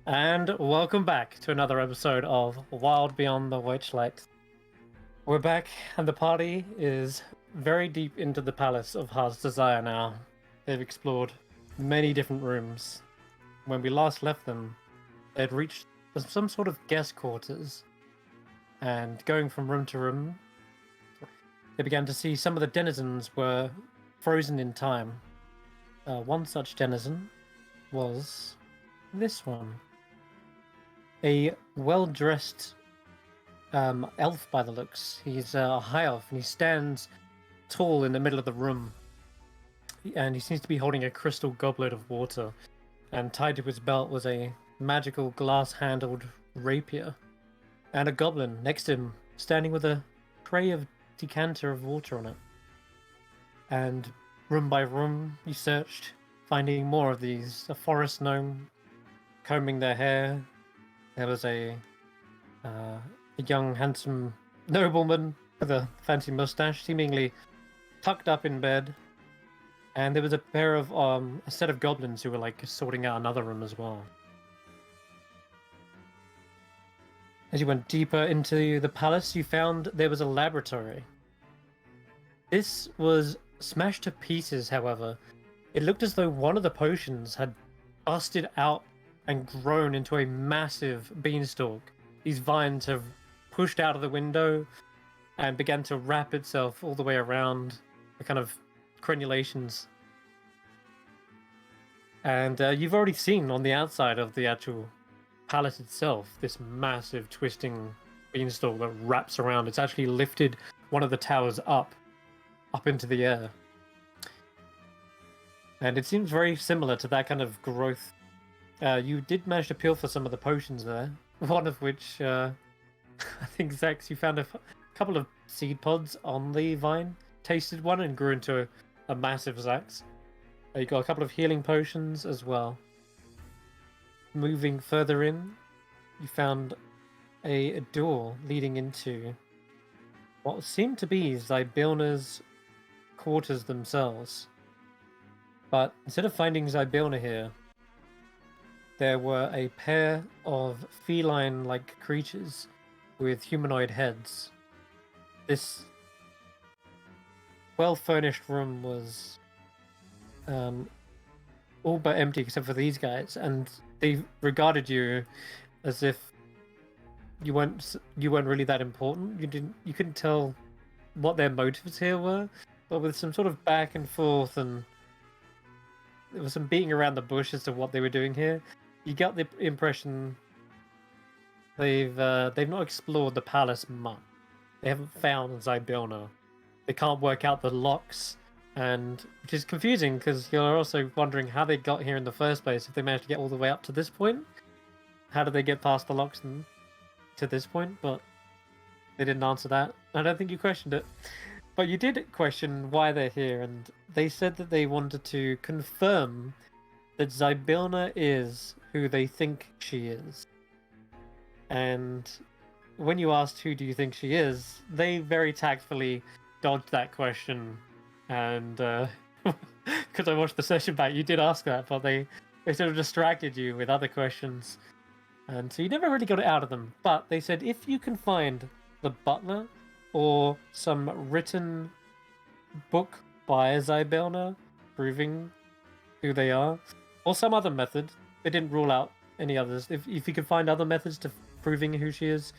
And welcome back to another episode of Wild Beyond the Witchlight. We're back, and the party is very deep into the Palace of Heart's Desire now. They've explored many different rooms. When we last left them, they'd reached some sort of guest quarters, and going from room to room, they began to see some of the denizens were frozen in time. One such denizen was this one. A well-dressed elf by the looks. He's a high elf, and he stands tall in the middle of the room. And he seems to be holding a crystal goblet of water. And tied to his belt was a magical glass-handled rapier. And a goblin next to him, standing with a tray of decanter of water on it. And room by room, you searched, finding more of these. A forest gnome, combing their hair. There was a young, handsome nobleman with a fancy mustache, seemingly tucked up in bed. And there was a set of goblins who were like sorting out another room as well. As you went deeper into the palace, you found there was a laboratory. This was smashed to pieces, however. It looked as though one of the potions had busted out and grown into a massive beanstalk. These vines have pushed out of the window and began to wrap itself all the way around the kind of crenulations. And you've already seen on the outside of the actual palace itself this massive twisting beanstalk that wraps around. It's actually lifted one of the towers up into the air. And it seems very similar to that kind of growth. You did manage to peel for some of the potions there. One of which, I think, Xaxx, you found a couple of seed pods on the vine. Tasted one and grew into a massive Xaxx. You got a couple of healing potions as well. Moving further in, you found a door leading into what seemed to be Zybilna's quarters themselves. But instead of finding Zybilna here, there were a pair of feline-like creatures with humanoid heads. This well-furnished room was all but empty except for these guys, and they regarded you as if you weren't really that important. You couldn't tell what their motives here were, but with some sort of back and forth and there was some beating around the bush as to what they were doing here. You got the impression they've not explored the palace much. They haven't found Zybilna. They can't work out the locks, and which is confusing because you're also wondering how they got here in the first place. If they managed to get all the way up to this point, how did they get past the locks and to this point? But they didn't answer that. I don't think you questioned it, but you did question why they're here, and they said that they wanted to confirm that Zybilna is who they think she is. And when you asked who do you think she is, they very tactfully dodged that question. And because I watched the session back, you did ask that, but they sort of distracted you with other questions. And so you never really got it out of them. But they said if you can find the butler or some written book by Zybilna proving who they are, or some other method, they didn't rule out any others. If you could find other methods to proving who she is,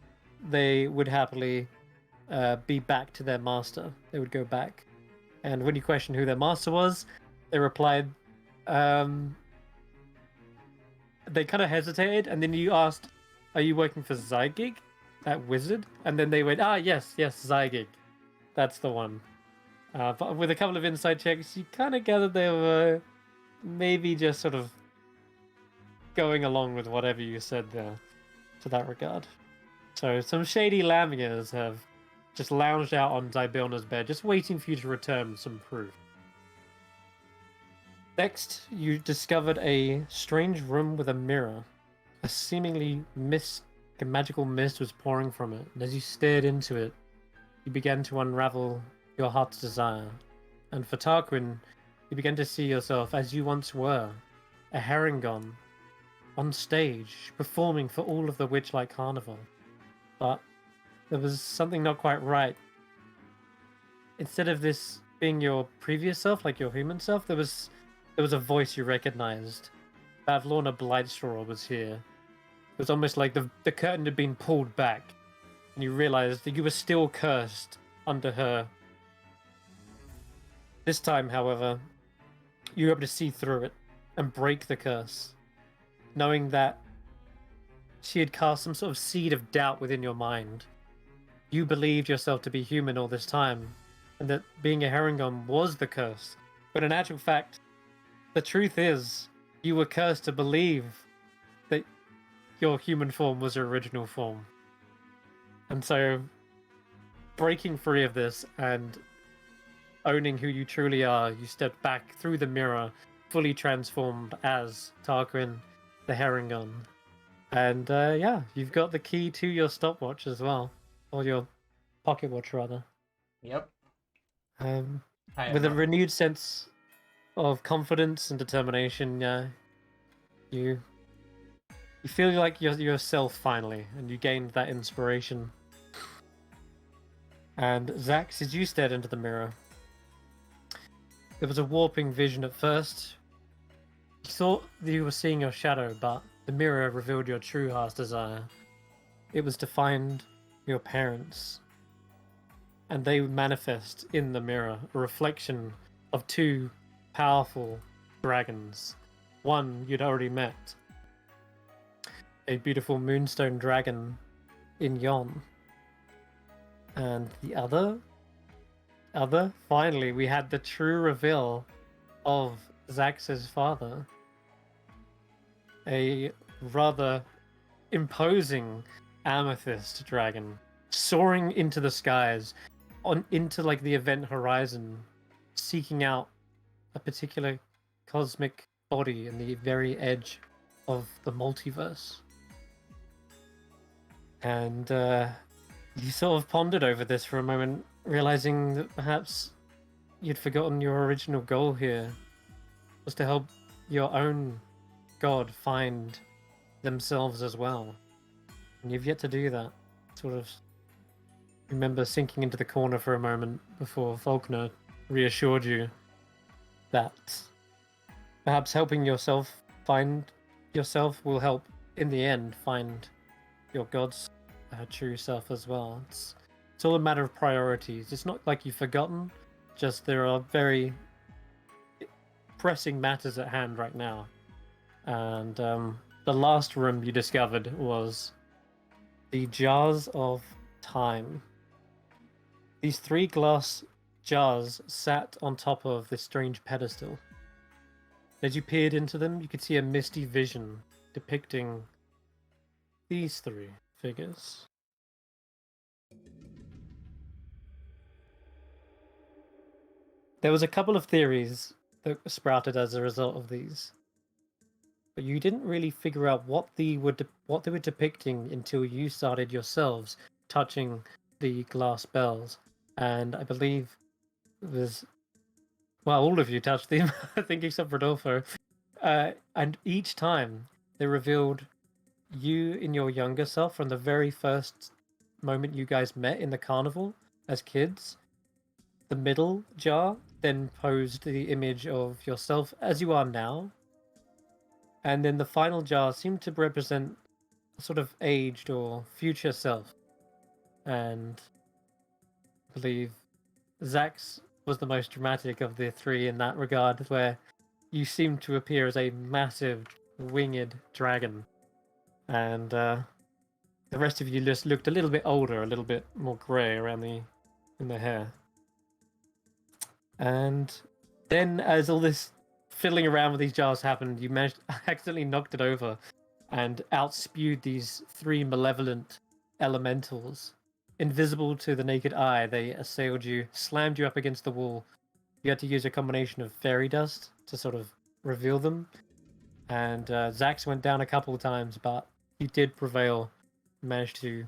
they would happily be back to their master. They would go back. And when you questioned who their master was, they replied, they kind of hesitated, and then you asked, are you working for Zygig, that wizard? And then they went, yes, Zygig. That's the one. But with a couple of inside checks, you kind of gathered they were maybe just sort of going along with whatever you said there to that regard. So some shady Lamias have just lounged out on Zybilna's bed, just waiting for you to return with some proof. Next, you discovered a strange room with a mirror. A seemingly a magical mist was pouring from it, and as you stared into it, you began to unravel your heart's desire. And for Tarquin, you began to see yourself as you once were, a Herringon, on stage, performing for all of the Witchlight Carnival. But there was something not quite right. Instead of this being your previous self, like your human self, there was a voice you recognized. Bavlorna Blightstraw was here. It was almost like the curtain had been pulled back, and you realized that you were still cursed under her. This time, however, you were able to see through it and break the curse, knowing that she had cast some sort of seed of doubt within your mind. You believed yourself to be human all this time, and that being a Herringon was the curse. But in actual fact, the truth is, you were cursed to believe that your human form was your original form. And so, breaking free of this and owning who you truly are, you stepped back through the mirror, fully transformed as Tarquin, the Herringon. And yeah, you've got the key to your stopwatch as well, or your pocket watch rather. Yep. With a renewed sense of confidence and determination, you feel like you're yourself finally, and you gained that inspiration. And Xaxx, as you stared into the mirror, there was a warping vision at first. You thought that you were seeing your shadow, but the mirror revealed your true heart's desire. It was to find your parents. And they manifest in the mirror, a reflection of two powerful dragons. One you'd already met, a beautiful moonstone dragon in Yon. And the other, finally, we had the true reveal of Xaxx's father. A rather imposing amethyst dragon, soaring into the skies, into like the event horizon, seeking out a particular cosmic body in the very edge of the multiverse. And you sort of pondered over this for a moment, realizing that perhaps you'd forgotten your original goal here was to help your own god find themselves as well. And you've yet to do that. Sort of remember sinking into the corner for a moment before Faulkner reassured you that perhaps helping yourself find yourself will help in the end find your god's true self as well. It's all a matter of priorities. It's not like you've forgotten, just there are very pressing matters at hand right now. And the last room you discovered was the jars of time. These 3 glass jars sat on top of this strange pedestal. As you peered into them, you could see a misty vision depicting these 3 figures. There was a couple of theories that sprouted as a result of these, but you didn't really figure out what they were depicting until you started yourselves touching the glass bells. And I believe it was, well, all of you touched them, I think, except Rodolfo. And each time they revealed you in your younger self from the very first moment you guys met in the carnival as kids. The middle jar then posed the image of yourself as you are now. And then the final jar seemed to represent a sort of aged or future self. And I believe Xaxx was the most dramatic of the 3 in that regard, where you seemed to appear as a massive winged dragon. And the rest of you just looked a little bit older, a little bit more grey around in the hair. And then, as all this fiddling around with these jars happened, you accidentally knocked it over and outspewed these 3 malevolent elementals. Invisible to the naked eye, they assailed you, slammed you up against the wall. You had to use a combination of fairy dust to sort of reveal them. And Xaxx went down a couple of times, but he did prevail, managed to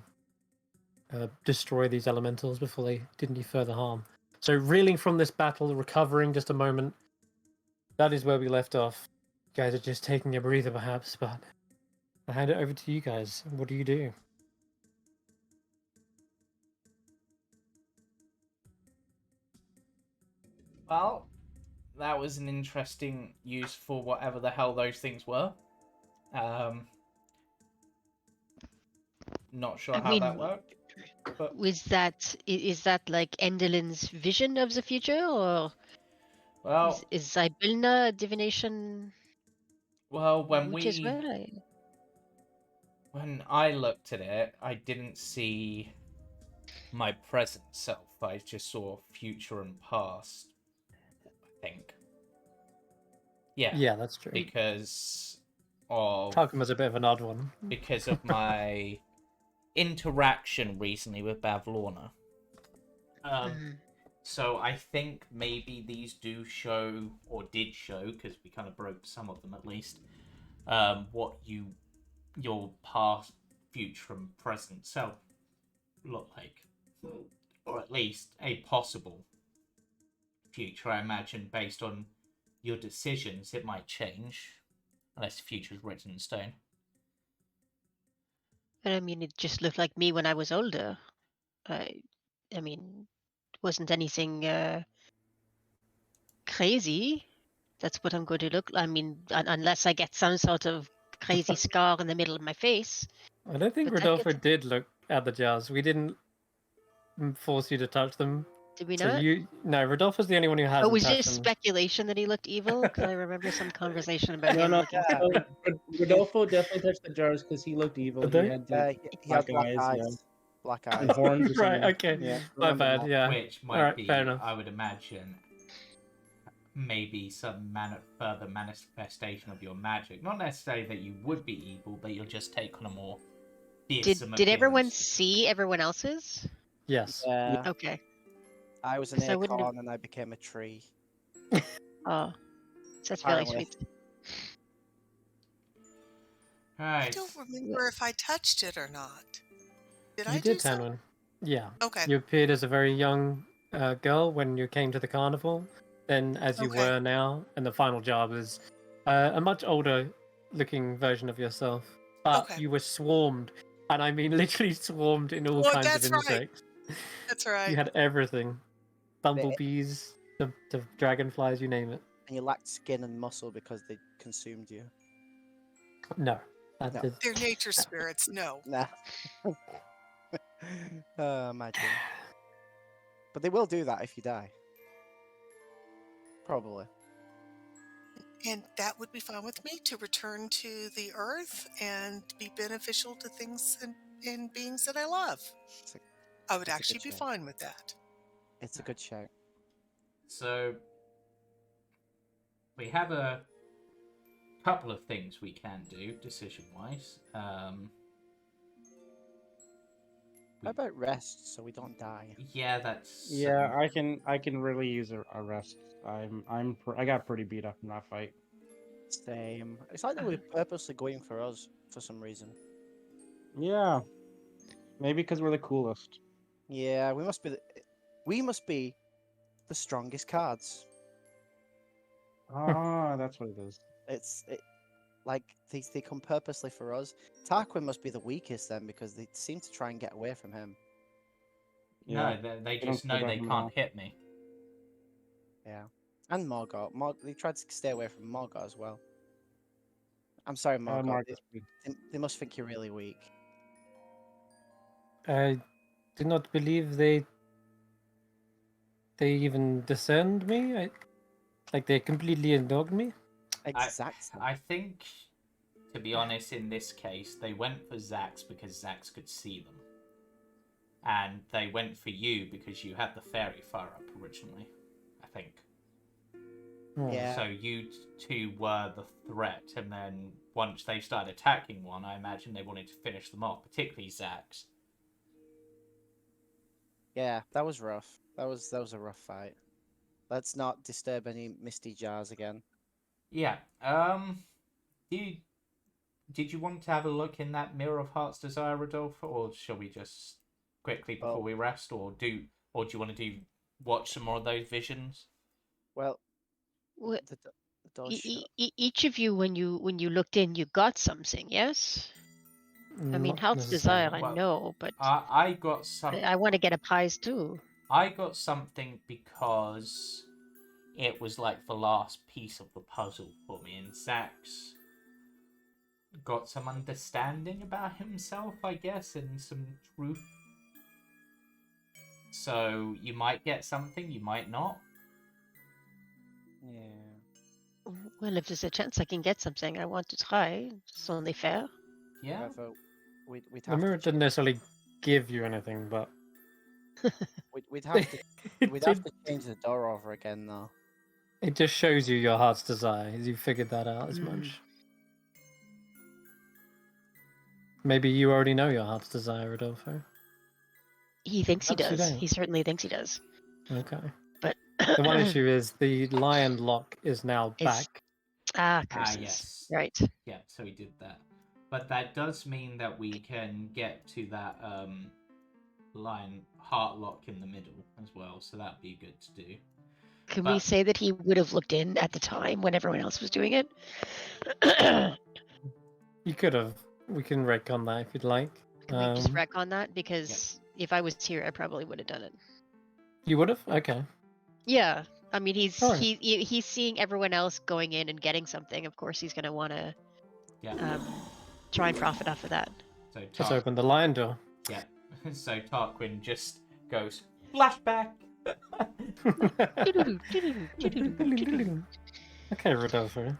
destroy these elementals before they did any further harm. So reeling from this battle, recovering just a moment, that is where we left off. You guys are just taking a breather perhaps, but I hand it over to you guys. What do you do? Well, that was an interesting use for whatever the hell those things were. Not sure how that worked, but is that like Endelin's vision of the future, or well, is Zybylna divination when witch as well? when I looked at it, I didn't see my present self. I just saw future and past, I think. Yeah, that's true. Because of Tarquin was a bit of an odd one. because of my interaction recently with Bavlorna. So I think maybe these do show, or did show, because we kind of broke some of them at least, what your past, future, and present self look like. Or at least a possible future, I imagine, based on your decisions, it might change. Unless the future is written in stone. But I mean, it just looked like me when I was older. I mean, wasn't anything crazy. That's what I'm going to look. I mean, unless I get some sort of crazy scar in the middle of my face. I don't think But that Rodolfo gets- did look at the jars. We didn't force you to touch them. Did we So not? no, Rodolfo's the only one who hasn't Oh, was touched it them. speculation that he looked evil? Because I remember some conversation about No, him no, looking. so Rodolfo definitely touched the jars because he looked evil. Did He they? had the He had black eyes, eyes. yeah. Black And eyes. horns or something. Right, okay. Yeah. My remember bad, that. yeah. Which might Alright, be, fair enough. I would imagine, maybe some further manifestation of your magic. Not necessarily that you would be evil, but you'll just take on a more fearsome Did everyone appearance. see everyone else's? Yes. Yeah. Okay. I was an 'Cause I wouldn't have- acorn and I became a tree. Oh, that's very Apparently. sweet. Right. I don't remember if I touched it or not. Did I You do did, so? Tanwen. Yeah. Okay. You appeared as a very young girl when you came to the carnival. Then, as you Okay. were now, and the final job is a much older looking version of yourself. But Okay. you were swarmed, and I mean literally swarmed in all Well, kinds of that's right. insects. That's right. You had everything. Bumblebees, the dragonflies, you name it. And you lacked skin and muscle because they consumed you. No. That No. did. They're nature spirits. No. Nah. Imagine. But they will do that if you die. Probably. And that would be fine with me to return to the earth and be beneficial to things and beings that I love. I would it's a actually good be shout. fine with that. It's a good shout. So we have a couple of things we can do decision-wise. How about rest so we don't die? Yeah, that's Yeah, I can really use a rest. I got pretty beat up in that fight. Same. It's like they were purposely going for us for some reason. Yeah. Maybe because we're the coolest. Yeah, we must be the strongest cards. Ah, that's what it is. Like they come purposely for us. Tarquin must be the weakest then because they seem to try and get away from him. Yeah. No, they don't just know care they about him at can't all. hit me. Yeah, and Morgott. They tried to stay away from Morgott as well. I'm sorry, Morgott. Marcus, They must think you're really weak. I do not believe they even discerned me. Like they completely ignored me. Exactly. I think, to be honest, in this case, they went for Xaxx because Xaxx could see them. And they went for you because you had the fairy fire up originally, I think. Yeah. So you two were the threat, and then once they started attacking one, I imagine they wanted to finish them off, particularly Xaxx. Yeah, that was rough. That was a rough fight. Let's not disturb any misty jars again. Yeah. Did you want to have a look in that Mirror of Heart's Desire, Rodolfo, or shall we just quickly before we rest, or do you want to watch some more of those visions? Well, What, the door's shut. each of you, when you looked in, you got something. Yes. I mean, Not heart's desire, I Well, know, but I got some. I want to get a pies too. I got something because it was like the last piece of the puzzle for me, and Xaxx got some understanding about himself, I guess, and some truth. So you might get something, you might not. Yeah. Well, if there's a chance I can get something, I want to try. It's only fair. Yeah. However, we'd The have mirror to didn't necessarily give you anything, but we'd have to it, we'd have did- to change the door over again though. it just shows you your heart's desire. You figured that out as Mm. much. Maybe you already know your heart's desire, Rodolfo. He thinks he Perhaps you does. don't. He certainly thinks he does. Okay. But The one issue is the lion lock is now Is- back. curses. Yes. Right. Yeah, so he did that. But that does mean that we can get to that line heart lock in the middle as well, so that'd be good to do. Can we But- say that he would have looked in at the time when everyone else was doing it? You could have. We can wreck on that if you'd like. Can we just wreck on that? Because if I was here, I probably would have done it. You would have? Okay. Yeah. I mean, he's Alright. he's seeing everyone else going in and getting something. Of course, he's gonna want to Yeah. try and profit off of that. So Let's open the lion door. Yeah. So Tarquin just goes flashback. Okay, Rodolfo.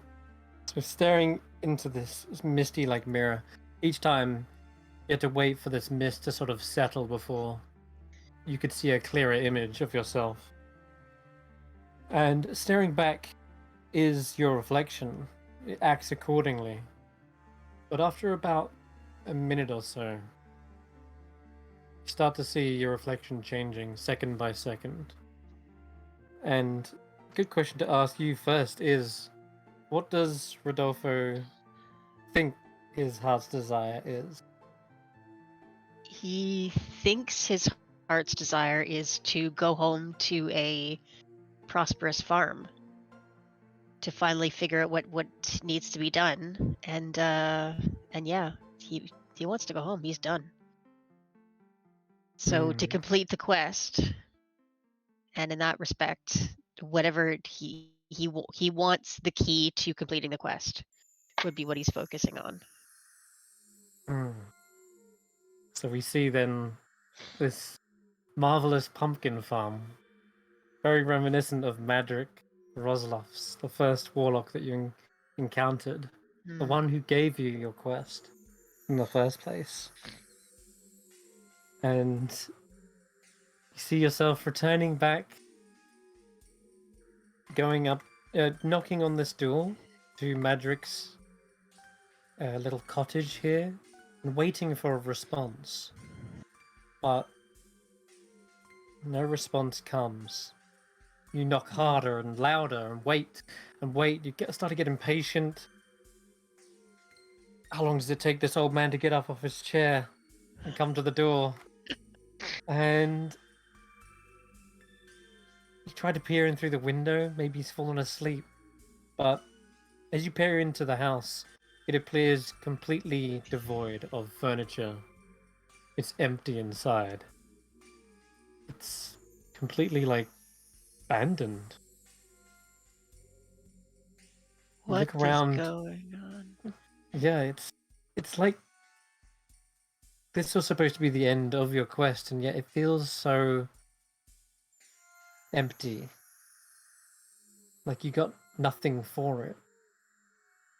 So staring into this misty like mirror, each time you had to wait for this mist to sort of settle before you could see a clearer image of yourself. And staring back is your reflection. It acts accordingly. But after about a minute or so, you start to see your reflection changing second by second. And a good question to ask you first is, what does Rodolfo think his heart's desire is? He thinks his heart's desire is to go home to a prosperous farm, to finally figure out what needs to be done, and yeah, he wants to go home. He's done. So to complete the quest, and in that respect, whatever he wants the key to completing the quest would be what he's focusing on. So we see then this marvelous pumpkin farm, very reminiscent of Madrick Roslof's, the first warlock that you encountered, the Hmm. one who gave you your quest in the first place. And you see yourself returning back, going up, knocking on this door to Madrick's little cottage here, and waiting for a response. But no response comes. You knock harder and louder and wait and wait. You start to get impatient. How long does it take this old man to get up off his chair and come to the door? And you try to peer in through the window. Maybe he's fallen asleep. But as you peer into the house, it appears completely devoid of furniture. It's empty inside. It's completely like abandoned. What Look is around. going on? Yeah, it's like this was supposed to be the end of your quest, and yet it feels so empty. Like you got nothing for it.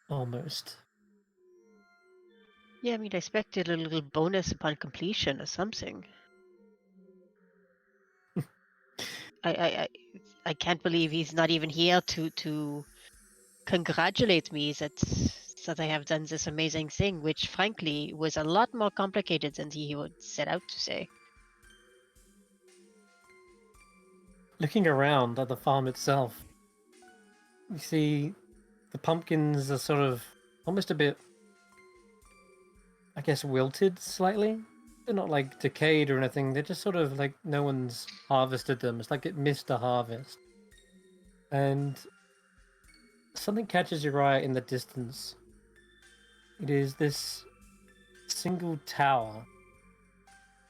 Almost. Yeah, I mean, I expected a little bonus upon completion or something. I can't believe he's not even here to congratulate me that I have done this amazing thing, which frankly was a lot more complicated than he would set out to say. Looking around at the farm itself, you see the pumpkins are sort of almost a bit, I guess, wilted slightly. They're not like decayed or anything. They're just sort of like no one's harvested them. It's like it missed a harvest. And something catches your eye in the distance. It is this single tower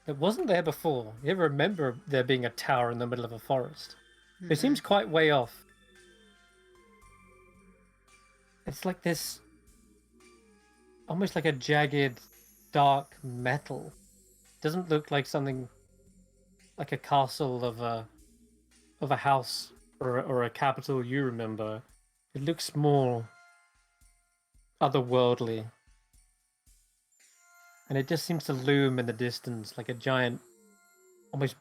that wasn't there before. You ever remember there being a tower in the middle of a forest? It seems quite way off. It's like this, almost like a jagged, dark metal. Doesn't look like something like a castle of a house or a capital you remember. It looks more otherworldly. And it just seems to loom in the distance like a giant, almost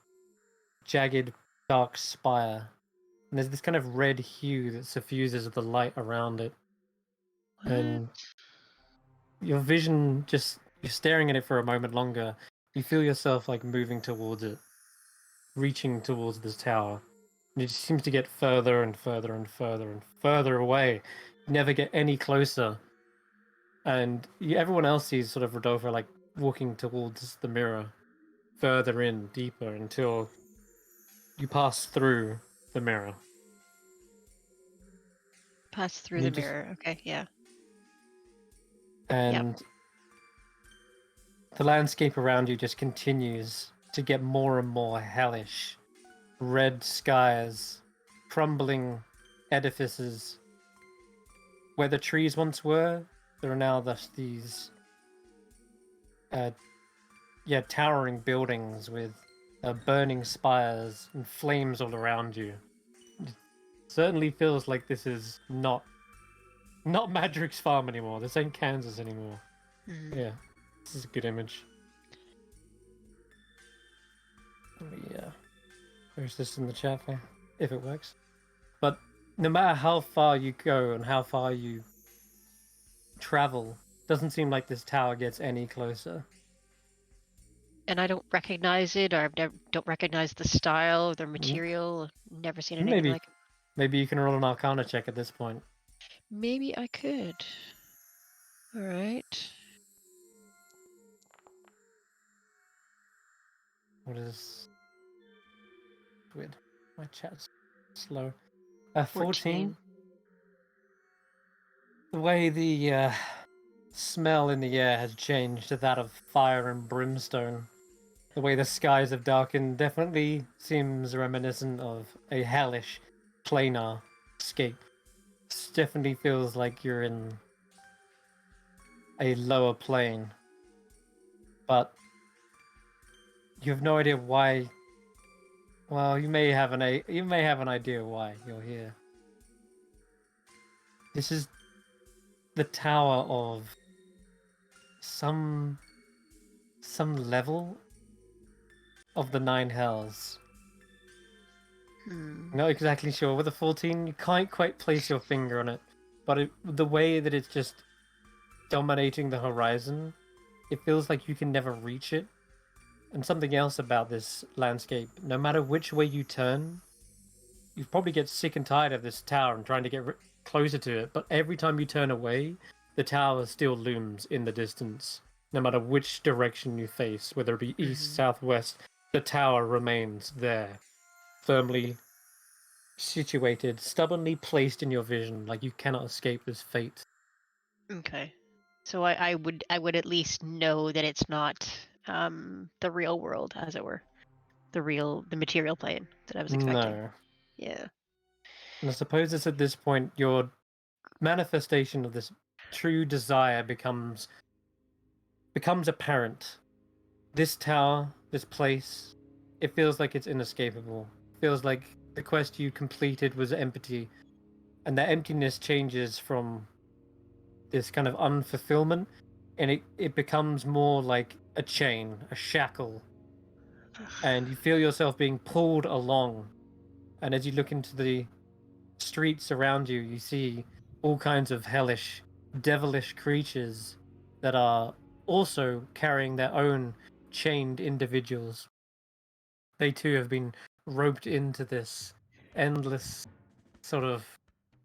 jagged, dark spire. And there's this kind of red hue that suffuses the light around it. What? And your vision just, you're staring at it for a moment longer. You feel yourself like moving towards it, reaching towards this tower. And it just seems to get further and further and further and further away. You never get any closer. And everyone else sees sort of Rodolfo like walking towards the mirror, further in, deeper, until you pass through the mirror. Pass through You the just- mirror. Okay, yeah. And the landscape around you just continues to get more and more hellish. Red skies, crumbling edifices. Where the trees once were, there are now these towering buildings with burning spires and flames all around you. It certainly feels like this is not Madrig's farm anymore. This ain't Kansas anymore. Yeah, this is a good image. Let me post this in the chat if it works. But no matter how far you go and how far you travel, doesn't seem like this tower gets any closer. And I don't recognize it, or don't recognize the style, the material. Never seen anything Maybe. like it. Maybe you can roll an Arcana check at this point. Maybe I could. All right. What is... Weird. My chat's slow. 14. The way the smell in the air has changed to that of fire and brimstone. The way the skies have darkened definitely seems reminiscent of a hellish planar scape. This definitely feels like you're in a lower plane. But you have no idea why. Well, you may have an idea why you're here. This is the tower of some level of the Nine Hells. Not exactly sure. With a 14, you can't quite place your finger on it, but the way that it's just dominating the horizon, it feels like you can never reach it. And something else about this landscape, no matter which way you turn, you probably get sick and tired of this tower and trying to get closer to it, but every time you turn away, the tower still looms in the distance. No matter which direction you face, whether it be east, south, west, the tower remains there, firmly situated, stubbornly placed in your vision, like you cannot escape this fate. Okay. So I would at least know that it's not the real world, as it were. The material plane that I was expecting. No. Yeah. And I suppose it's at this point your manifestation of this true desire becomes apparent. This tower, this place, it feels like it's inescapable. It feels like the quest you completed was empty, and that emptiness changes from this kind of unfulfillment, and it becomes more like a chain, a shackle, and you feel yourself being pulled along. And as you look into the streets around you, you see all kinds of hellish, devilish creatures that are also carrying their own chained individuals. They too have been roped into this endless sort of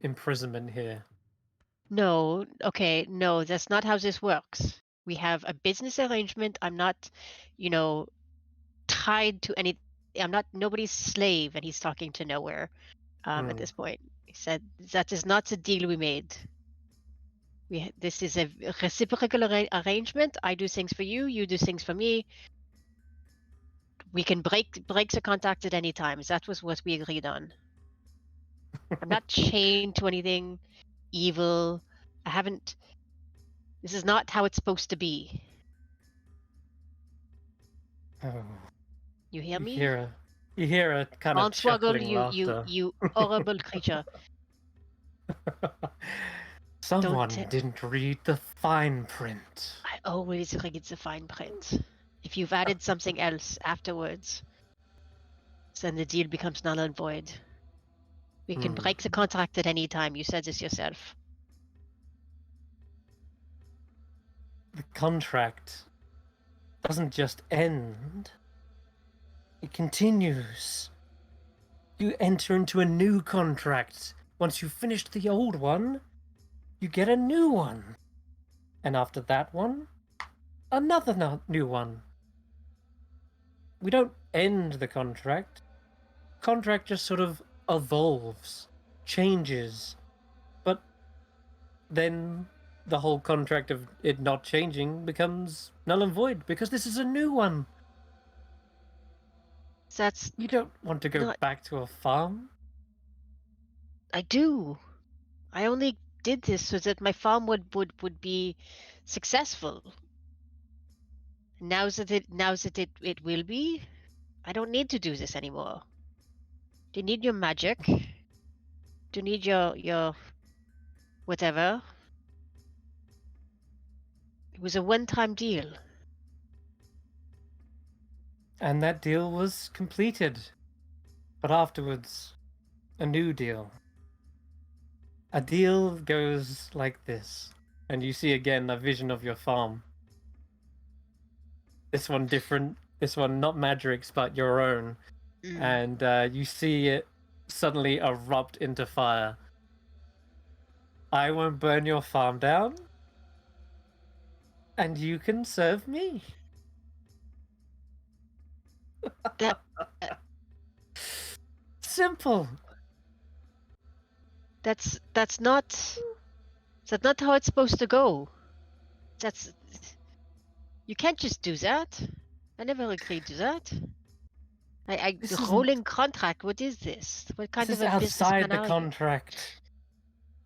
imprisonment here. No, okay, no, that's not how this works. We have a business arrangement. I'm not, tied to any. I'm not nobody's slave, and he's talking to nowhere at this point. He said that is not the deal we made. This is a reciprocal arrangement. I do things for you. You do things for me. We can break the contact at any time. That was what we agreed on. I'm not chained to anything evil. I haven't. This is not how it's supposed to be. Oh, You hear me? You hear a kind of Swoggle, chuckling laughter. you horrible creature. Someone Don't didn't read the fine print. I always read the fine print. If you've added something else afterwards, then the deal becomes null and void. We can break the contract at any time. You said this yourself. The contract doesn't just end. It continues. You enter into a new contract. Once you've finished the old one, you get a new one. And after that one, another new one. We don't end the contract. Contract just sort of evolves, changes. But then the whole contract of it not changing becomes null and void because this is a new one. That's You don't want to go back to a farm? I do. I only did this so that my farm would be successful. Now that it will be, I don't need to do this anymore. Do you need your magic? Do you need your whatever? It was a one-time deal. And that deal was completed. But afterwards, a new deal. A deal goes like this. And you see again a vision of your farm. This one different. This one not Madrig's, but your own. And you see it suddenly erupt into fire. I won't burn your farm down. And you can serve me. That simple. That's not how it's supposed to go. You can't just do that. I never agreed to that. Rolling contract. What is this? What kind of a businessman outside the contract?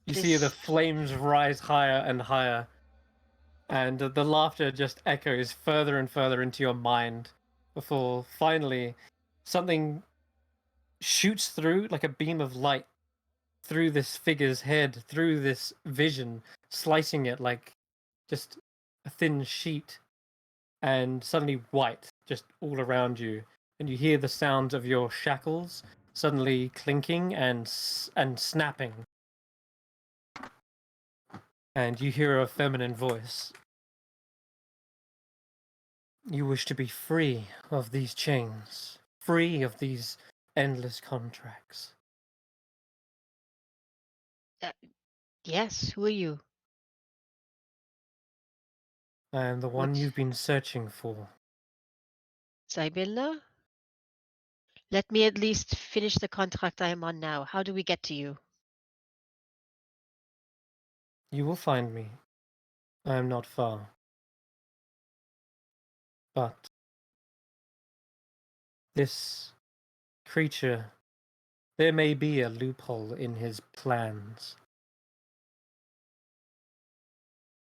You see the flames rise higher and higher, and the laughter just echoes further and further into your mind before finally something shoots through like a beam of light through this figure's head, through this vision, slicing it like just a thin sheet, and suddenly white just all around you, and you hear the sounds of your shackles suddenly clinking and snapping, and you hear a feminine voice. You wish to be free of these chains, free of these endless contracts. Yes, who are you? I am the one you've been searching for. Zybilla? Let me at least finish the contract I am on now. How do we get to you? You will find me. I am not far. But this creature, there may be a loophole in his plans.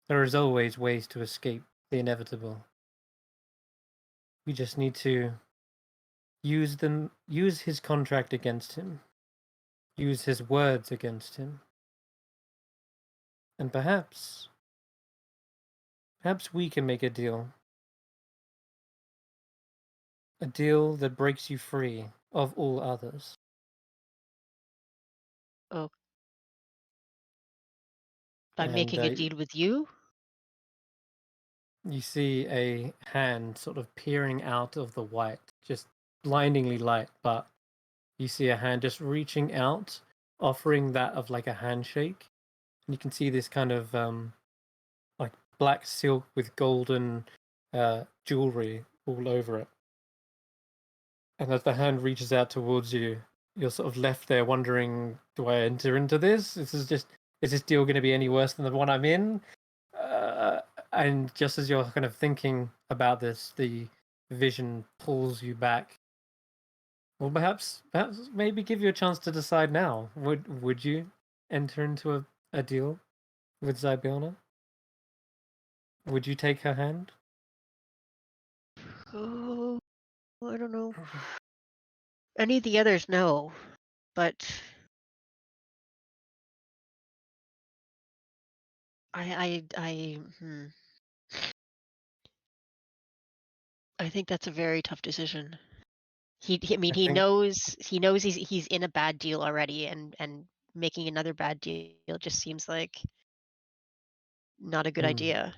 There is always ways to escape the inevitable. We just need to use his contract against him, use his words against him. And perhaps we can make a deal. A deal that breaks you free of all others. Oh. By making a deal with you? You see a hand sort of peering out of the white, just blindingly light, but you see a hand just reaching out, offering that of like a handshake. And you can see this kind of like black silk with golden jewelry all over it. And as the hand reaches out towards you, you're sort of left there wondering, do I enter into this? This is just is this deal going to be any worse than the one I'm in? And just as you're kind of thinking about this, the vision pulls you back. Well, perhaps maybe give you a chance to decide now. Would you enter into a deal with Zybiona? Would you take her hand? Oh, I don't know. Any of the others, no. But I think that's a very tough decision. I mean, I he think knows he's in a bad deal already, and making another bad deal just seems like not a good idea.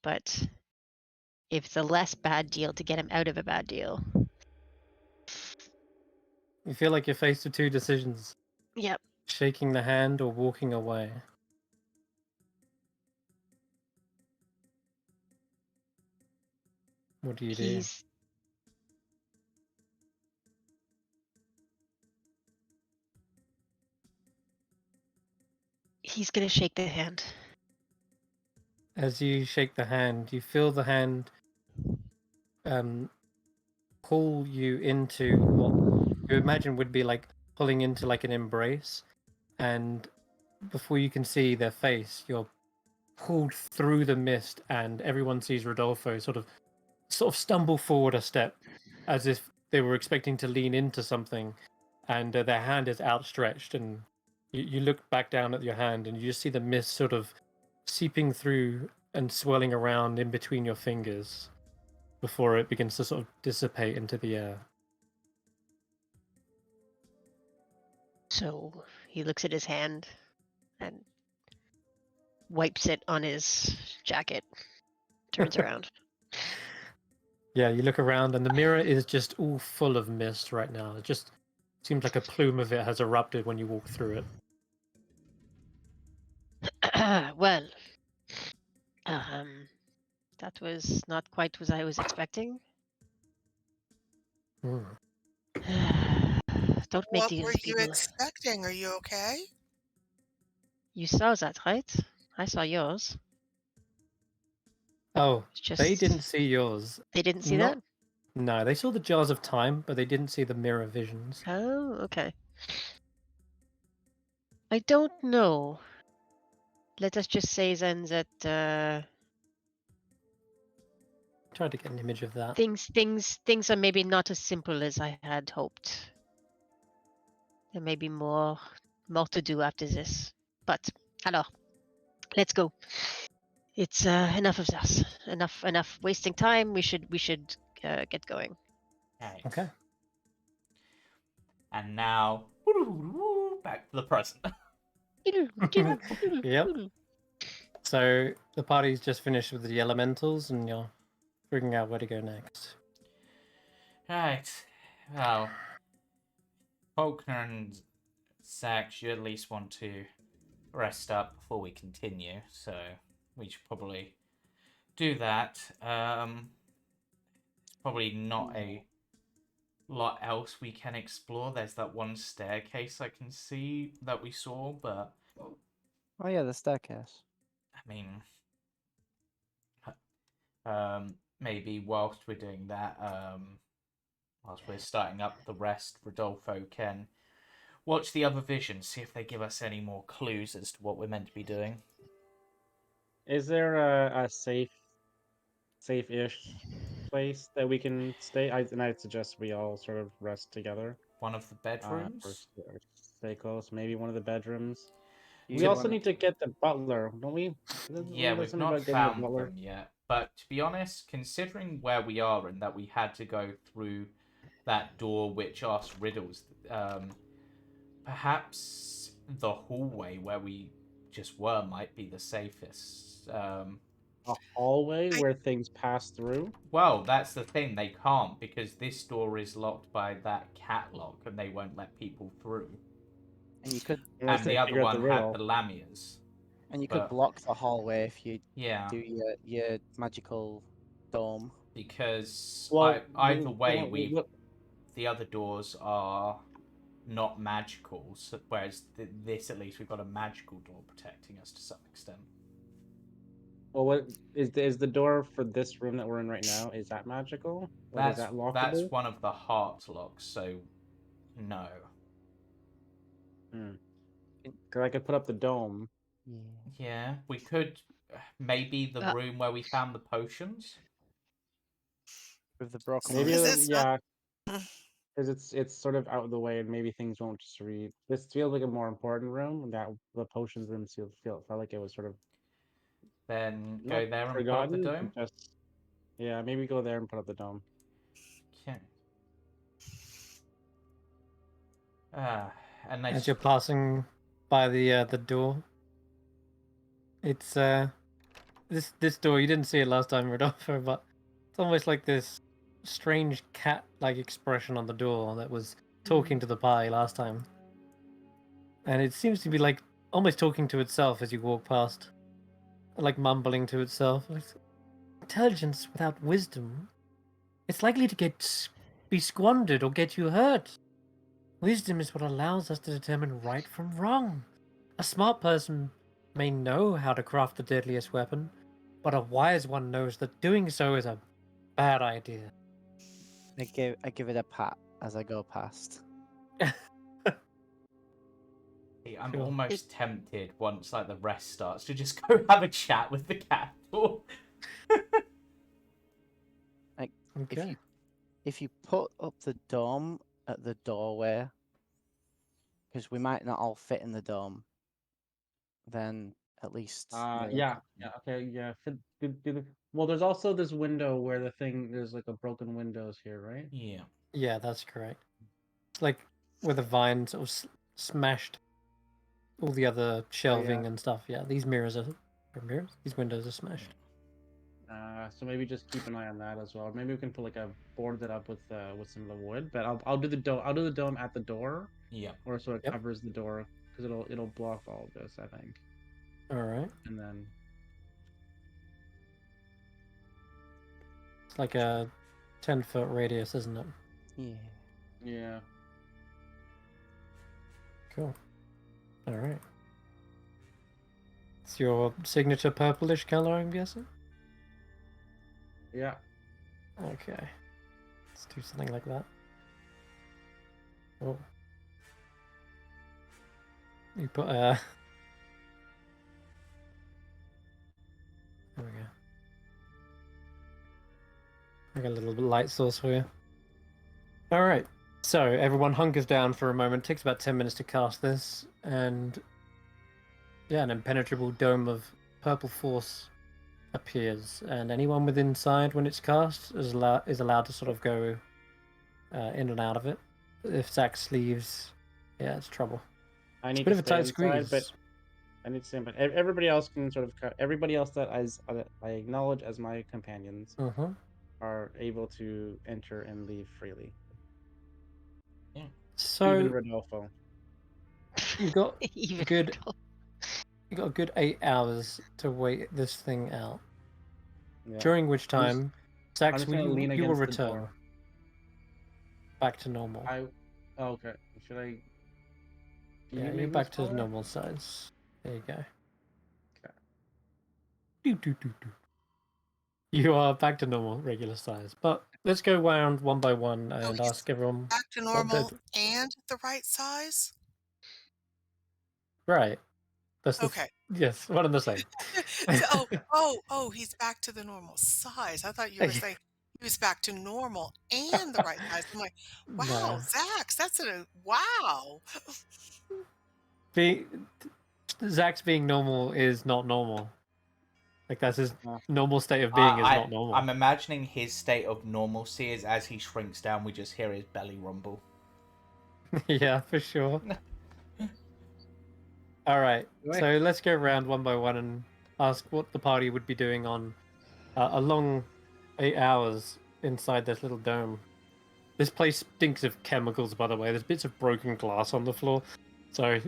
But if it's a less bad deal to get him out of a bad deal, you feel like you're faced with two decisions: yep. shaking the hand or walking away. What do you do? He's gonna shake the hand. As you shake the hand, you feel the hand pull you into what you imagine would be like pulling into like an embrace, and before you can see their face, you're pulled through the mist, and everyone sees Rodolfo sort of stumble forward a step, as if they were expecting to lean into something, and their hand is outstretched, and you look back down at your hand, and you just see the mist sort of seeping through and swirling around in between your fingers before it begins to sort of dissipate into the air. So he looks at his hand and wipes it on his jacket, turns around. Yeah, you look around, and the mirror is just all full of mist right now. It just seems like a plume of it has erupted when you walk through it. Well, that was not quite what I was expecting. Mm. Don't make What these were you people. expecting? Are you okay? You saw that, right? I saw yours. Oh, It's just they didn't see yours. They didn't see Not that? No, they saw the jars of time, but they didn't see the mirror visions. Oh, okay. I don't know. Let us just say then that Tried to get an image of that. things are maybe not as simple as I had hoped. There may be more to do after this. But alors, let's go. It's enough of this. Enough wasting time. We should get going. Right. Okay. And now, back to the present. Yep. So the party's just finished with the elementals, and you're figuring out where to go next. Right. Well, Faulkner and Xaxx, you at least want to rest up before we continue, so we should probably do that. It's probably not a lot else we can explore. There's that one staircase I can see that we saw, but Oh yeah, the staircase. I mean, maybe whilst we're doing that, whilst we're starting up the rest, Rodolfo can watch the other visions, see if they give us any more clues as to what we're meant to be doing. Is there a safe-ish place that we can stay? I'd suggest we all sort of rest together. One of the bedrooms? Or stay close. Maybe one of the bedrooms. You We also wanna- need to get the butler, don't we? Yeah, we've Something not about getting the found butler. them yet. But to be honest, considering where we are and that we had to go through that door which asks riddles, perhaps the hallway where we just were might be the safest. A hallway where things pass through. Well, that's the thing. They can't because this door is locked by that cat lock and they won't let people through. And you could Unless And they the other figure out one the had riddle. the lamias. could block the hallway if you Yeah, do your magical dome. because Well, either way, the other doors are not magical. So, whereas this, at least, we've got a magical door protecting us to some extent. Well, what is the door for this room that we're in right now? Is that magical? Or is that lockable? That's one of the heart locks. So, no. Because I could put up the dome. Yeah. Yeah, we could. Maybe the room where we found the potions. With the broken Maybe Is window. this yeah, not- because it's sort of out of the way, and maybe things won't just read. This feels like a more important room. That the potions room felt like it was sort of Then not go there and put up the forgotten, dome. but just yeah, maybe go there and put up the dome. Okay. And As you're passing by the door, it's this door, you didn't see it last time, Rodolfo, but it's almost like this strange cat-like expression on the door that was talking to the pie last time, and it seems to be like almost talking to itself as you walk past, like mumbling to itself. Like, intelligence without wisdom, it's likely to be squandered or get you hurt. Wisdom is what allows us to determine right from wrong. A smart person may know how to craft the deadliest weapon, but a wise one knows that doing so is a bad idea. I give it a pat as I go past. I'm Sure. almost tempted once like the rest starts to just go have a chat with the cat. Okay. If you put up the dome at the doorway, because we might not all fit in the dome, then at least Yeah, okay, yeah. Well, there's also this window where there's like a broken windows here, right? Yeah. Yeah, that's correct. It's like where the vine sort of smashed all the other shelving and stuff. Yeah, these mirrors are mirrors. These windows are smashed. So maybe just keep an eye on that as well. Maybe we can put like a board that up with some of the wood. But I'll do the dome. I'll do the dome at the door, Yeah. or so it Yep. covers the door because it'll block all of this, I think. All right. And then It's like a 10-foot radius, isn't it? Yeah. yeah, Cool. All right. It's your signature purplish color, I'm guessing. yeah. Okay. Let's do something like that. Oh. You put there we go. I got a little light source for you. Alright. So everyone hunkers down for a moment. Takes about 10 minutes to cast this, and yeah, an impenetrable dome of purple force appears, and anyone within inside when it's cast is allowed to sort of go in and out of it. If Xaxx leaves, yeah, it's trouble. I It's need a bit to of a stay tight inside, squeeze. but I need to stay. But everybody else can sort of everybody else that I acknowledge as my companions are able to enter and leave freely. So Even Rodolfo. you've got Even good. You got a good 8 hours to wait this thing out. Yeah. During which time, I'm Xaxx, just gonna lean you will against the return door. back to normal. Okay. Should I? Can Yeah, you you're leave back this to color? normal size. There you go. Okay. Do. You are back to normal, regular size. But let's go round one by one Oh, and he's ask everyone back to what normal and the right size? Right. That's the Okay. yes, one and the same. He's back to the normal size. I thought you were saying he was back to normal and the right size. I'm like, wow, No. Xaxx, that's wow. Xaxx being normal is not normal. Like that's his Oh. normal state of being is not normal. I'm imagining his state of normalcy is as he shrinks down, we just hear his belly rumble. Yeah, for sure. All right, so let's go around one by one and ask what the party would be doing on a long 8 hours inside this little dome. This place stinks of chemicals, by the way. There's bits of broken glass on the floor, so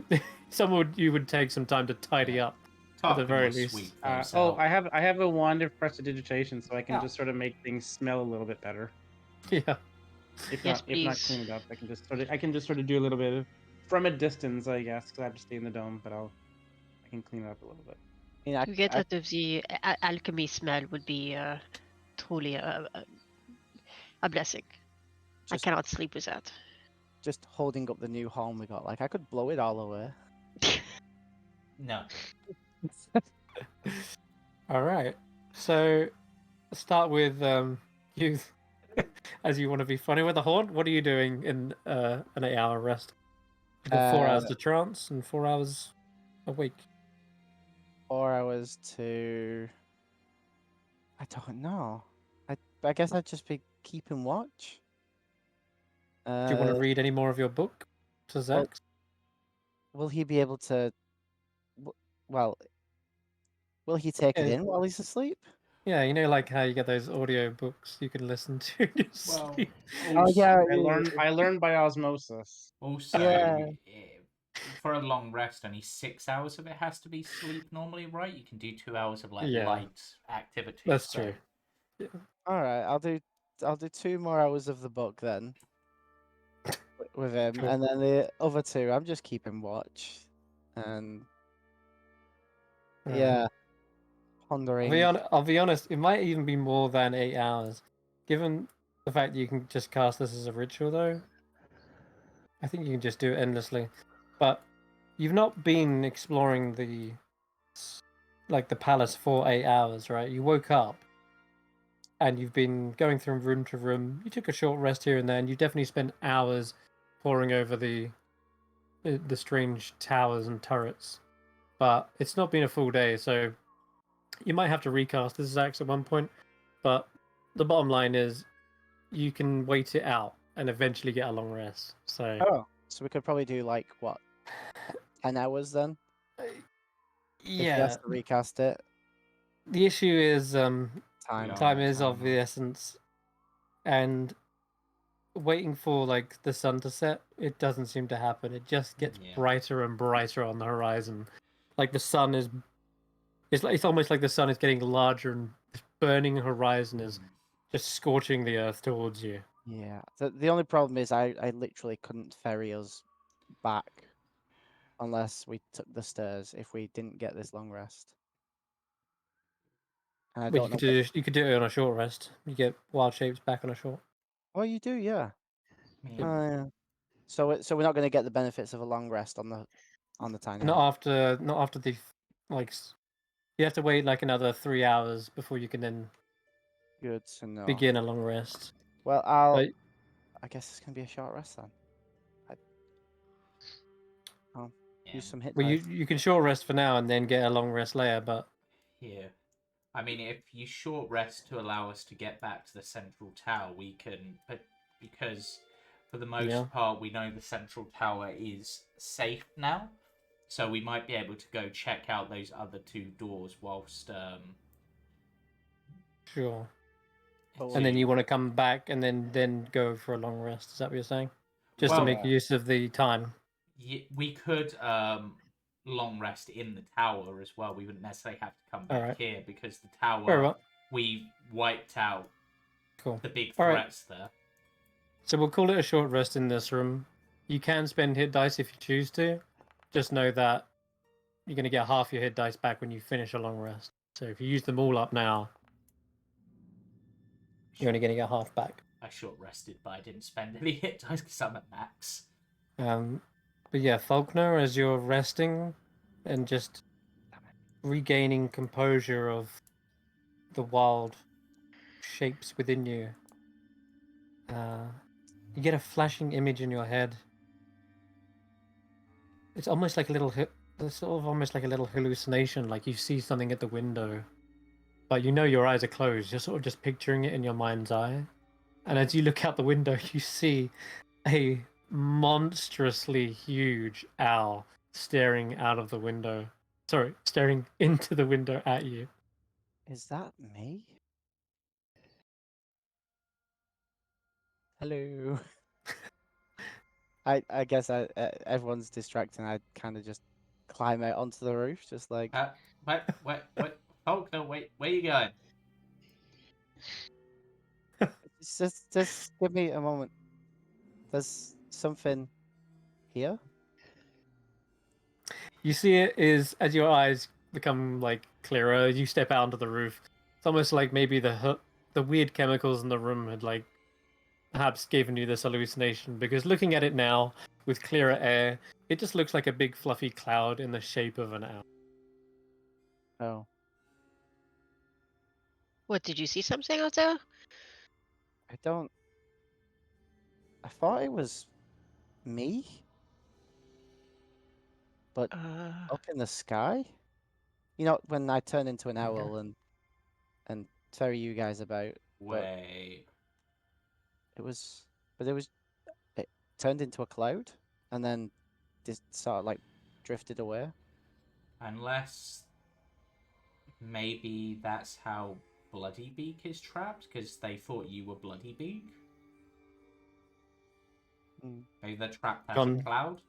you would take some time to tidy up at the very least. I have a wand of prestidigitation, so I can just sort of make things smell a little bit better. Yeah. If Yes, not please. clean it up, I can just sort of do a little bit of from a distance, I guess, because I have to stay in the dome. But I can clean it up a little bit. You know, To get out of the alchemy smell would be truly a blessing. I Just- cannot sleep with that. just holding up the new horn we got. Like I could blow it all away. No. All right. So start with you, as you want to be funny with the horn. What are you doing in an 8-hour rest? You did 4 hours to trance and 4 hours awake. 4 hours to. I don't know. I guess I'd just be keeping watch. Do you want to read any more of your book to Xaxx? Will he be able to? Well, will he take it Yeah. in while he's asleep? Yeah, you know, like how you get those audio books you can listen to in your Well, sleep. yeah. I learned by osmosis. Also, Yeah. for a long rest, only 6 hours of it has to be sleep normally, right? You can do 2 hours of like Yeah. light activity. That's so- true. All right, I'll do 2 more hours of the book then with him, Cool. and then the other 2 I'm just keeping watch, and Alright. yeah, pondering. I'll be honest, it might even be more than 8 hours. Given the fact that you can just cast this as a ritual, though, I think you can just do it endlessly. But you've not been exploring the palace for 8 hours, right? You woke up and you've been going from room to room. You took a short rest here and there, and you definitely spent hours poring over the strange towers and turrets. But it's not been a full day, so you might have to recast this Xaxx at one point. But the bottom line is, you can wait it out and eventually get a long rest. So So we could probably do like what, 10 hours then? If he yeah, has to recast it. the issue is Time. Yeah. time is of Time. the essence, and waiting for like the sun to set, it doesn't seem to happen. It just gets Yeah. brighter and brighter on the horizon. Like the sun is, it's almost like the sun is getting larger, and this burning horizon is just scorching the earth towards you. Yeah. The only problem is I literally couldn't ferry us back unless we took the stairs if we didn't get this long rest. And I But don't know. you could do it on a short rest. You get wild shapes back on a short. Oh, you do, yeah. Yeah. Yeah. So we're not going to get the benefits of a long rest on the tiny Not hut. after the like. You have to wait like another 3 hours before you can then Good to know. begin a long rest. Well, But I guess it's going to be a short rest then. I'll use some hit well, dice. you can short rest for now and then get a long rest later. But Yeah. I mean, if you short rest to allow us to get back to the central tower, we can. But because for the most part, we know the central tower is safe now, so we might be able to go check out those other 2 doors whilst. sure. But And then you want to come back and then go for a long rest. Is that what you're saying? Just to Well, make use of the time. we could long rest in the tower as well. We wouldn't necessarily have to come back Alright. here because the Very tower well. we wiped out Cool. the big Alright. threats there. So we'll call it a short rest in this room. You can spend hit dice if you choose to. Just know that you're going to get half your hit dice back when you finish a long rest. So if you use them all up now, you're only going to get half back. I short rested, but I didn't spend any hit dice because I'm at max. But yeah, Faulkner, as you're resting and just regaining composure of the wild shapes within you, you get a flashing image in your head. It's almost like it's sort of almost like a little hallucination, like you see something at the window, but you know your eyes are closed. You're sort of just picturing it in your mind's eye. And as you look out the window, you see a monstrously huge owl staring out of the window. Sorry, staring into the window at you. is that me? Hello. I guess everyone's distracting. I kind of just climb out onto the roof, just like. Wait, Faulkner, wait, where you going? Just give me a moment. there's something here. You see it is as your eyes become like clearer. You step out onto the roof. It's almost like maybe the weird chemicals in the room had like perhaps given you this hallucination. Because looking at it now with clearer air, it just looks like a big fluffy cloud in the shape of an owl. Oh, What, did you see something out there? I don't. I thought it was me, but up in the sky. You know, when I turned into an owl and ferry you guys about, but Wait. it turned into a cloud and then just sort of like drifted away. Unless maybe that's how Bloody Beak is trapped, because they thought you were Bloody Beak. Maybe they're trapped as a cloud.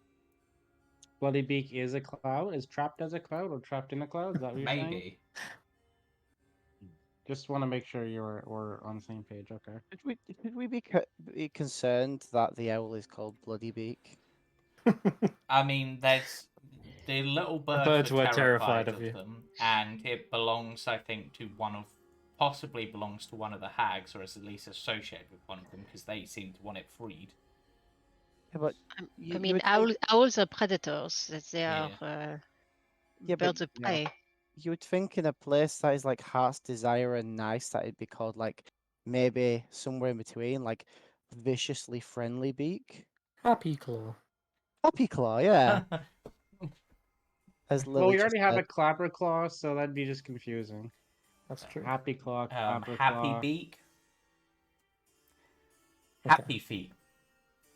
Bloody Beak is a cloud? Is trapped as a cloud or trapped in a cloud? Is that what you're saying? Maybe. Just want to make sure we're on the same page. Okay. Should we be concerned that the owl is called Bloody Beak? I mean, there's the little birds were terrified of them, and it belongs, I think, to possibly belongs to one of the hags, or is at least associated with one of them, because they seem to want it freed. Yeah, but I mean, owls are predators. They are birds of prey. You would think in a place that is like Heart's Desire and nice that it'd be called like maybe somewhere in between, like Viciously Friendly Beak. Happy Claw. Happy Claw, yeah. Well, we already have a Clapper Claw, so that'd be just confusing. That's true. Happy Claw, Clapper Happy Claw. Beak. Okay. Happy Feet.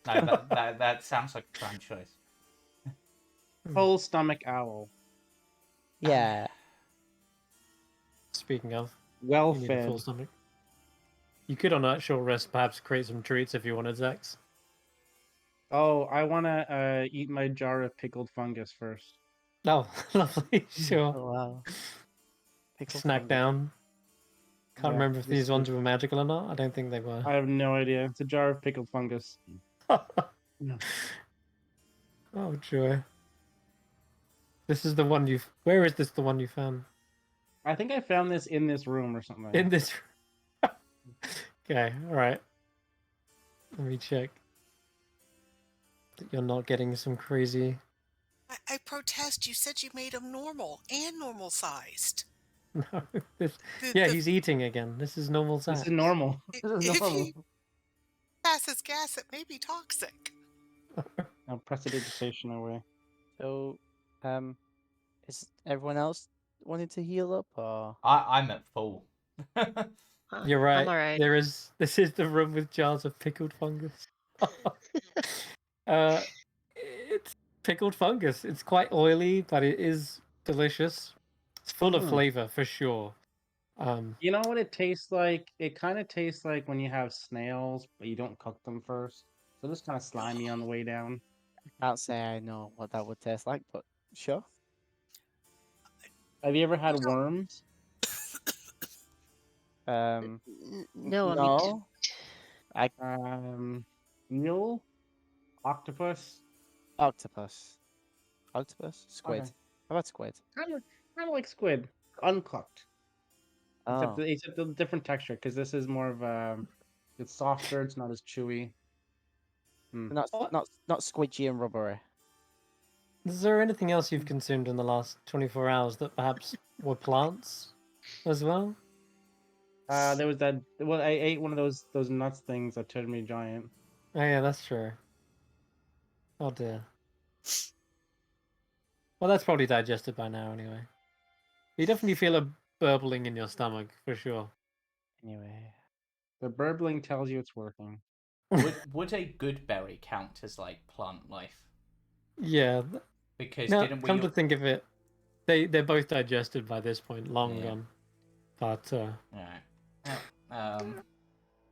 No, that sounds like a fun choice. Full stomach owl. Yeah. Speaking of, Well you need a full fed. stomach. You could on that short rest perhaps create some treats if you wanted, Xaxx. Oh, I want to eat my jar of pickled fungus first. Oh, lovely. Sure. Oh, wow. Snack fungus. down. Can't Yeah, remember if these ones were magical or not. I don't think they were. I have no idea. It's a jar of pickled fungus. Oh, joy. This is the one you've... Where is this the one you found? I think I found this in this room or something. In this... Okay, alright. Let me check. That you're not getting some crazy... I protest. You said you made him normal and normal sized. No, he's eating again. This is normal size. This is normal. If he passes gas, it may be toxic. Now prestidigitation away. So, is everyone else wanting to heal up, or? I'm at full. You're right. I'm all right. This is the room with jars of pickled fungus. It's pickled fungus. It's quite oily, but it is delicious. It's full of flavor for sure. You know what it tastes like? It kind of tastes like when you have snails, but you don't cook them first. So just kind of slimy on the way down. I can't say I know what that would taste like, but sure. Have you ever had worms? No, No. Mule? Octopus? Octopus. Squid. Okay. How about squid? Kind of like squid, uncooked. Oh. Except a different texture, because this is more of a... It's softer, it's not as chewy. Not squidgy and rubbery. Is there anything else you've consumed in the last 24 hours that perhaps were plants as well? There was that... Well, I ate one of those nuts things that turned me giant. Oh yeah, that's true. Oh dear. Well, that's probably digested by now anyway. You definitely feel a burbling in your stomach, for sure. Anyway. The burbling tells you it's working. Would a good berry count as like plant life? Yeah. Because now, didn't we... come to think of it, they're both digested by this point, long gone. But Alright.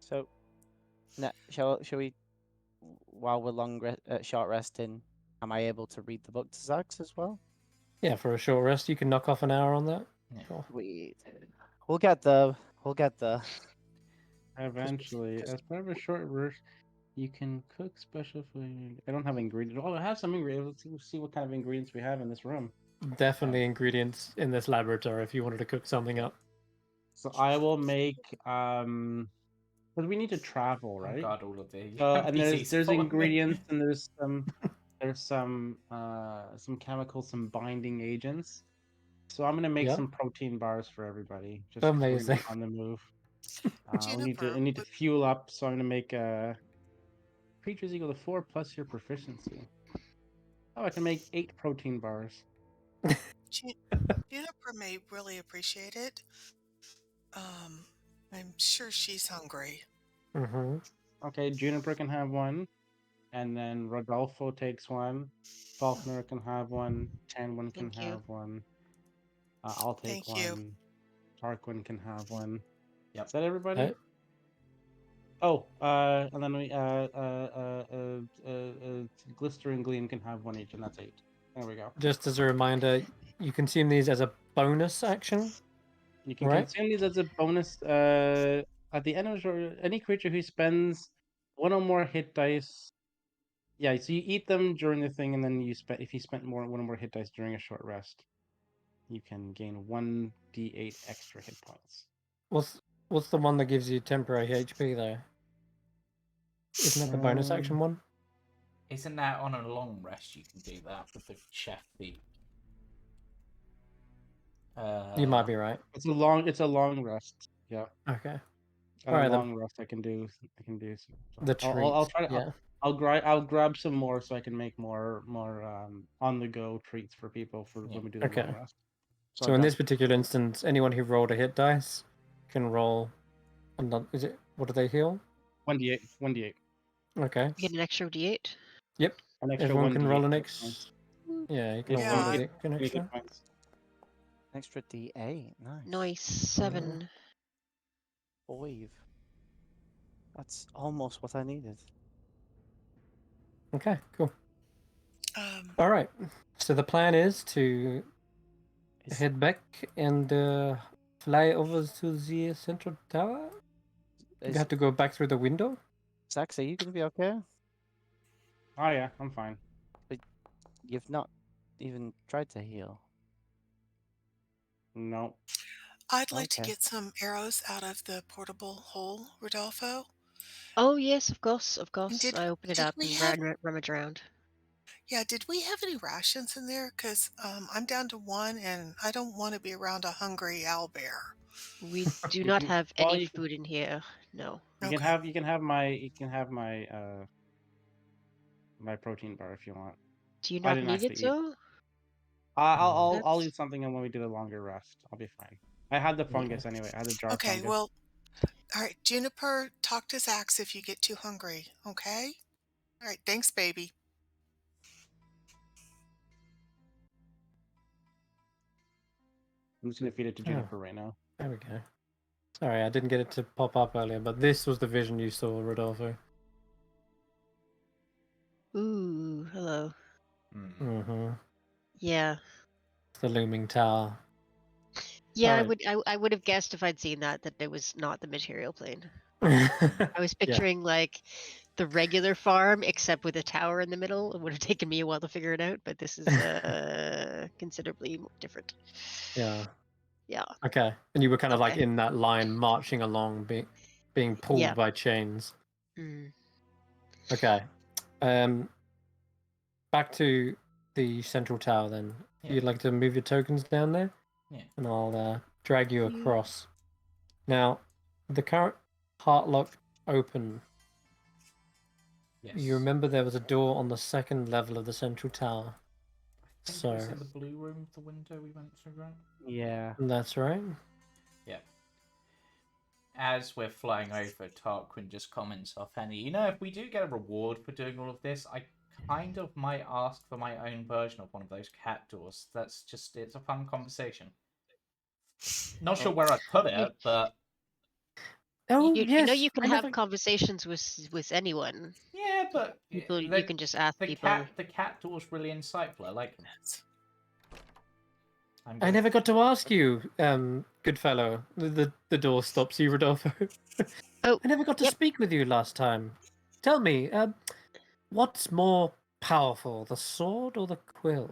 So, shall we, while we're short resting, am I able to read the book to Xaxx as well? yeah, for a short rest, you can knock off an hour on that. Yeah. Sure. We'll get there. Eventually, as part of a short rest. You can cook special food. I don't have ingredients. Oh, I have some ingredients. Let's see what kind of ingredients we have in this room. Definitely ingredients in this laboratory if you wanted to cook something up. So I will make because we need to travel, right? God, all of the And NPCs there's follow me. ingredients and there's some chemicals, some binding agents. So I'm gonna make Yeah. some protein bars for everybody. Just 'cause we're gonna Amazing. be on the move. We Juniper, need to fuel up, so I'm gonna make creatures equal to 4 plus your proficiency. Oh, I can make 8 protein bars. Juniper may really appreciate it. I'm sure she's hungry. Mm-hmm. Okay, Juniper can have one, and then Rodolfo takes one. Faulkner can have one. Tanwen can Thank you. have one. I'll take Thank you. one. Tarquin can have one. Yep. Is that everybody? Okay. Oh, and then we Glister and Gleam can have one each, and that's 8. There we go. Just as a reminder, you consume these as a bonus action. You can Right. consume these as a bonus at the end of any creature who spends 1 or more hit dice. Yeah, so you eat them during the thing, and then if you spent 1 or more hit dice during a short rest, you can gain 1d8 extra hit points. What's the one that gives you temporary HP though? Isn't that the bonus action one? Isn't that on a long rest? You can do that with the chef feat. You might be right. It's a long rest. Yeah. Okay. At a long rest, I can do. So the treat. I'll try to. Yeah. I'll grab some more so I can make more on the go treats for people when we do the long rest. So in this particular instance, anyone who rolled a hit dice can roll. Is it? What do they heal? 1d8. 1d8. Okay. You get an extra D8. Yep. An extra Everyone 1d8 can roll an hit extra. points. Yeah, you can Yeah, roll Yeah. an extra. Extra D8. Nice. Nice. 7. 5. That's almost what I needed. Okay, cool. All right. So the plan is to head back and fly over to the central tower. You have to go back through the window. Xaxx, are you going to be okay? Oh yeah, I'm fine. But you've not even tried to heal. No. I'd like to get some arrows out of the portable hole, Rodolfo. Oh yes, of course, of course. Did- I open it did up we and have- rummage around. Yeah, did we have any rations in there? Because I'm down to 1, and I don't want to be around a hungry owlbear. We do not have any food in here. No. You can have my my protein bar if you want. Do you not need it, though? I'll eat something, and when we do the longer rest, I'll be fine. I had the fungus anyway. I had the jar of Okay, fungus. well, all right, Juniper, talk to Xaxx if you get too hungry, okay? All right, thanks, baby. I'm just gonna feed it to Juniper right now. There we go. Sorry, I didn't get it to pop up earlier, but this was the vision you saw, Rodolfo. Ooh, hello. Mm-hmm. Yeah. The looming tower. Yeah, Alright. I would have guessed if I'd seen that it was not the material plane. I was picturing like the regular farm except with a tower in the middle. It would have taken me a while to figure it out, but this is considerably different. Yeah. Yeah. Okay. And you were kind of like in that line marching along, being pulled by chains. Mm. Okay. Back to the central tower then. Yeah. You'd like to move your tokens down there? Yeah. And I'll drag you across. Now, the current heartlock open. Yes. You remember there was a door on the second level of the central tower. I think it was in the blue room, the window we went through, right? Yeah. That's right. Yeah. As we're flying over, Tarquin just comments offhand, if we do get a reward for doing all of this, I kind of might ask for my own version of one of those cat doors. It's a fun conversation. Not sure where I'd put it, but... Oh, you know you can have conversations with anyone. Yeah, but... People, you can just ask people. The cat door's really insightful. I like them. I never got to ask you, good fellow. The door stops you, Rodolfo. Oh, I never got to speak with you last time. Tell me, what's more powerful, the sword or the quill?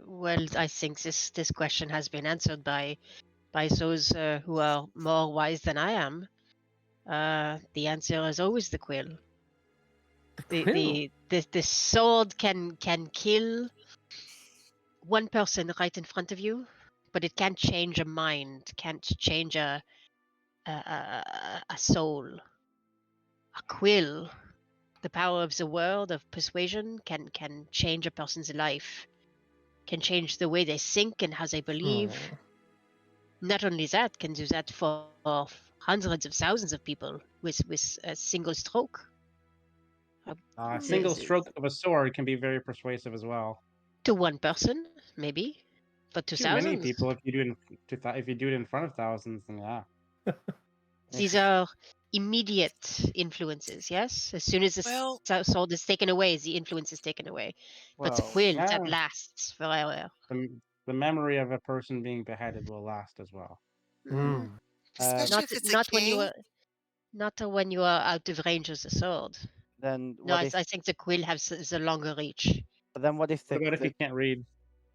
Well, I think this question has been answered by those who are more wise than I am. The answer is always the quill. The quill? The sword can kill one person right in front of you, but it can't change a mind, can't change a soul. A quill, the power of the word of persuasion, can change a person's life, can change the way they think and how they believe. Oh. Not only that, can do that for hundreds of thousands of people with a single stroke. A single stroke of a sword can be very persuasive as well. To one person, maybe, but to Too many thousands. people. If you do if you do it in front of thousands, then yeah. These are immediate influences, yes? As soon as Well- the sword is taken away, the influence is taken away. But the Well, quill, yeah. that lasts forever. The memory of a person being beheaded will last as well. Mm. Especially Not if it's a not when king. you are not when you are out of range of the sword. then No, what if? I think the quill has the longer reach. But then what if What about if you can't read?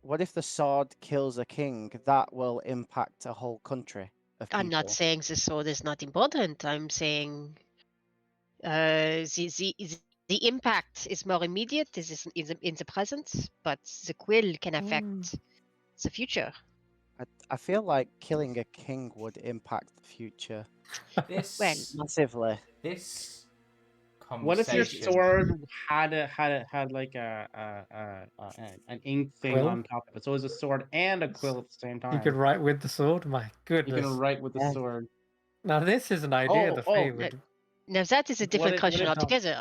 what if the sword kills a king? That will impact a whole country of people. I'm not saying the sword is not important. I'm saying the impact is more immediate. This is in the present, but the quill can affect the future. I feel like killing a king would impact the future This Well, massively. this What if your conversation. sword had like an ink thing Quill? on top of it? So it was a sword and a quill at the same time. You could write with the sword? My You goodness. can write with the Yeah. sword. Now this is an idea the Fae no, would... now that is a different if- question what if- altogether.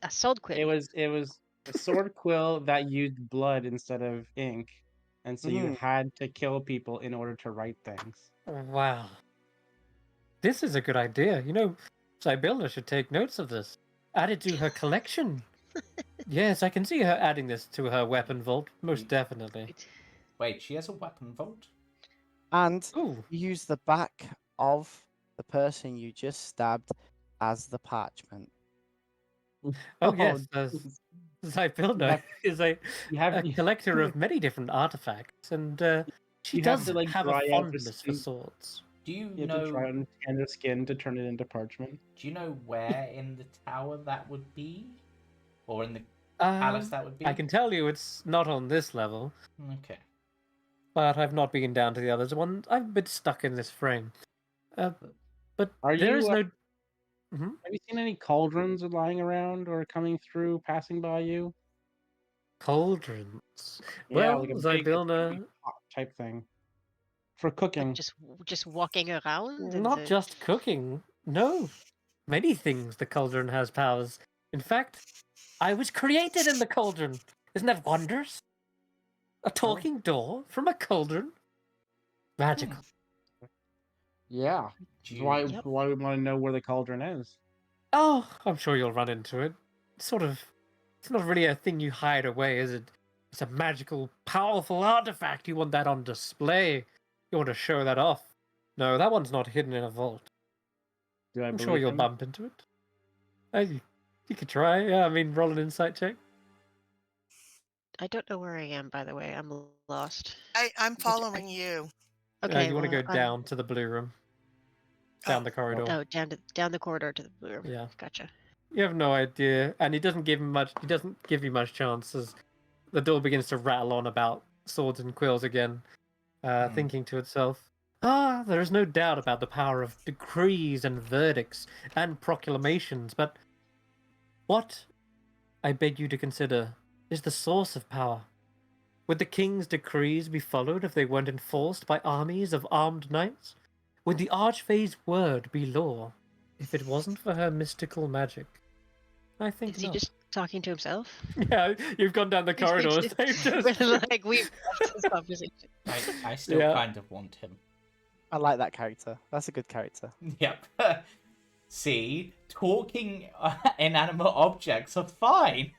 A sword quill. It was a sword quill that used blood instead of ink, and so you had to kill people in order to write things. Wow. This is a good idea. You know, Sybilla should take notes of this. Add it to her collection. Yes, I can see her adding this to her weapon vault, most definitely. Wait, she has a weapon vault? And Ooh. you use the back of the person you just stabbed as the parchment. Oh yes, Sybilla is a collector of many different artifacts, and she You have does to, like, have a dry out her fondness for skin. swords. Do you You have to try know? and tan the skin to turn it into parchment. Do you know where in the tower that would be, or in the palace that would be? I can tell you it's not on this level, Okay. but I've not been down to the others. One, I've a bit stuck in this frame. But Are there you, is no... Have you seen any cauldrons lying around or coming through, passing by you? Cauldrons. Yeah, Well, like a big Sybilla, pot type thing for cooking. Just walking around. and not just cooking. No, many things the cauldron has powers. In fact, I was created in the cauldron. Isn't that wondrous? A talking door from a cauldron? Magical. Yeah. Do Why you, why would we want to know where the cauldron is? Oh, I'm sure you'll run into it. It's not really a thing you hide away, is it? It's a magical, powerful artifact. You want that on display. You want to show that off. No, that one's not hidden in a vault. Do I I'm believe sure you'll him? bump into it. You could try. Yeah, I mean, roll an insight check. I don't know where I am, by the way. I'm lost. I'm following you. Okay, You want to well, go down to the blue room. Down the corridor. Oh, down the corridor to the blue room. Yeah. Gotcha. You have no idea, and he doesn't give you much chance as the door begins to rattle on about swords and quills again, thinking to itself, there is no doubt about the power of decrees and verdicts and proclamations, but what, I beg you to consider, is the source of power? Would the king's decrees be followed if they weren't enforced by armies of armed knights? Would the Archfae's word be law if it wasn't for her mystical magic? I think Is he not. just talking to himself? Yeah, you've gone down the corridor. Like we've left this conversation. I still Yeah. kind of want him. I like that character. That's a good character. Yep. See, talking inanimate objects are fine.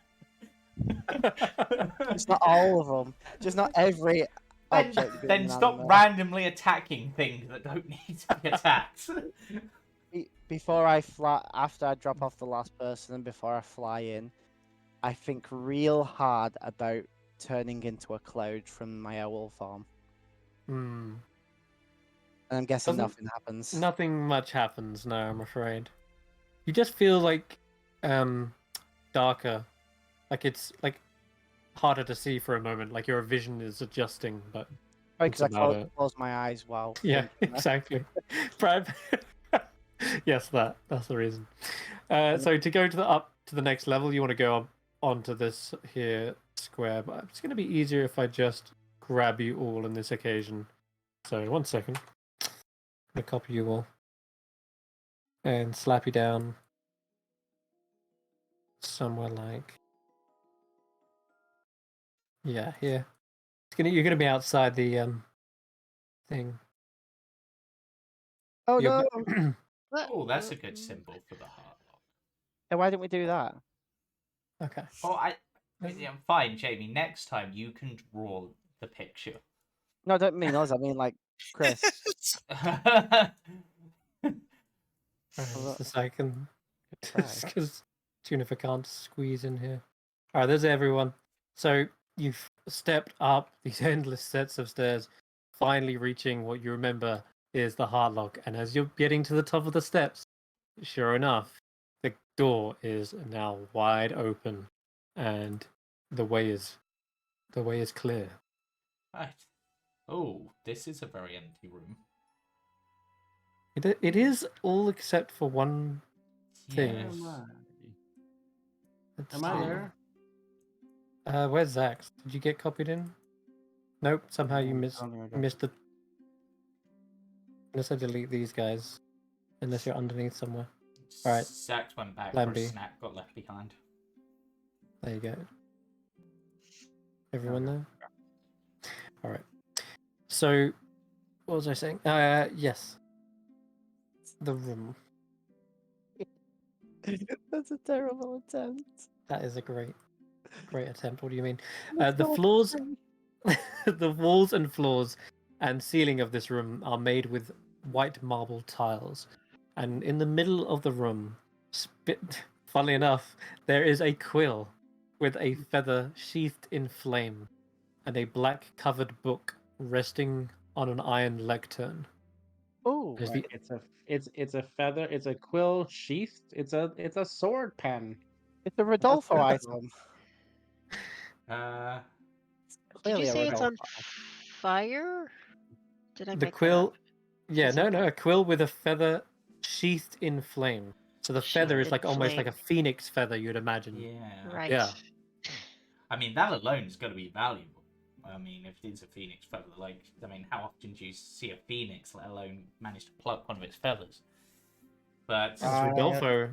It's not all of them. Just not every object. Then stop randomly attacking things that don't need to be attacked. before I fly, after I drop off the last person and before I fly in, I think real hard about turning into a cloud from my owl form. Hmm. And I'm guessing Doesn't- nothing happens. Nothing much happens, no, I'm afraid. You just feel like darker. Like it's like harder to see for a moment, like your vision is adjusting, but Because I about it. close my eyes while yeah, thinking that. exactly. Brad. Yes, that's the reason. So to go to the next level, you want to go up onto this here square, but it's going to be easier if I just grab you all in this occasion. So 1 second. I'm going to copy you all and slap you down somewhere like here. You're gonna be outside the thing. Oh You're- no! Oh, that's a good symbol for the heart lock. Hey, why didn't we do that? Okay. Oh, I'm fine, Jamie. Next time you can draw the picture. No, I don't mean us. I mean like Chris. Alright, Well, just a second. try. Because Juniper can't squeeze in here. Alright, there's everyone. So you've stepped up these endless sets of stairs, finally reaching what you remember is the heart lock. And as you're getting to the top of the steps, sure enough, the door is now wide open, and the way is clear. Right. Oh, this is a very empty room. It is all except for one thing. Yes. Let's Am I see. there? Where's Xaxx? Did you get copied in? Nope. Somehow you I don't think I got missed the. Unless I delete these guys, unless you're underneath somewhere. Alright. Xaxx went back Plan for a B. snack, got left behind. There you go. Everyone there? Alright. So, what was I saying? Yes. The room. That's a terrible attempt. That is a great attempt. What do you mean? That's The not floors, true. the walls and floors and ceiling of this room are made with white marble tiles. And in the middle of the room, funnily enough, there is a quill with a feather sheathed in flame and a black covered book resting on an iron lectern. Oh, There's Right, it's a feather. It's a quill sheathed. It's a sword pen. it's a Rodolfo That's item. Did Clearly you a say it's on Rodolfo item. fire? Did I the make quill. that up? Yeah, Is no, it? no, a quill with a feather sheathed in flame. So the feather Sheathed is like in almost like a flame. phoenix feather, you'd imagine. Yeah. Right. Yeah. I mean, that alone is going to be valuable. I mean, if it's a phoenix feather, like, I mean, how often do you see a phoenix, let alone manage to pluck one of its feathers? But It's Rodolfo.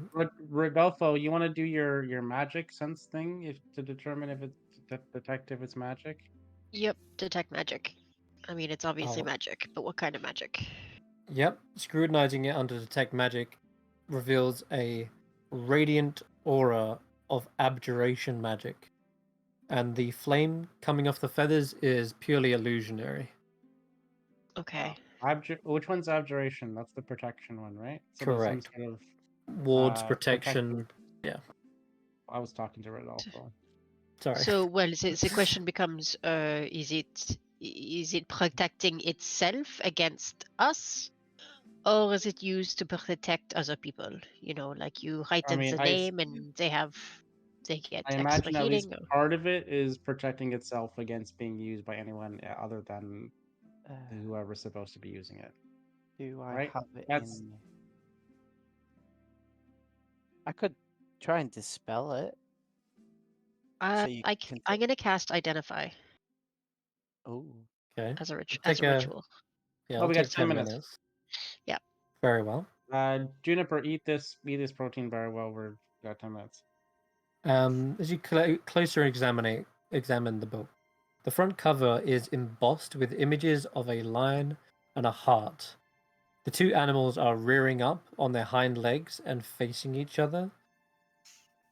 Rodolfo, you want to do your magic sense thing if to determine if it's detect if it's magic? Yep. Detect magic. I mean, it's obviously Oh. magic, but what kind of magic? Yep, scrutinizing it under detect magic reveals a radiant aura of abjuration magic. And the flame coming off the feathers is purely illusionary. Okay. Which one's abjuration? That's the protection one, right? So there's some Correct. sort of Wards, protective- protection. I was talking to Rodolfo. Sorry. So, well, the question becomes: is it protecting itself against us, or is it used to protect other people? You know, like you write I in mean, the name and they get I extra imagine at least healing. part of it is protecting itself against being used by anyone other than whoever's supposed to be using it. Do I Right? have it That's- in? I could try and dispel it. So you can. I'm gonna cast Identify Oh, Okay. as a Take ritual. Yeah, Oh, I'll we got take 10 10 minutes. Yeah. Very well. Juniper, eat this protein bar while we're got 10 minutes. As you closer examine the book, the front cover is embossed with images of a lion and a hart. The two animals are rearing up on their hind legs and facing each other.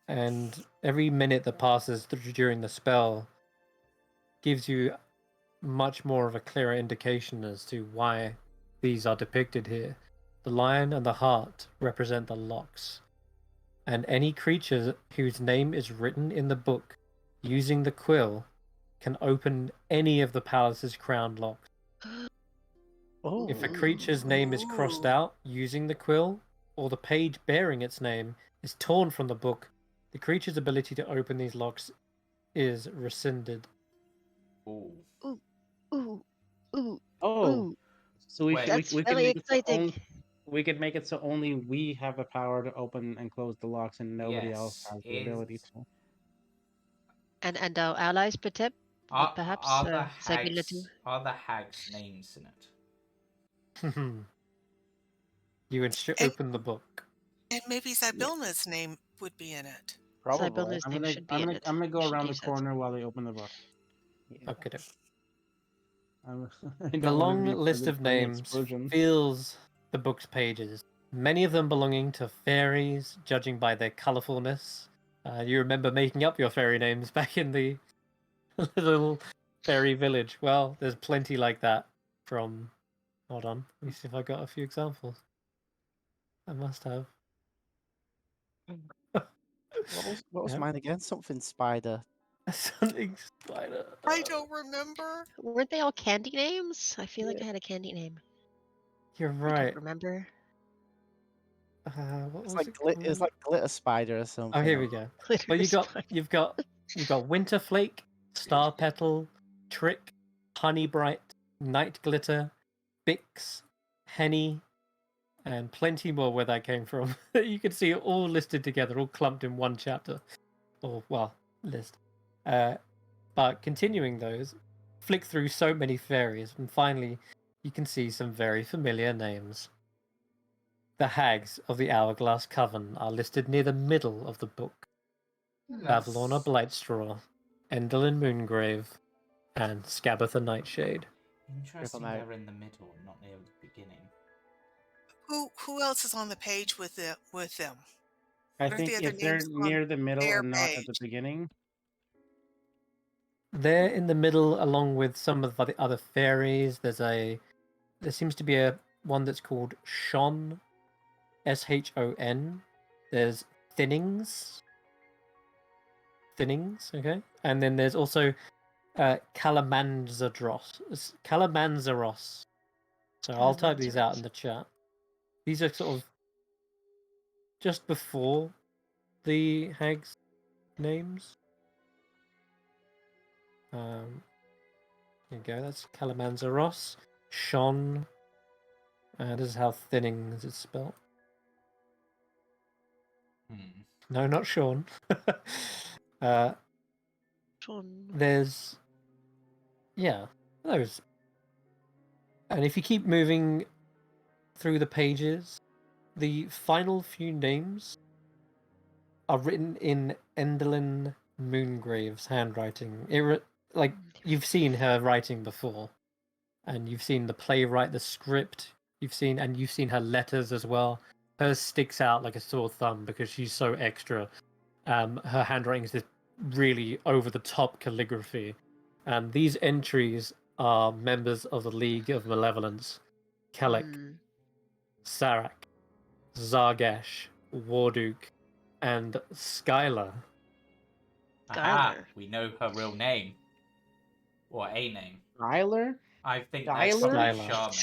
And every minute that passes during the spell gives you much more of a clearer indication as to why these are depicted here. The lion and the heart represent the locks. And any creature whose name is written in the book using the quill can open any of the palace's crown locks. Oh, If a creature's name is crossed out using the quill, or the page bearing its name is torn from the book, the creature's ability to open these locks is rescinded. Ooh. Ooh, ooh, Oh, ooh. so we Wait. should we, That's we could really make it so exciting. we could make it so only we have the power to open and close the locks, and nobody else Yes. has the ability to. And our allies, perhaps Are the Zagilatu. hags names in it? You would And, open the book. and maybe Zybilna's name would be in it. probably. Cybilna's name should be in it. I'm gonna go Should around be the said. corner while they open the book. Yeah. Okay. I The don't want to long be list of by the names explosions. fills the book's pages, many of them belonging to fairies, judging by their colourfulness. You remember making up your fairy names back in the little fairy village. Well, there's plenty like that from... Hold on, let me see if I got a few examples. I must have. What was Yep. mine again? Something spider. Something spider. I don't remember. Weren't they all candy names? I feel like Yeah. I had a candy name. You're I right. don't remember. What It's was like it it's called? like glitter spider or something. Oh, here we go. Glitter Well, spider. you've got Winterflake, Star Petal, Trick, Honey Bright, Night Glitter, Bix, Henny, and plenty more where that came from. You can see it all listed together, all clumped in one chapter, or list. But continuing those, flick through so many fairies, and finally, you can see some very familiar names. The hags of the Hourglass Coven are listed near the middle of the book. Bavlorna Blightstraw, Endelyn Moongrave, and Scabatha Nightshade. Interesting, out. they're in the middle, not near the beginning. Who else is on the page with them? I What are think the other if they're names on near the middle their and not at the page? beginning, They're in the middle along with some of the other fairies. There seems to be one that's called Shon, Shon. There's Thinnings, okay? And then there's also Calamanzaros. So I'll type these out in the chat. These are sort of just before the hags' names. Here you go. That's Calamanzaros. Shon. This is how Thinnings is spelled. No, not Sean. There's... Yeah, those. And if you keep moving through the pages, the final few names are written in Endelyn Moongrave's handwriting. You've seen her writing before, and you've seen the playwright, the script. You've seen her letters as well. Hers sticks out like a sore thumb because she's so extra. Her handwriting is this really over-the-top calligraphy, and these entries are members of the League of Malevolence: Kelek, Sarak, Zargash, Warduk, and Skylar. Aha! We know her real name. Or a name. Skylar? I think that's probably Skylar. Charme.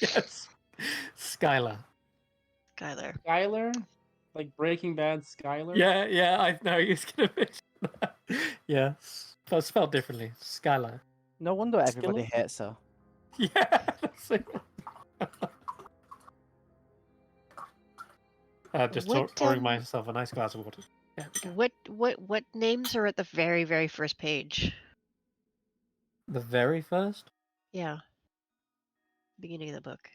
Yes. Skylar. Skylar? Like Breaking Bad Skylar? Yeah, I know he was going to mention that. Yes, but spelled differently. Skylar. No wonder everybody Skillet? hates her. Yeah, that's it. Just pouring myself a nice glass of water. Yeah, What names are at the very, very first page? the very first? Yeah. Beginning of the book.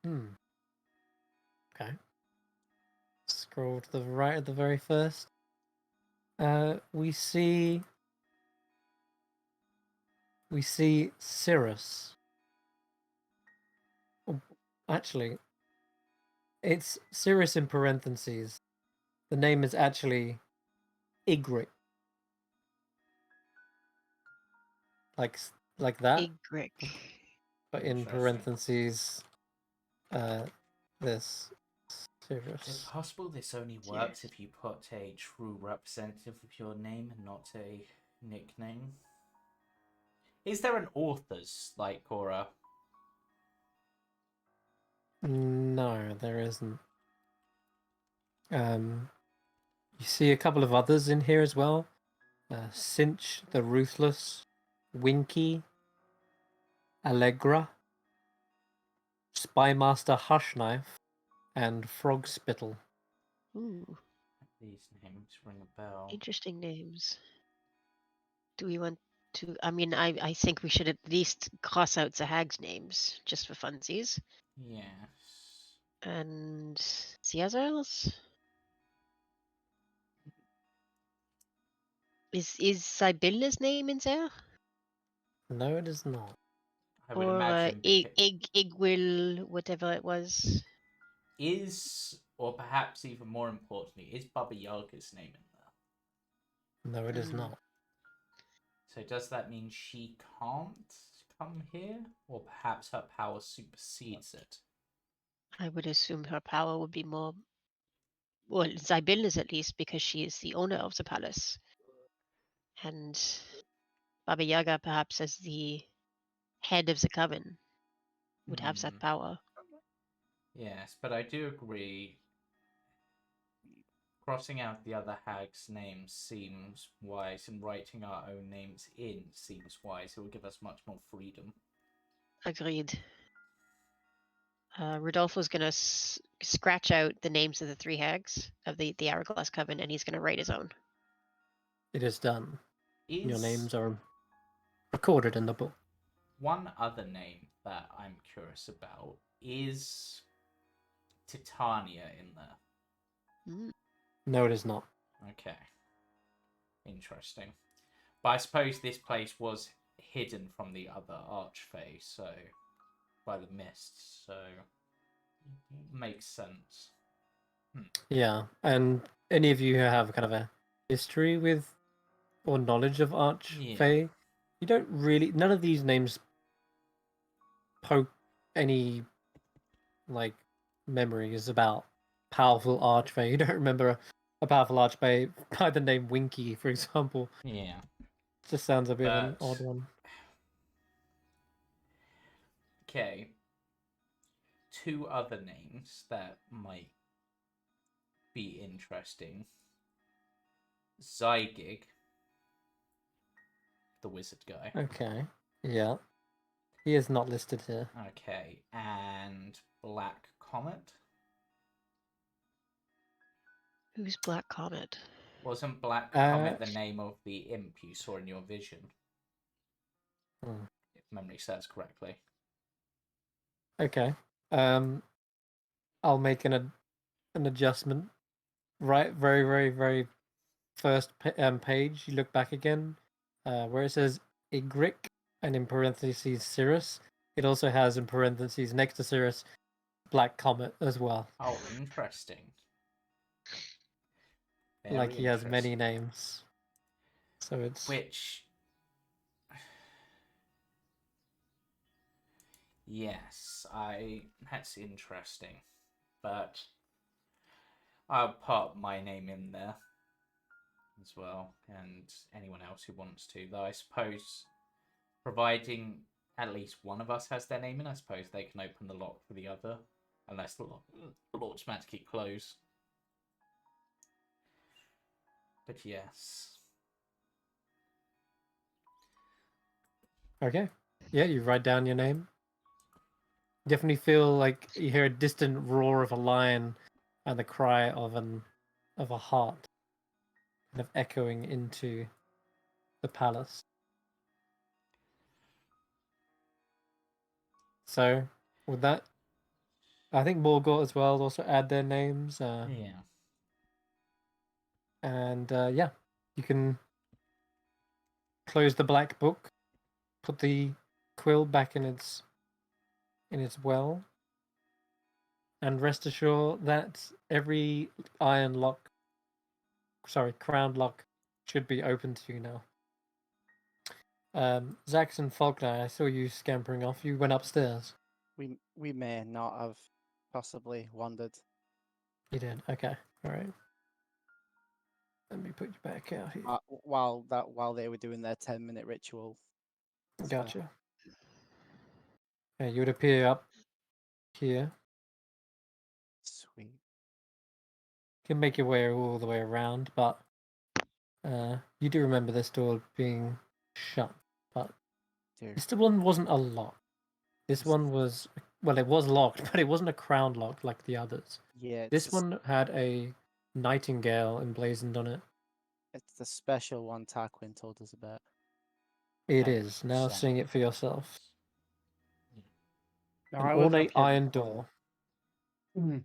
Okay. Scroll to the right at the very first. We see Cirrus. Oh, actually, it's Cirrus in parentheses. The name is actually Ygritte. Like that. Ygritte. but in Interesting. parentheses, this Is it Cirrus. possible this only works if you put a true representative of your name and not a nickname? Is there an author's, like, or a... No, there isn't. You see a couple of others in here as well. Cinch the Ruthless, Winky, Allegra, Spymaster Hushknife, and Frog Spittle. Ooh, These names ring a bell. interesting names. Do we want to? I mean, I think we should at least cross out the hags' names just for funsies. Yes. And the others? Is Sibylla's name in there? No, it is not. I would Or imagine Igwil, whatever it was. is, or perhaps even more importantly, is Baba Yaga's name in there? No, it is Mm. not. So does that mean she can't come here? Or perhaps her power supersedes it? I would assume her power would be more. Well, Sibylla's at least, because she is the owner of the palace. And Baba Yaga, perhaps as the head of the coven, would have that power. Yes, but I do agree. Crossing out the other hag's names seems wise, and writing our own names in seems wise. It will give us much more freedom. Agreed. Rodolfo's going to scratch out the names of the three hags of the Hourglass Coven, and he's going to write his own. It is done. Is Your names are recorded in the book. one other name that I'm curious about is Titania in there? Mm. No, it is not. Okay. Interesting. But I suppose this place was hidden from the other archfey, so by the mist, so makes sense. Yeah, and any of you who have kind of a history with or knowledge of Archfey, you don't really. None of these names poke any like memories about powerful Archfey. You don't remember a powerful Archfey by the name Winky, for example. Yeah. Just sounds a bit of an But- odd one. Okay. Two other names that might be interesting. Zygig, the wizard guy. Okay, yeah, he is not listed here. Okay, and Black Comet. Who's Black Comet? Wasn't Black Comet the name of the imp you saw in your vision? If memory serves correctly. Okay, I'll make an adjustment. Right, very, very, very first page. You look back again, where it says Igric, and in parentheses Cirrus. It also has in parentheses next to Cirrus Black Comet as well. Oh, interesting. Like he has many names. So it's Which... Yes, that's interesting. But I'll put my name in there as well, and anyone else who wants to. Though I suppose, providing at least one of us has their name in, I suppose they can open the lock for the other, unless the lock will automatically close. But yes. okay. Yeah, you write down your name. Definitely feel like you hear a distant roar of a lion and the cry of a heart kind of echoing into the palace. So with that, I think Morgort as well also add their names. Yeah. And yeah, you can close the black book, put the quill back in its well, and rest assured that every crown lock should be open to you now. Xaxx and Faulkner, I saw you scampering off. You went upstairs. We may not have possibly wandered. You did. Okay. All right. Let me put you back out here. While they were doing their 10-minute ritual. So, Gotcha. Okay, you would appear up here. sweet. You can make your way all the way around, but you do remember this door being shut. But Dear. this one wasn't a lock. This one was, well, it was locked, but it wasn't a crown lock like the others. Yeah, This one had a nightingale emblazoned on it. It's the special one Tarquin told us about. It is. Now Shut seeing it for yourself. No, An I was up ornate here iron before. door. Mhm.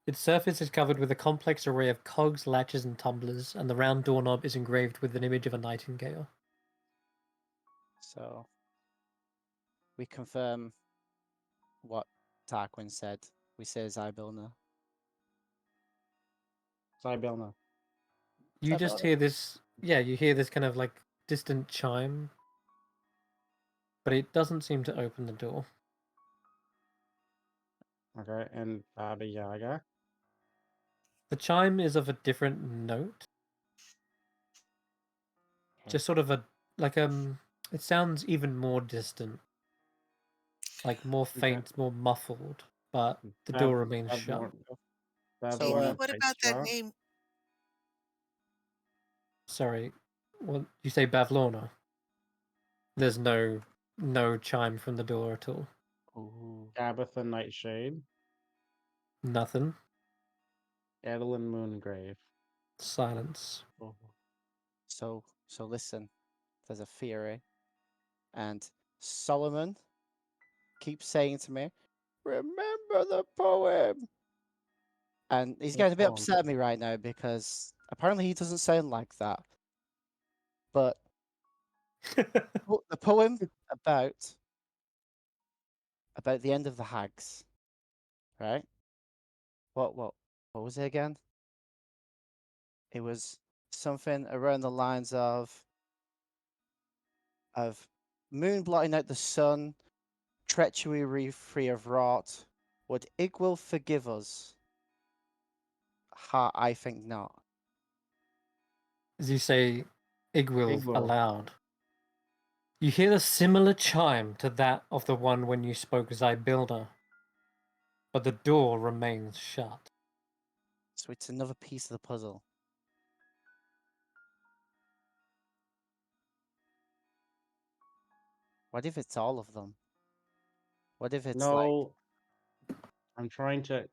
Its surface is covered with a complex array of cogs, latches, and tumblers, and the round doorknob is engraved with an image of a nightingale. So we confirm what Tarquin said. We say Zybilna. Cybelna. You just hear this, yeah, you hear this kind of like distant chime, but it doesn't seem to open the door. Okay, and Baba Yaga. The chime is of a different note. Just sort of it sounds even more distant. Like more faint, more muffled, but the door remains shut. Jamey, what about that name? Sorry, what you say, Bavlorna? There's no chime from the door at all. Ooh. Tabitha Nightshade. Nothing. Edelyn Moongrave. Silence. Oh. So listen. There's a theory, and Solomon keeps saying to me, "Remember the poem." And he's getting a bit upset at me right now because apparently he doesn't sound like that. But the poem about the end of the hags, right? What was it again? It was something around the lines of moon blotting out the sun, treachery free of rot. Would Igwil forgive us? Ha, I think not. As you say, Igwil Igwil. aloud. You hear a similar chime to that of the one when you spoke Zybilna, but the door remains shut. So it's another piece of the puzzle. What if it's all of them? What if it's like No, I'm trying to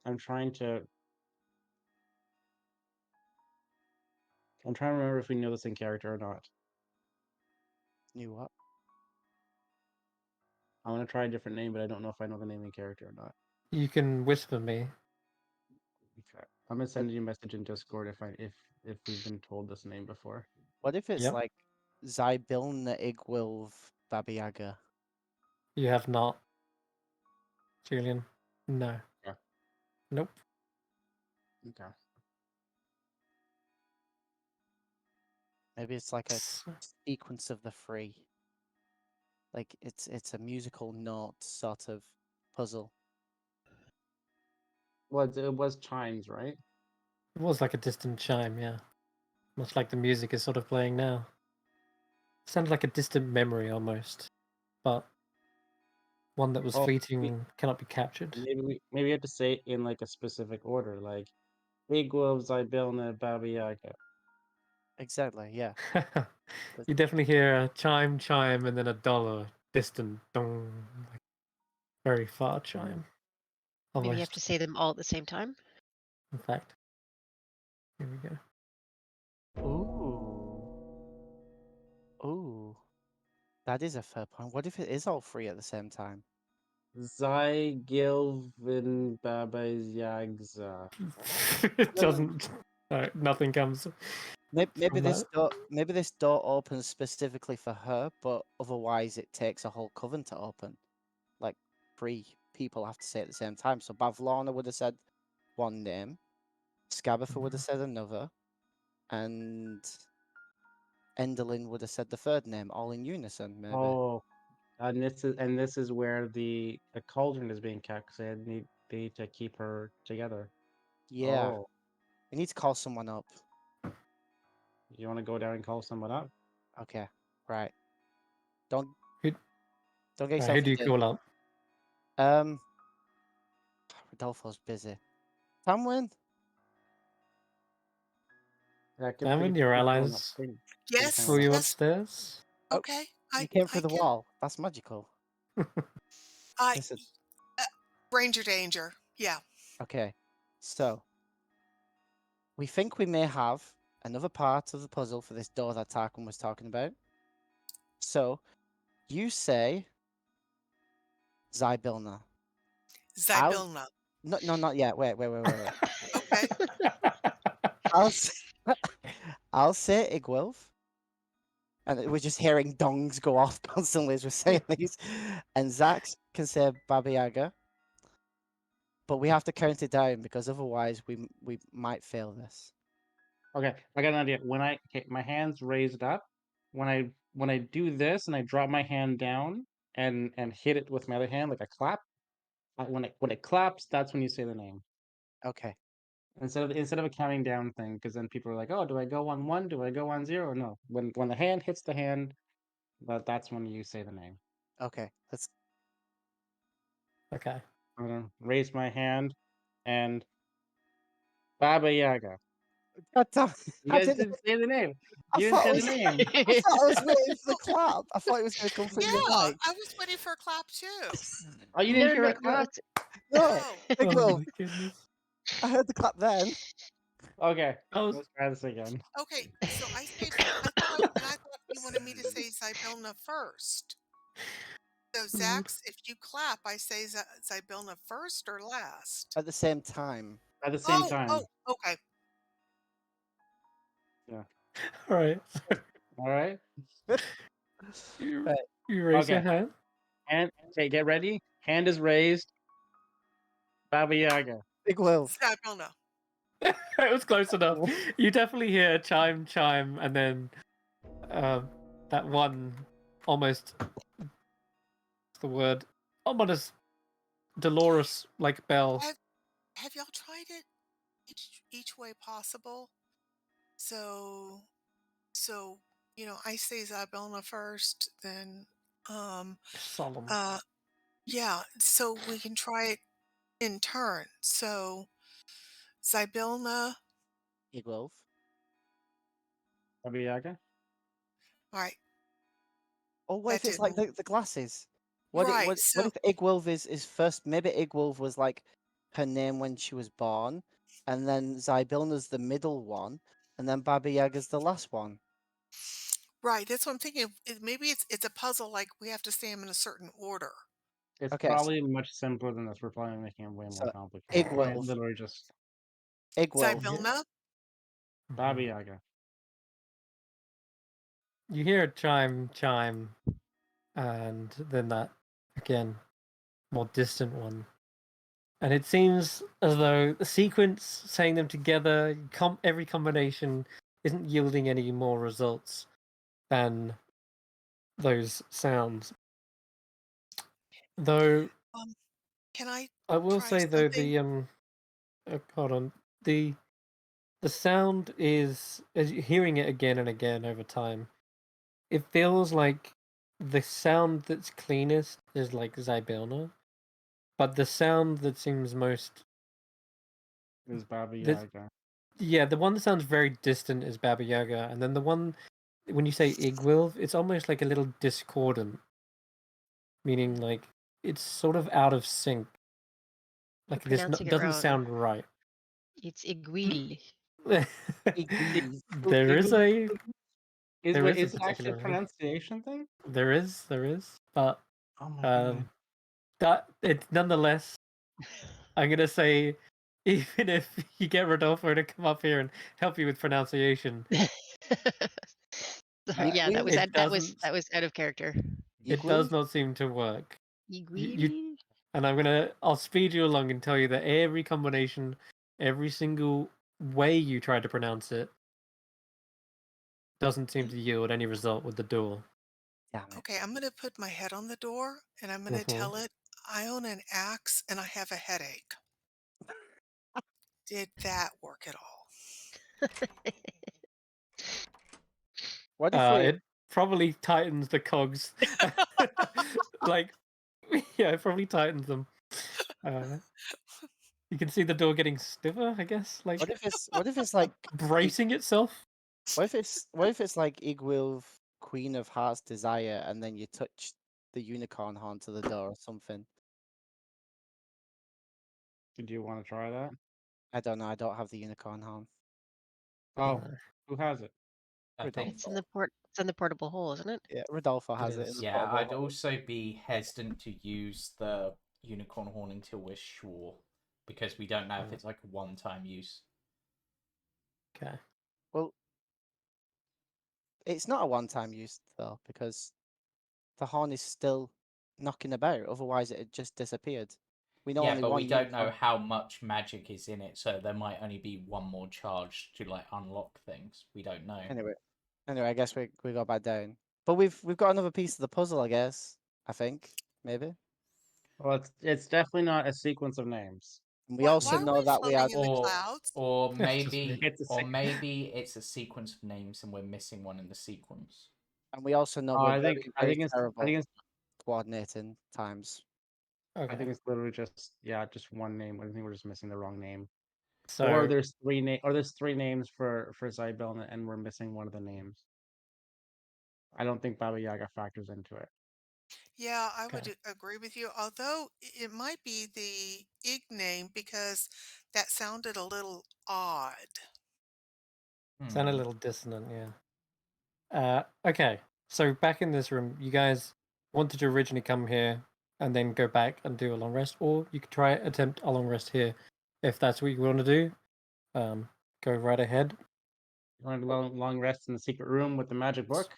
remember if we know this in character or not. new what? I want to try a different name, but I don't know if I know the name in character or not. You can whisper me. Okay. I'm gonna send you a message in Discord if we've been told this name before. What if it's Yep. like Zybilna Igwilv Baba Yaga? You have not. Julian? No. Yeah. Nope. Okay. Maybe it's like a sequence of the three. Like it's a musical note sort of puzzle. Well, it was chimes, right? It was like a distant chime, yeah. Much like the music is sort of playing now. Sounded like a distant memory almost, but one that was Oh, fleeting, cannot be captured. maybe we have to say it in like a specific order, like Igwil, Zybilna, Baba Yaga. Exactly, yeah. You definitely hear a chime, and then a dollar, distant, dong, like very far chime. Maybe you have Almost, to say them all at the same time. in fact. Here we go. Ooh. That is a fair point. What if it is all three at the same time? Zygilvin Baba Yagza. It doesn't. Nothing comes. Maybe from this door opens specifically for her, but otherwise it takes a whole coven to open. Like three people have to say at the same time. So Bavlorna would have said one name, Scabatha would have said another, and Enderlin would have said the third name, all in unison, maybe. Oh, and this is where the cauldron is being kept. 'Cause they need to keep her together. Yeah. Oh, We need to call someone up. you want to go down and call someone up? Okay, right. Don't Who, get who yourself do you in call up? danger. Rodolfo's busy. Tanwen? Yeah, good Damon, your people going allies upstairs. Yes, pull you yes. upstairs. Oh, Okay. You came I through the can. wall. That's magical. I Listen, Ranger danger. Yeah. okay. So, we think we may have another part of the puzzle for this door that Tarquin was talking about. So, you say Zybilna. Zybilna. No, not yet. Wait. Okay. I'll say, I'll say Igwilf. And we're just hearing dongs go off constantly as we're saying these. And Xaxx can say Baba Yaga. But we have to count it down because otherwise we might fail this. Okay, I got an idea. My hands raised up, when I do this and I drop my hand down and hit it with my other hand like a clap, when it claps, that's when you say the name Okay. instead of a counting down thing. Because then people are like, oh, do I go on 1? Do I go on 0? No, when the hand hits the hand, that's when you say the name. Okay. Let's. Okay. I'm gonna raise my hand and Baba Yaga. God damn, You I guys didn't. didn't say the name. I You didn't thought say it the was. name. I thought I was waiting for the clap. I thought it was going to come through Yeah, your mic. I was waiting for a clap too. Oh, you didn't hear no, a clap? No, No. Oh Igwilf. my goodness. I heard the clap then. Okay, I was let's try this again. Okay, so I thought you wanted me to say Zybilna first. So Xaxx, if you clap, I say Zybilna first or last. At the same time. At the same Oh, time. okay. all right. All right. You, Right. you raise your Okay. hand. And okay, get ready. Hand is raised. Baba Yaga. Igwilf. Zybilna. It was close enough. You definitely hear a chime, and then that one almost what's the word ominous Dolores like bell. Have y'all tried it each way possible? So I say Zybilna first, then Solemn. yeah, so we can try it in turn. So Zybilna, Igwilf. Baba Yaga. all right, Or what that if it's like didn't the glasses? right. What So if Igwilf is first? Maybe Igwilf was like her name when she was born, and then Zybilna's the middle one, and then Baba Yaga's the last one. right, that's what I'm thinking. Maybe it's a puzzle like we have to say them in a certain order. It's Okay, probably much simpler than this. We're probably making it way more so complicated. Igwilf. Literally just Igwilf. Zybilna, Baba Yaga. You hear a chime, and then that again more distant one. And it seems as though the sequence, saying them together, every combination isn't yielding any more results than those sounds. Though can I I will try say though something? the hold on, the sound is, as you're hearing it again and again over time, it feels like the sound that's cleanest is like Zybilna, but the sound that seems most Is Baba This- Yaga. yeah, the one that sounds very distant is Baba Yaga, and then the one when you say Igwilf, it's almost like a little discordant, meaning like it's sort of out of sync. Like this pronouncing it doesn't wrong. sound right. It's Iguil. Igwilf. There is a Is there wait, is a is it actually a particular pronunciation thing? there is, but Oh my god. that it's nonetheless. I'm gonna say, even if you get Rodolfo to come up here and help you with pronunciation, Sorry, yeah, that was it doesn't. that was out of character. It does not seem to work. Iguil. And I'll speed you along and tell you that every combination, every single way you try to pronounce it, doesn't seem to yield any result with the door. Damn it. Okay, I'm gonna put my head on the door and I'm gonna Mhm. tell it I own an axe and I have a headache. Did that work at all? What if we? It probably tightens the cogs. Like, yeah, it probably tightens them. You can see the door getting stiffer, I guess, like What if it's? What if it's like? bracing itself. What if it's? What if it's like Igwilv, Queen of Hearts' Desire, and then you touch the unicorn horn to the door or something? Did you want to try that? I don't know. I don't have the unicorn horn. Oh, who has it? I think. It's in the portable hole, isn't it? Yeah, Rodolfo It has it. In is. the Yeah, portable I'd hole. also be hesitant to use the unicorn horn until we're sure, because we don't know if Yeah. it's like a one-time use. Okay. Well, it's not a one-time use though, because the horn is still knocking about. Otherwise, it had just disappeared. We know Yeah, only but one we don't know unicorn. how much magic is in it, so there might only be one more charge to like unlock things. We don't know. Anyway, I guess we go back down. But we've got another piece of the puzzle, I guess. I think maybe. Well, it's definitely not a sequence of names. And we Why, also why are know we that we floating are, in the Or clouds? or That's just me. maybe It's a or sec- maybe it's a sequence of names and we're missing one in the sequence. and we also know Oh, we're I very, think very it's terrible coordinating times. Okay. it's literally just just one name. I think we're just missing the wrong name. So Or there's three names for Zybelna, and we're missing one of the names. I don't think Baba Yaga factors into it. Yeah, I okay. would agree with you. Although it might be the ig name because that sounded a little odd. Sound a Hmm. little dissonant, yeah. Okay. So back in this room, you guys wanted to originally come here and then go back and do a long rest, or you could try attempt a long rest here, if that's what you want to do. Go right ahead. You want a long rest in the secret room with the magic book?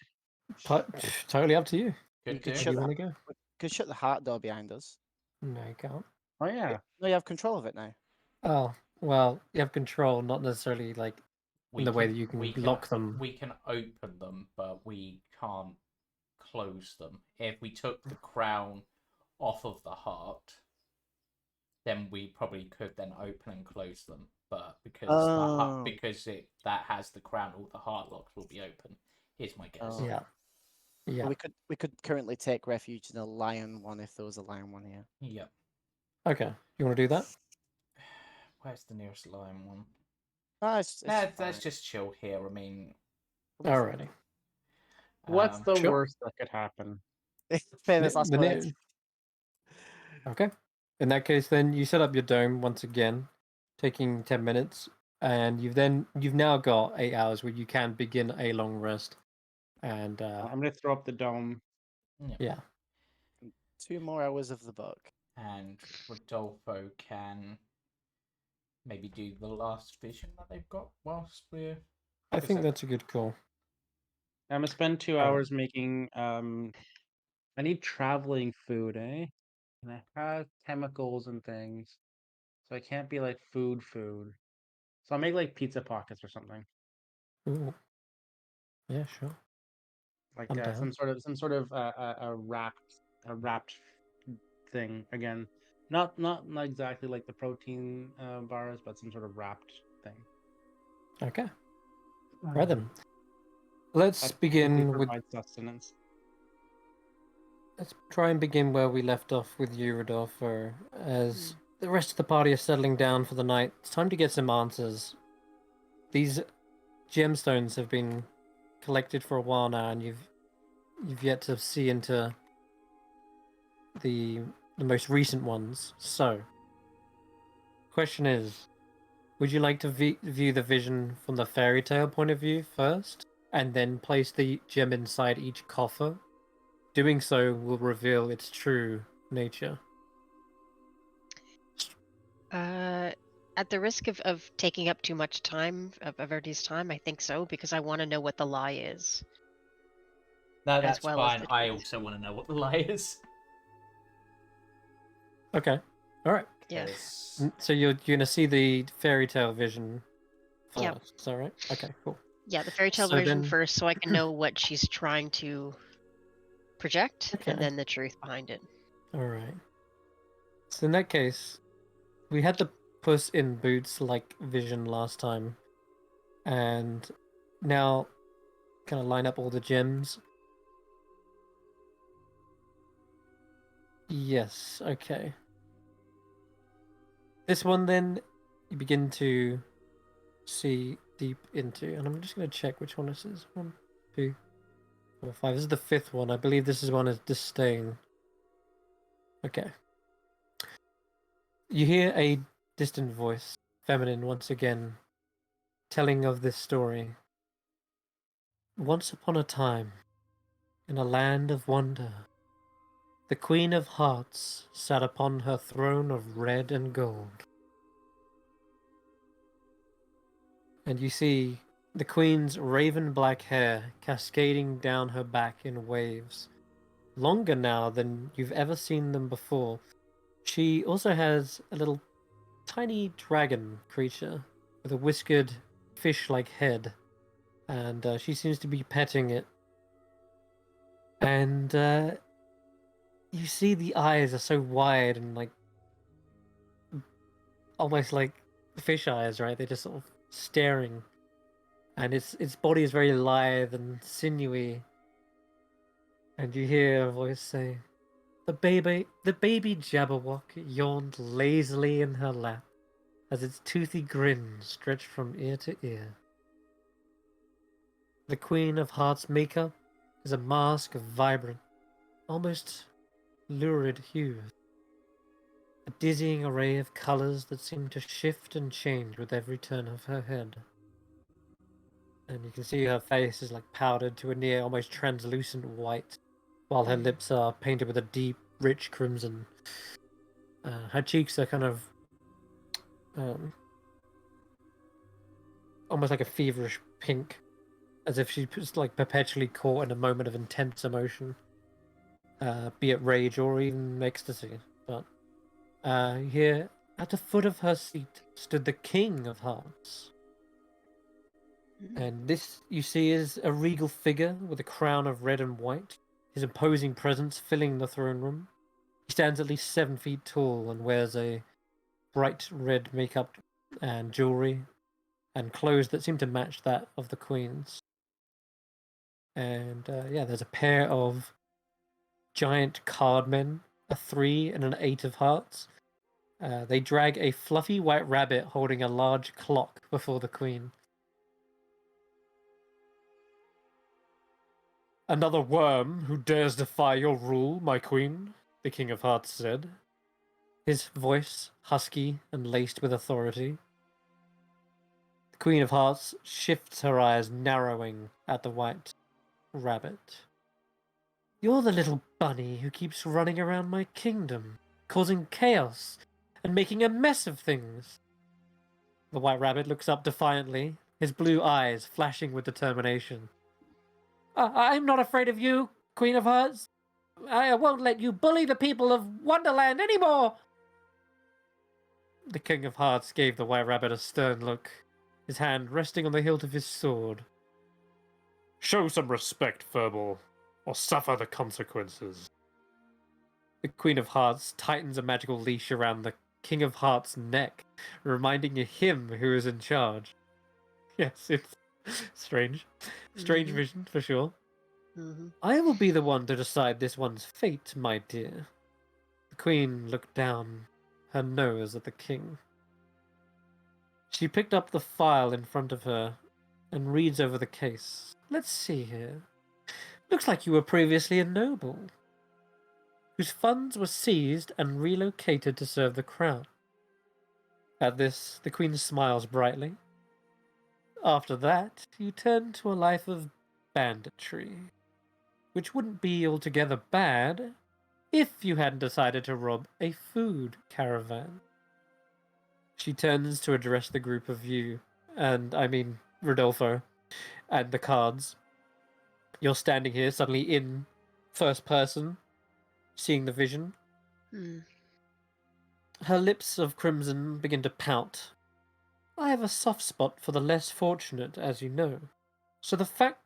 Totally up to you. You Could could do. Where do shut you the want to go? could shut the heart door behind us. No, you can't. Oh yeah. No, you have control of it now. Oh, well, you have control, not necessarily like in the way that you we can lock them. we can open them, but we can't close them. If we took the crown off of the heart, then we probably could then open and close them. But because Oh. that has the crown, all the heart locks will be open. Here's my guess. Oh. Yeah. Well, Yeah. we could currently take refuge in a lion one if there was a lion one here. Yep. Okay. You want to do that? Where's the nearest lion one? No, it's Let's fine. just chill here. I mean, Alrighty. What's the Sure. worst that could happen? Famous last The words. Okay. In that case, then you set up your dome once again, taking 10 minutes, and you've now got 8 hours where you can begin a long rest. And I'm gonna throw up the dome. yeah, 2 more hours of the book. And Rodolfo can maybe do the last vision that they've got whilst we're. I think that's a good call. I'm gonna spend 2 Alright. hours making. I need traveling food, eh? And I have chemicals and things, so I can't be like food. So I'll make like pizza pockets or something, Ooh. Yeah, sure. like I'm down. some sort of a wrapped thing again. Not exactly like the protein bars, but some sort of wrapped thing. Okay. Right then. Let's That begin technically with. provides sustenance. Let's try and begin where we left off with you, Rodolfo. As the rest of the party is settling down for the night, it's time to get some answers. These gemstones have been collected for a while now, and you've yet to see into the most recent ones. So, question is, would you like to view the vision from the fairy tale point of view first, and then place the gem inside each coffer? Doing so will reveal its true nature. At the risk of taking up too much time, of everybody's time, I think so, because I want to know what the lie is. No, that's well as fine. the I truth. also want to know what the lie is. Okay. All right. Yeah. 'Cause- So you're gonna see the fairy tale vision first. Yep. Is that right? Okay. Cool. Yeah, the fairy tale So version then- first, so I can know what she's trying to project, Okay. and then the truth behind it. All right. So in that case, we had the Puss in Boots like vision last time, and now kind of line up all the gems. Yes. Okay. This one then you begin to see deep into, and I'm just going to check which one this is. 1, 2, 4, 5. This is the 5th one. I believe this is one is disdain. Okay. You hear a distant voice, feminine once again, telling of this story. Once upon a time, in a land of wonder, the Queen of Hearts sat upon her throne of red and gold. And you see the Queen's raven black hair cascading down her back in waves, longer now than you've ever seen them before. She also has a little tiny dragon creature with a whiskered fish-like head, and she seems to be petting it. And you see the eyes are so wide and like almost like fish eyes, right? They're just sort of staring, and its body is very lithe and sinewy. And you hear a voice say, the baby Jabberwock yawned lazily in her lap as its toothy grin stretched from ear to ear. The Queen of Hearts' makeup is a mask of vibrant, almost lurid hues. A dizzying array of colors that seem to shift and change with every turn of her head. And you can see her face is like powdered to a near almost translucent white, while her lips are painted with a deep, rich crimson. Her cheeks are kind of almost like a feverish pink, as if she's like perpetually caught in a moment of intense emotion, be it rage or even ecstasy. But here, at the foot of her seat, stood the King of Hearts. And this, you see, is a regal figure with a crown of red and white, his imposing presence filling the throne room. He stands at least 7 feet tall and wears a bright red makeup and jewelry and clothes that seem to match that of the Queen's. And yeah, there's a pair of giant cardmen, a 3 and an 8 of hearts. They drag a fluffy white rabbit holding a large clock before the Queen. Another worm who dares defy your rule, my Queen, the King of Hearts said, his voice husky and laced with authority. The Queen of Hearts shifts her eyes, narrowing at the white rabbit. You're the little bunny who keeps running around my kingdom, causing chaos and making a mess of things. The white rabbit looks up defiantly, his blue eyes flashing with determination. I'm not afraid of you, Queen of Hearts. I won't let you bully the people of Wonderland anymore. The King of Hearts gave the white rabbit a stern look, his hand resting on the hilt of his sword. Show some respect, Furball, or suffer the consequences. The Queen of Hearts tightens a magical leash around the King of Hearts' neck, reminding him who is in charge. Yes, it's strange. Strange vision, for sure. I will be the one to decide this one's fate, my dear. The Queen looked down, her nose at the King. She picked up the file in front of her and reads over the case. Let's see here. Looks like you were previously a noble, whose funds were seized and relocated to serve the crown. At this, the Queen smiles brightly. After that, you turned to a life of banditry, which wouldn't be altogether bad if you hadn't decided to rob a food caravan. She turns to address the group of you, and I mean Rodolfo, and the cards. You're standing here suddenly in first person, seeing the vision. Her lips of crimson begin to pout. I have a soft spot for the less fortunate, as you know. So the fact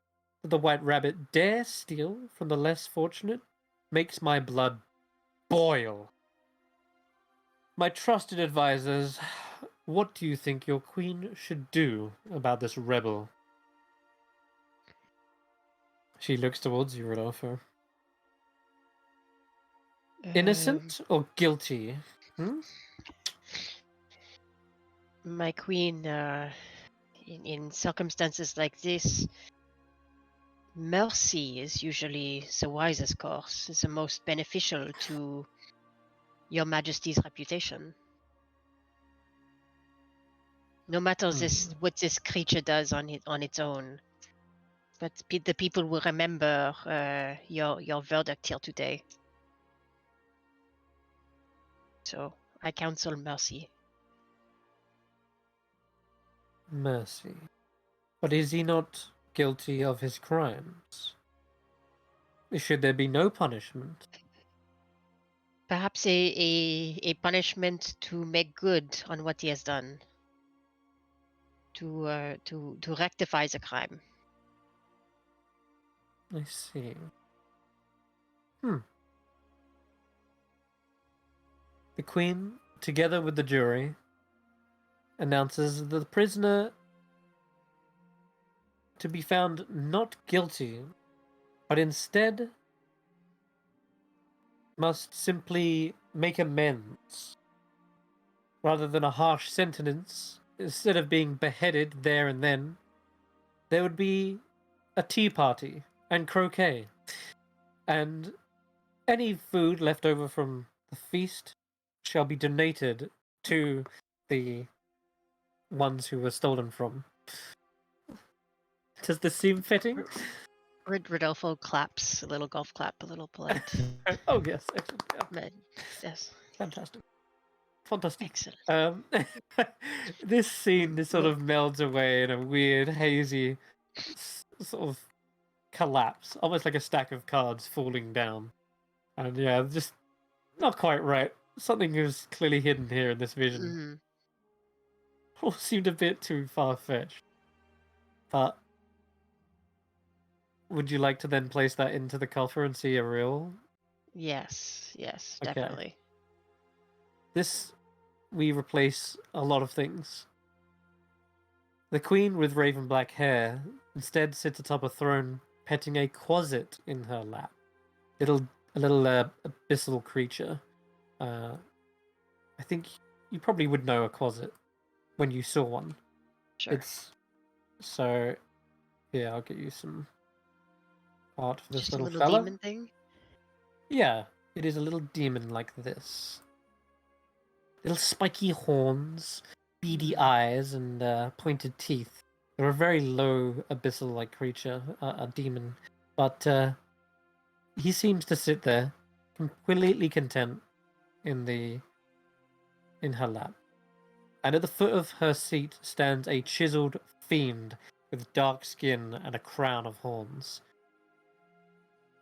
that the White Rabbit dare steal from the less fortunate makes my blood boil. My trusted advisors, what do you think your queen should do about this rebel? She looks towards you, Rodolfo. Innocent or guilty? My queen, in circumstances like this, mercy is usually the wisest course, is the most beneficial to your Majesty's reputation. No matter what this creature does on its own, but the people will remember your verdict here today. So I counsel mercy. Mercy. But is he not guilty of his crimes? Should there be no punishment? Perhaps a punishment to make good on what he has done. To rectify the crime. I see. The Queen, together with the jury, announces that the prisoner to be found not guilty, but instead must simply make amends. Rather than a harsh sentence, instead of being beheaded there and then, there would be a tea party and croquet. And any food left over from the feast shall be donated to the ones who were stolen from. Does this seem fitting? Rodolfo claps, a little golf clap, a little polite. Oh, yes, excellent. Yeah. Yes. Fantastic. Fantastic. Excellent. This scene just sort of melds away in a weird, hazy sort of collapse, almost like a stack of cards falling down. And yeah, just not quite right. Something is clearly hidden here in this vision. All seemed a bit too far-fetched. But would you like to then place that into the coffer and see a real? Yes, Okay. definitely. This, we replace a lot of things. The queen with raven black hair instead sits atop a throne, petting a quasit in her lap. A little abyssal creature. I think you probably would know a quasit when you saw one. Sure. So, yeah, I'll get you some art for this Just little a little fella. demon thing? Yeah, it is a little demon like this. Little spiky horns, beady eyes, and pointed teeth. They're a very low, abyssal-like creature, a demon. But he seems to sit there, completely content in her lap. And at the foot of her seat stands a chiseled fiend with dark skin and a crown of horns.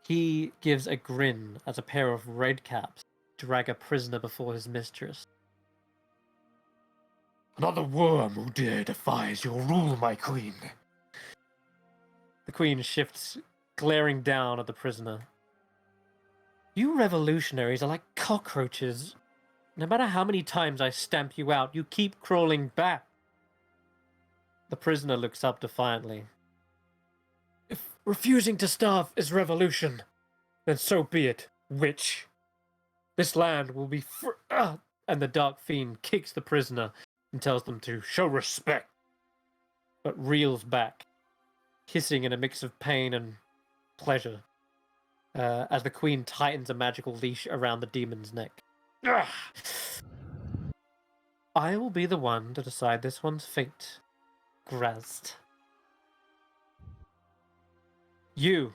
He gives a grin as a pair of red caps drag a prisoner before his mistress. Another worm who dare defies your rule, my queen. The queen shifts, glaring down at the prisoner. You revolutionaries are like cockroaches. No matter how many times I stamp you out, you keep crawling back. The prisoner looks up defiantly. If refusing to starve is revolution, then so be it, witch. This land will be free. And the dark fiend kicks the prisoner and tells them to show respect, but reels back, hissing in a mix of pain and pleasure, as the queen tightens a magical leash around the demon's neck. I will be the one to decide this one's fate, Grazd. You,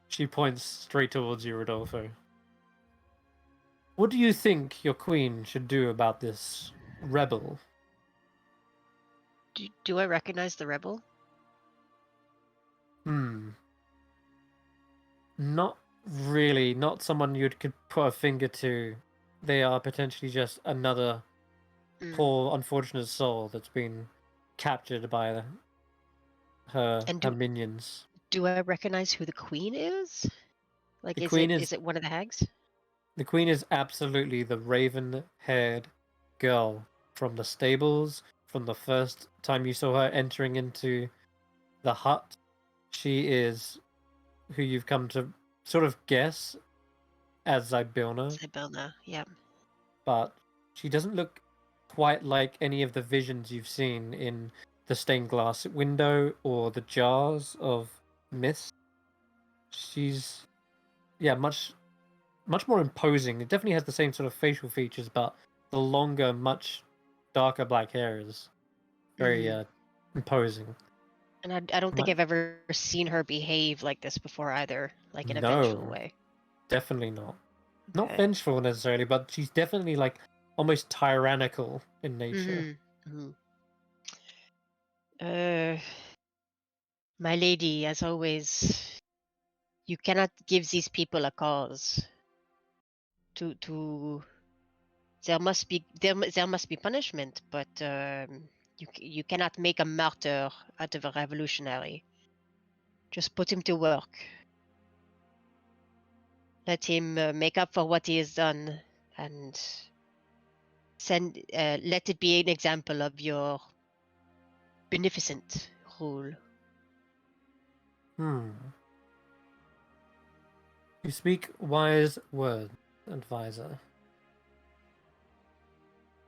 she points straight towards you, Rodolfo. What do you think your queen should do about this rebel? Do I recognize the rebel? Not really. Not someone you could put a finger to. They are potentially just another poor, unfortunate soul that's been captured by her And her minions. Do I recognize who the queen is? Like, The is queen it one of the hags? The queen is absolutely the raven-haired girl from the stables, from the first time you saw her entering into the hut. She is who you've come to sort of guess as Zybilna, Sibylna, yeah. but she doesn't look quite like any of the visions you've seen in the stained glass window or the jars of mist. She's, yeah, much more imposing. It definitely has the same sort of facial features, but the longer, much darker black hair is very imposing. And I don't think Much- I've ever seen her behave like this before either, like in a vengeful No. way. Definitely not. Not Okay. vengeful necessarily, but she's definitely like almost tyrannical in nature. Mhm. My lady, as always, you cannot give these people a cause. To there must be punishment, but you cannot make a martyr out of a revolutionary. Just put him to work. Let him make up for what he has done, and let it be an example of your beneficent rule. You speak wise words, advisor.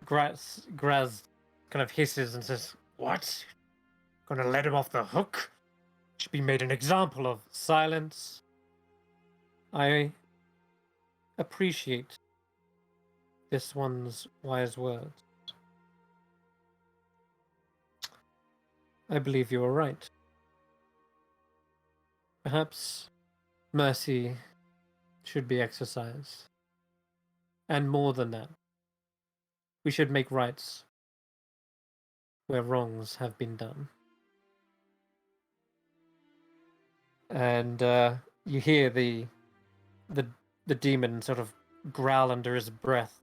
Graz kind of hisses and says, "What? Gonna let him off the hook? Should be made an example of. Silence. I appreciate this one's wise words. I believe you are right. Perhaps mercy should be exercised. And more than that, we should make rights where wrongs have been done." And you hear the demon sort of growl under his breath.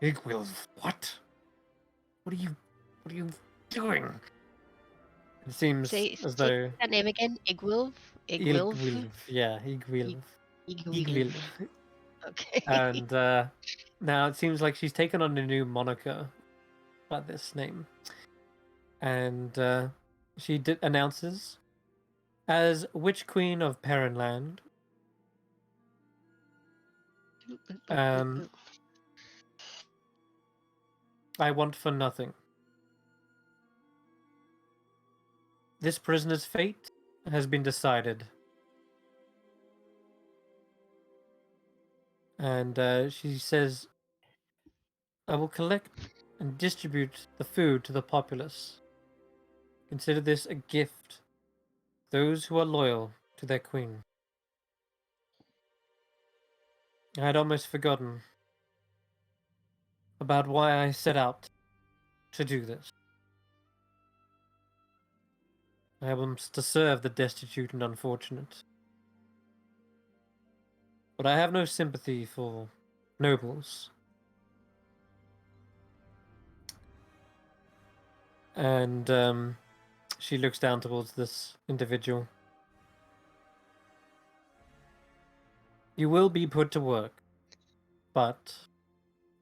Igwil, what? What are you doing? It seems Say as though that name again. Igwilv. Igwilv, yeah, Igwilv. Igwilv. Okay. And now it seems like she's taken on a new moniker by this name. And she announces, as Witch Queen of Perrinland, I want for nothing. This prisoner's fate has been decided. And she says, I will collect and distribute the food to the populace. Consider this a gift. Those who are loyal to their queen. I had almost forgotten about why I set out to do this. I was to serve the destitute and unfortunate. But I have no sympathy for nobles. And she looks down towards this individual. You will be put to work, but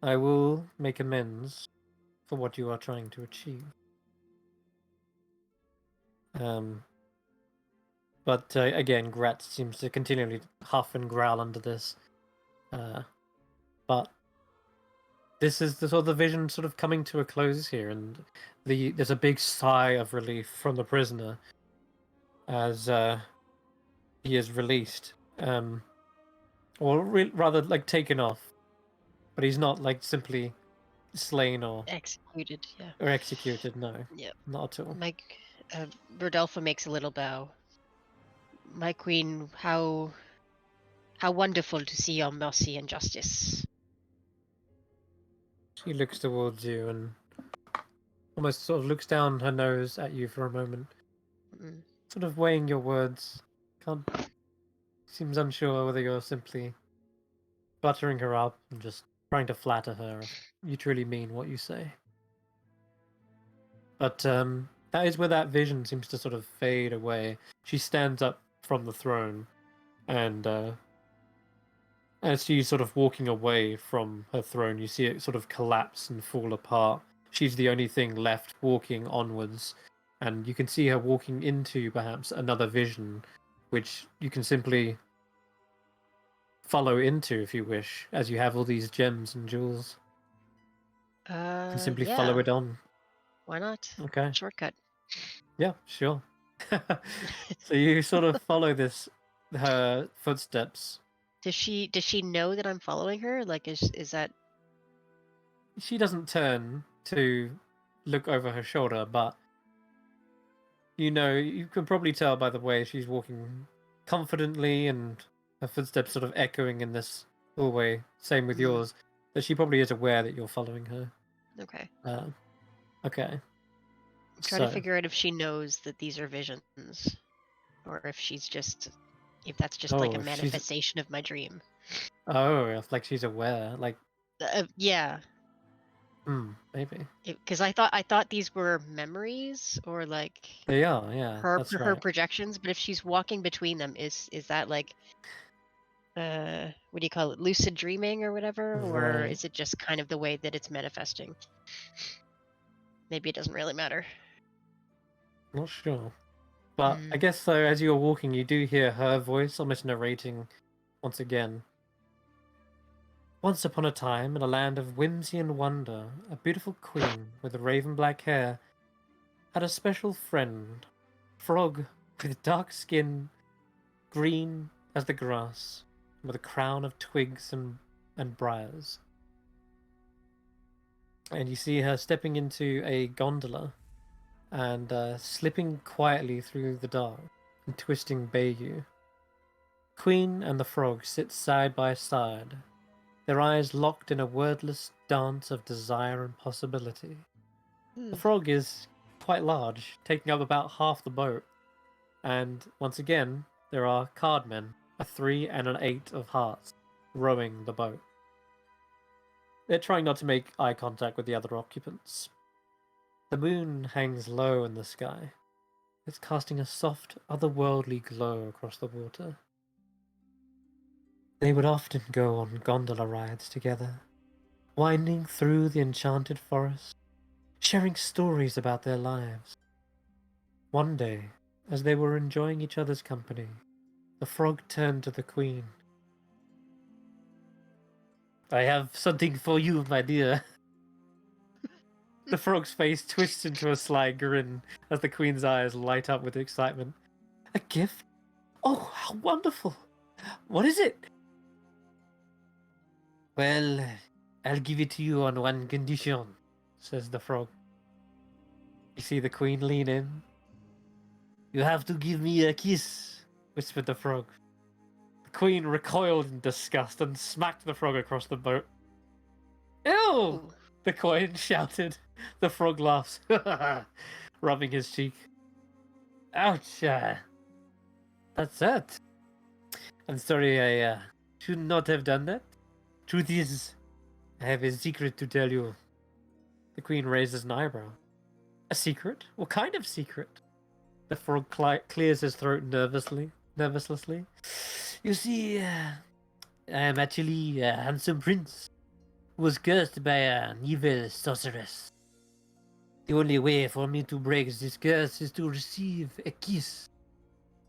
I will make amends for what you are trying to achieve. But again, Gratz seems to continually huff and growl under this. But this is the sort of the vision sort of coming to a close here, and there's a big sigh of relief from the prisoner as he is released, or rather like taken off, but he's not like simply slain or Executed, yeah. Or executed, no. Yeah. Not at all. Rodolfo makes a little bow. My queen, how wonderful to see your mercy and justice. She looks towards you and almost sort of looks down her nose at you for a moment. Sort of weighing your words. Seems unsure whether you're simply buttering her up and just trying to flatter her if you truly mean what you say. But that is where that vision seems to sort of fade away. She stands up from the throne, and as she's sort of walking away from her throne, you see it sort of collapse and fall apart. She's the only thing left walking onwards, and you can see her walking into perhaps another vision, which you can simply follow into if you wish, as you have all these gems and jewels. You can simply follow Yeah. it on. Why not? Okay. Shortcut. Yeah, sure. So you sort of follow her footsteps. Does she know that I'm following her? Like, is that? She doesn't turn to look over her shoulder, but you can probably tell by the way she's walking confidently and her footsteps sort of echoing in this hallway. Same with Mhm. yours, that she probably is aware that you're following her. Okay. Okay. I'm trying to figure out if she knows that these are visions, or if that's just like a Oh, if she's manifestation of my dream. like she's aware, like Yeah, maybe because I thought these were memories or like they are. Yeah, her that's her right. projections. But if she's walking between them, is that like what do you call it, lucid dreaming or whatever, or Right. is it just kind of the way that it's manifesting? Maybe it doesn't really matter. Not sure. But I guess so, as you're walking, you do hear her voice almost narrating once again. Once upon a time, in a land of whimsy and wonder, a beautiful queen with raven black hair had a special friend, frog with dark skin, green as the grass, with a crown of twigs and briars. And you see her stepping into a gondola and slipping quietly through the dark and twisting Bayou. Queen and the frog sit side by side, their eyes locked in a wordless dance of desire and possibility. The frog is quite large, taking up about half the boat, and once again, there are cardmen, a 3 and an 8 of hearts, rowing the boat. They're trying not to make eye contact with the other occupants. The moon hangs low in the sky. It's casting a soft, otherworldly glow across the water. They would often go on gondola rides together, winding through the enchanted forest, sharing stories about their lives. One day, as they were enjoying each other's company, the frog turned to the queen. "I have something for you, my dear." The frog's face twists into a sly grin as the queen's eyes light up with excitement. "A gift? Oh, how wonderful! What is it?" "Well, I'll give it to you on one condition," says the frog. You see the queen lean in. "You have to give me a kiss," whispered the frog. The queen recoiled in disgust and smacked the frog across the boat. "Ew!" Ooh. The queen shouted. The frog laughs, rubbing his cheek. "Ouch! That's it. I'm sorry, I should not have done that. Truth is, I have a secret to tell you." The queen raises an eyebrow. "A secret? What kind of secret?" The frog clears his throat nervously. "You see, I am actually a handsome prince who was cursed by an evil sorceress. The only way for me to break this curse is to receive a kiss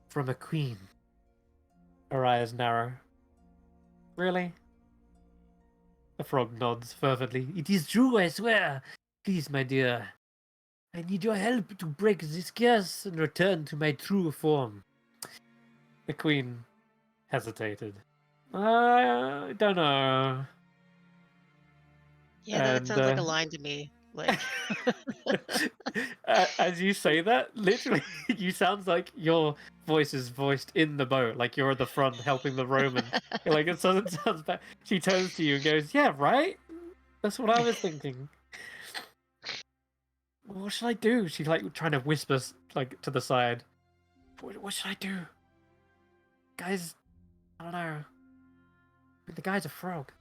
from a queen." Her eyes narrow. "Really?" The frog nods fervently. "It is true, I swear. Please, my dear, I need your help to break this curse and return to my true form." The queen hesitated. "I don't know." Yeah, that And sounds like a line to me. Like, as you say that, literally, you sounds like your voice is voiced in the boat, like you're at the front helping the Roman. You're like, it doesn't sound bad. She turns to you and goes, "Yeah, right? That's what I was thinking." "What should I do?" She's like trying to whisper like to the side. What should I do? Guys, I don't know. I mean, the guy's a frog.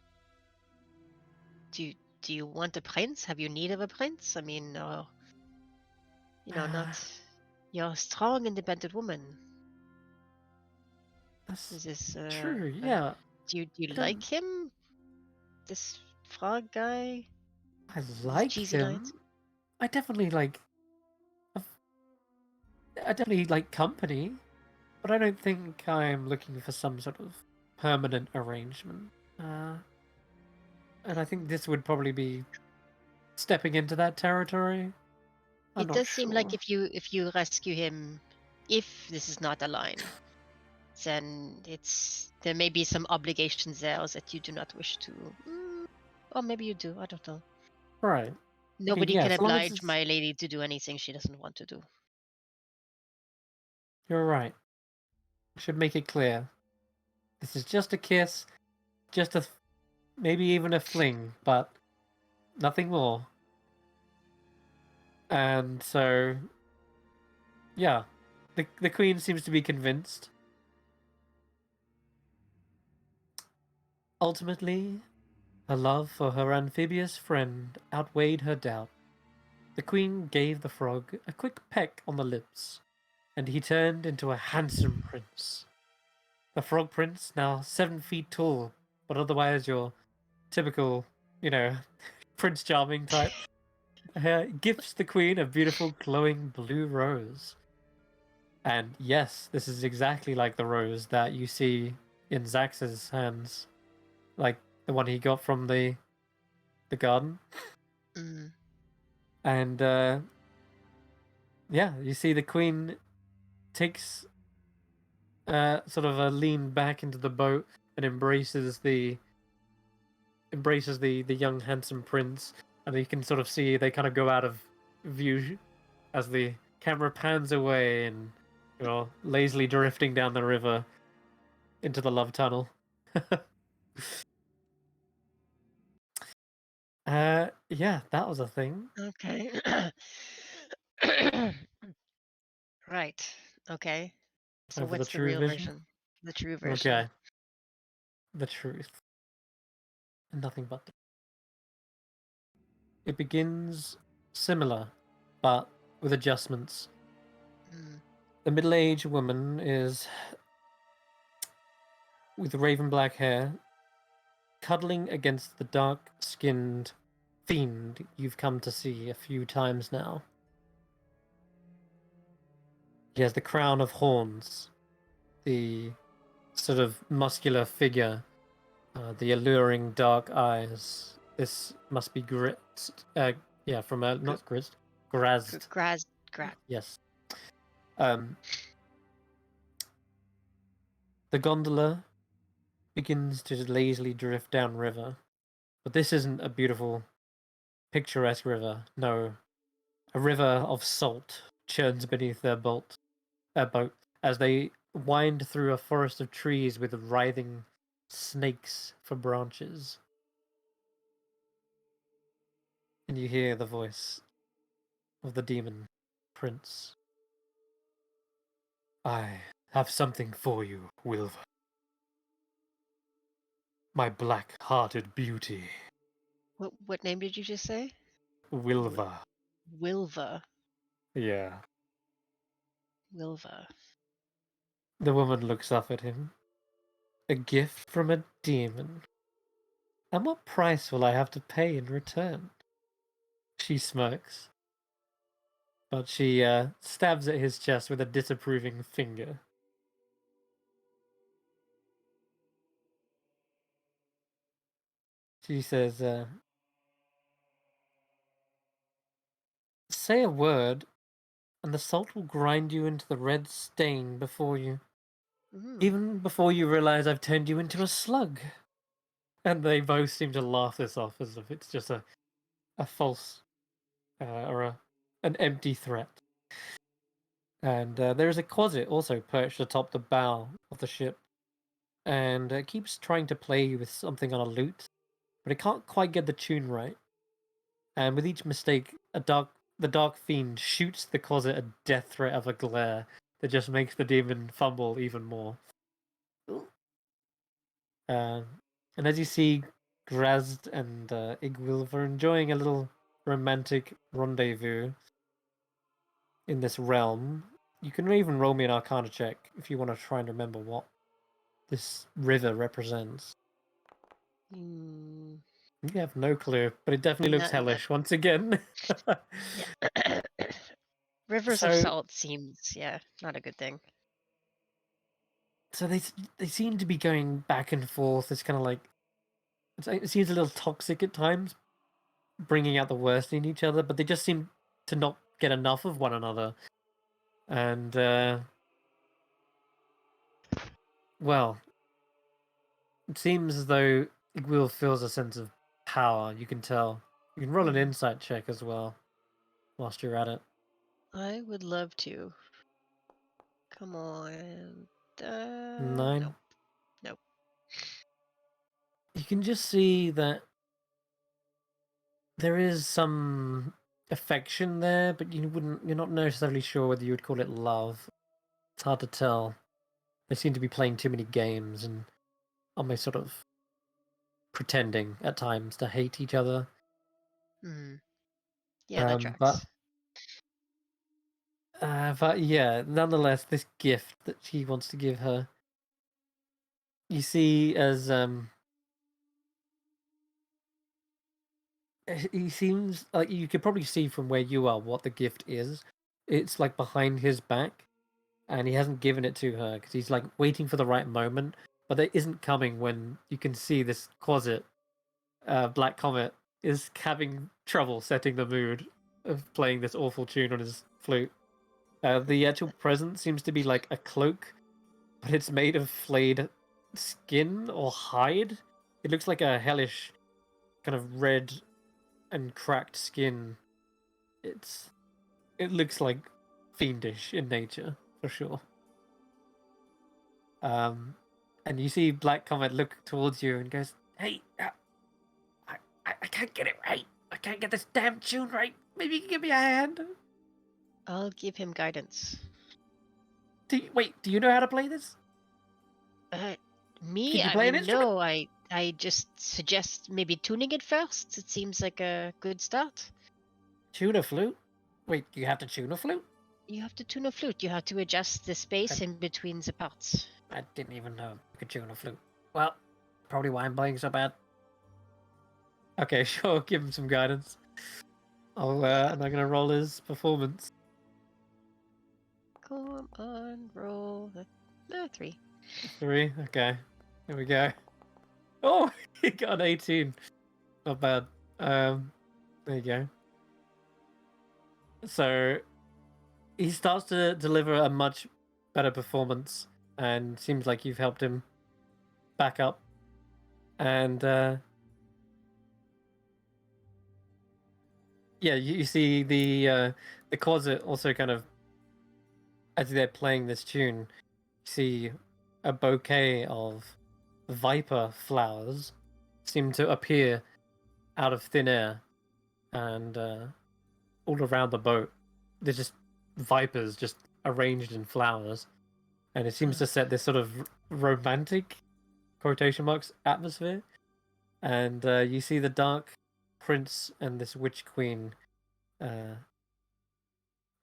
do you want a prince? Have you need of a prince? I mean, not you're a strong, independent woman. That's Is this true. Yeah, do you I like don't. him? This frog guy? I These like cheesy him. lines? I definitely like. I definitely like company, but I don't think I'm looking for some sort of permanent arrangement. And I think this would probably be stepping into that territory. I'm It not does seem like sure. if you rescue him, if this is not a line, then there may be some obligations there that you do not wish to. Or maybe you do. I don't know. Right. Nobody yeah, can as long as oblige it's... my lady to do anything she doesn't want to do. You're right. Should make it clear. This is just a kiss, just a maybe even a fling, but nothing more. And so, yeah, the queen seems to be convinced. Ultimately, her love for her amphibious friend outweighed her doubt. The queen gave the frog a quick peck on the lips, and he turned into a handsome prince. The frog prince, now 7 feet tall, but otherwise your typical, Prince Charming type, gifts the queen a beautiful glowing blue rose. And yes, this is exactly like the rose that you see in Xaxx's hands, like the one he got from the garden. Mm. And yeah, you see the queen takes sort of a lean back into the boat and embraces the young handsome prince, and you can sort of see they kind of go out of view as the camera pans away and lazily drifting down the river into the love tunnel. Yeah, that was a thing. Okay. Right. Okay. So Time for the what's the true real vision. version? The true version. Okay, the truth, and nothing but. It begins similar, but with adjustments. Mm. The middle-aged woman is with raven black hair, cuddling against the dark-skinned fiend you've come to see a few times now. He has the crown of horns, the sort of muscular figure, the alluring dark eyes. This must be Grit. Yeah, from not Grist, Grazed. Graz. Yes. The gondola begins to lazily drift downriver, but this isn't a beautiful, picturesque river. No, a river of salt churns beneath their boat as they wind through a forest of trees with writhing snakes for branches. And you hear the voice of the demon prince. I have something for you, Wilva. My black-hearted beauty. What name did you just say? Wilva. Wilva. Yeah. Wilva. The woman looks up at him. A gift from a demon. And what price will I have to pay in return? She smirks, but she stabs at his chest with a disapproving finger. She says, say a word, and the salt will grind you into the red stain even before you realize I've turned you into a slug. And they both seem to laugh this off as if it's just a false or an empty threat. And there is a closet also perched atop the bow of the ship, and it keeps trying to play with something on a lute, but it can't quite get the tune right. And with each mistake, the dark fiend shoots the closet a death threat of a glare that just makes the demon fumble even more. And as you see, Grazd and Igwilv are enjoying a little romantic rendezvous. in this realm. You can even roll me an Arcana check if you want to try and remember what this river represents. Mm, You have no clue, but it definitely looks No, hellish once again. yeah. Rivers of So- salt seems, not a good thing. So they seem to be going back and forth. It's kind of like it seems a little toxic at times, bringing out the worst in each other. But they just seem to not get enough of one another. And well, it seems as though Will feels a sense of power. You can tell. You can roll an insight check as well, whilst you're at it. I would love to. Come on. 9. Nope. Nope. You can just see that there is some affection there, but you're not necessarily sure whether you would call it love. It's hard to tell. They seem to be playing too many games and almost sort of pretending at times to hate each other. Hmm. Yeah, that tracks. But yeah, nonetheless, this gift that she wants to give her, you see as he seems like you could probably see from where you are what the gift is. It's like behind his back, and he hasn't given it to her because he's like waiting for the right moment, but it isn't coming when you can see this closet, Black Comet, is having trouble setting the mood of playing this awful tune on his flute. The actual present seems to be like a cloak, but it's made of flayed skin or hide. It looks like a hellish kind of red and cracked skin. It looks like fiendish in nature for sure. And you see Black Comet look towards you and goes, "Hey, I can't get it right. I can't get this damn tune right. Maybe you can give me a hand." I'll give him guidance. Wait, do you know how to play this? Me? Can you I play an mean, instrument? no. I just suggest maybe tuning it first. It seems like a good start. Tune a flute? Wait, you have to tune a flute? You have to tune a flute. You have to adjust the space in between the parts. I didn't even know you could tune a flute. Well, probably why I'm playing so bad. Okay, sure, give him some guidance. And I'm gonna roll his performance. Come on, roll. 3. 3, okay. Here we go. Oh, he got an 18. Not bad. There you go. So he starts to deliver a much better performance, and seems like you've helped him back up. And yeah, you see the closet also kind of, as they're playing this tune, you see a bouquet of viper flowers seem to appear out of thin air, and all around the boat there's just vipers just arranged in flowers, and it seems to set this sort of romantic quotation marks atmosphere. And you see the dark prince and this witch queen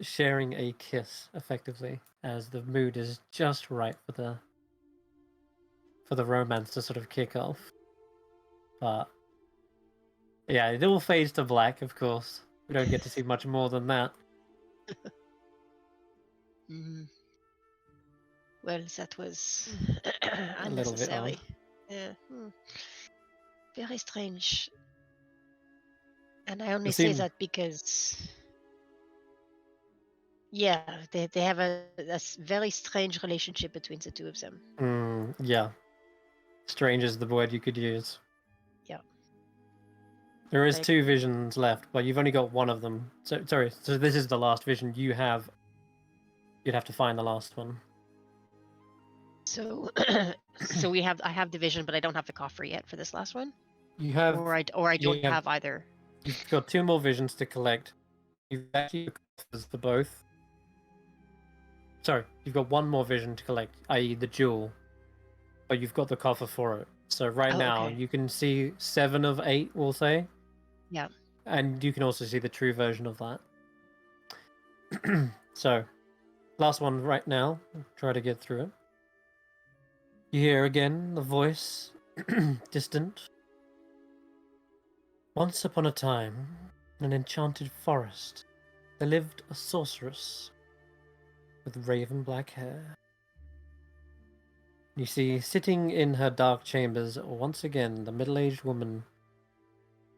sharing a kiss effectively, as the mood is just right for the romance to sort of kick off. But yeah, it all fades to black, of course. We don't get to see much more than that. Mm. Well, that was A little bit unnecessary. odd. Yeah. Very strange. And I only It say seemed- that because, yeah, they have a very strange relationship between the two of them. Yeah. Strange is the word you could use. Yeah. There is Like- 2 visions left, but you've only got one of them. So sorry, so this is the last vision you have. You'd have to find the last one. So, I have the vision, but I don't have the coffer yet for this last one, You have or I don't yeah. have either. You've got 2 more visions to collect. You've actually got coffers for both. Sorry, you've got 1 more vision to collect, i.e. the jewel, but you've got the coffer for it. So right Oh, now okay. you can see 7 of 8, we'll say. Yeah. And you can also see the true version of that. So, last one right now. Try to get through it. You hear again the voice, distant. Once upon a time, in an enchanted forest, there lived a sorceress with raven black hair. You see, sitting in her dark chambers, once again, the middle-aged woman,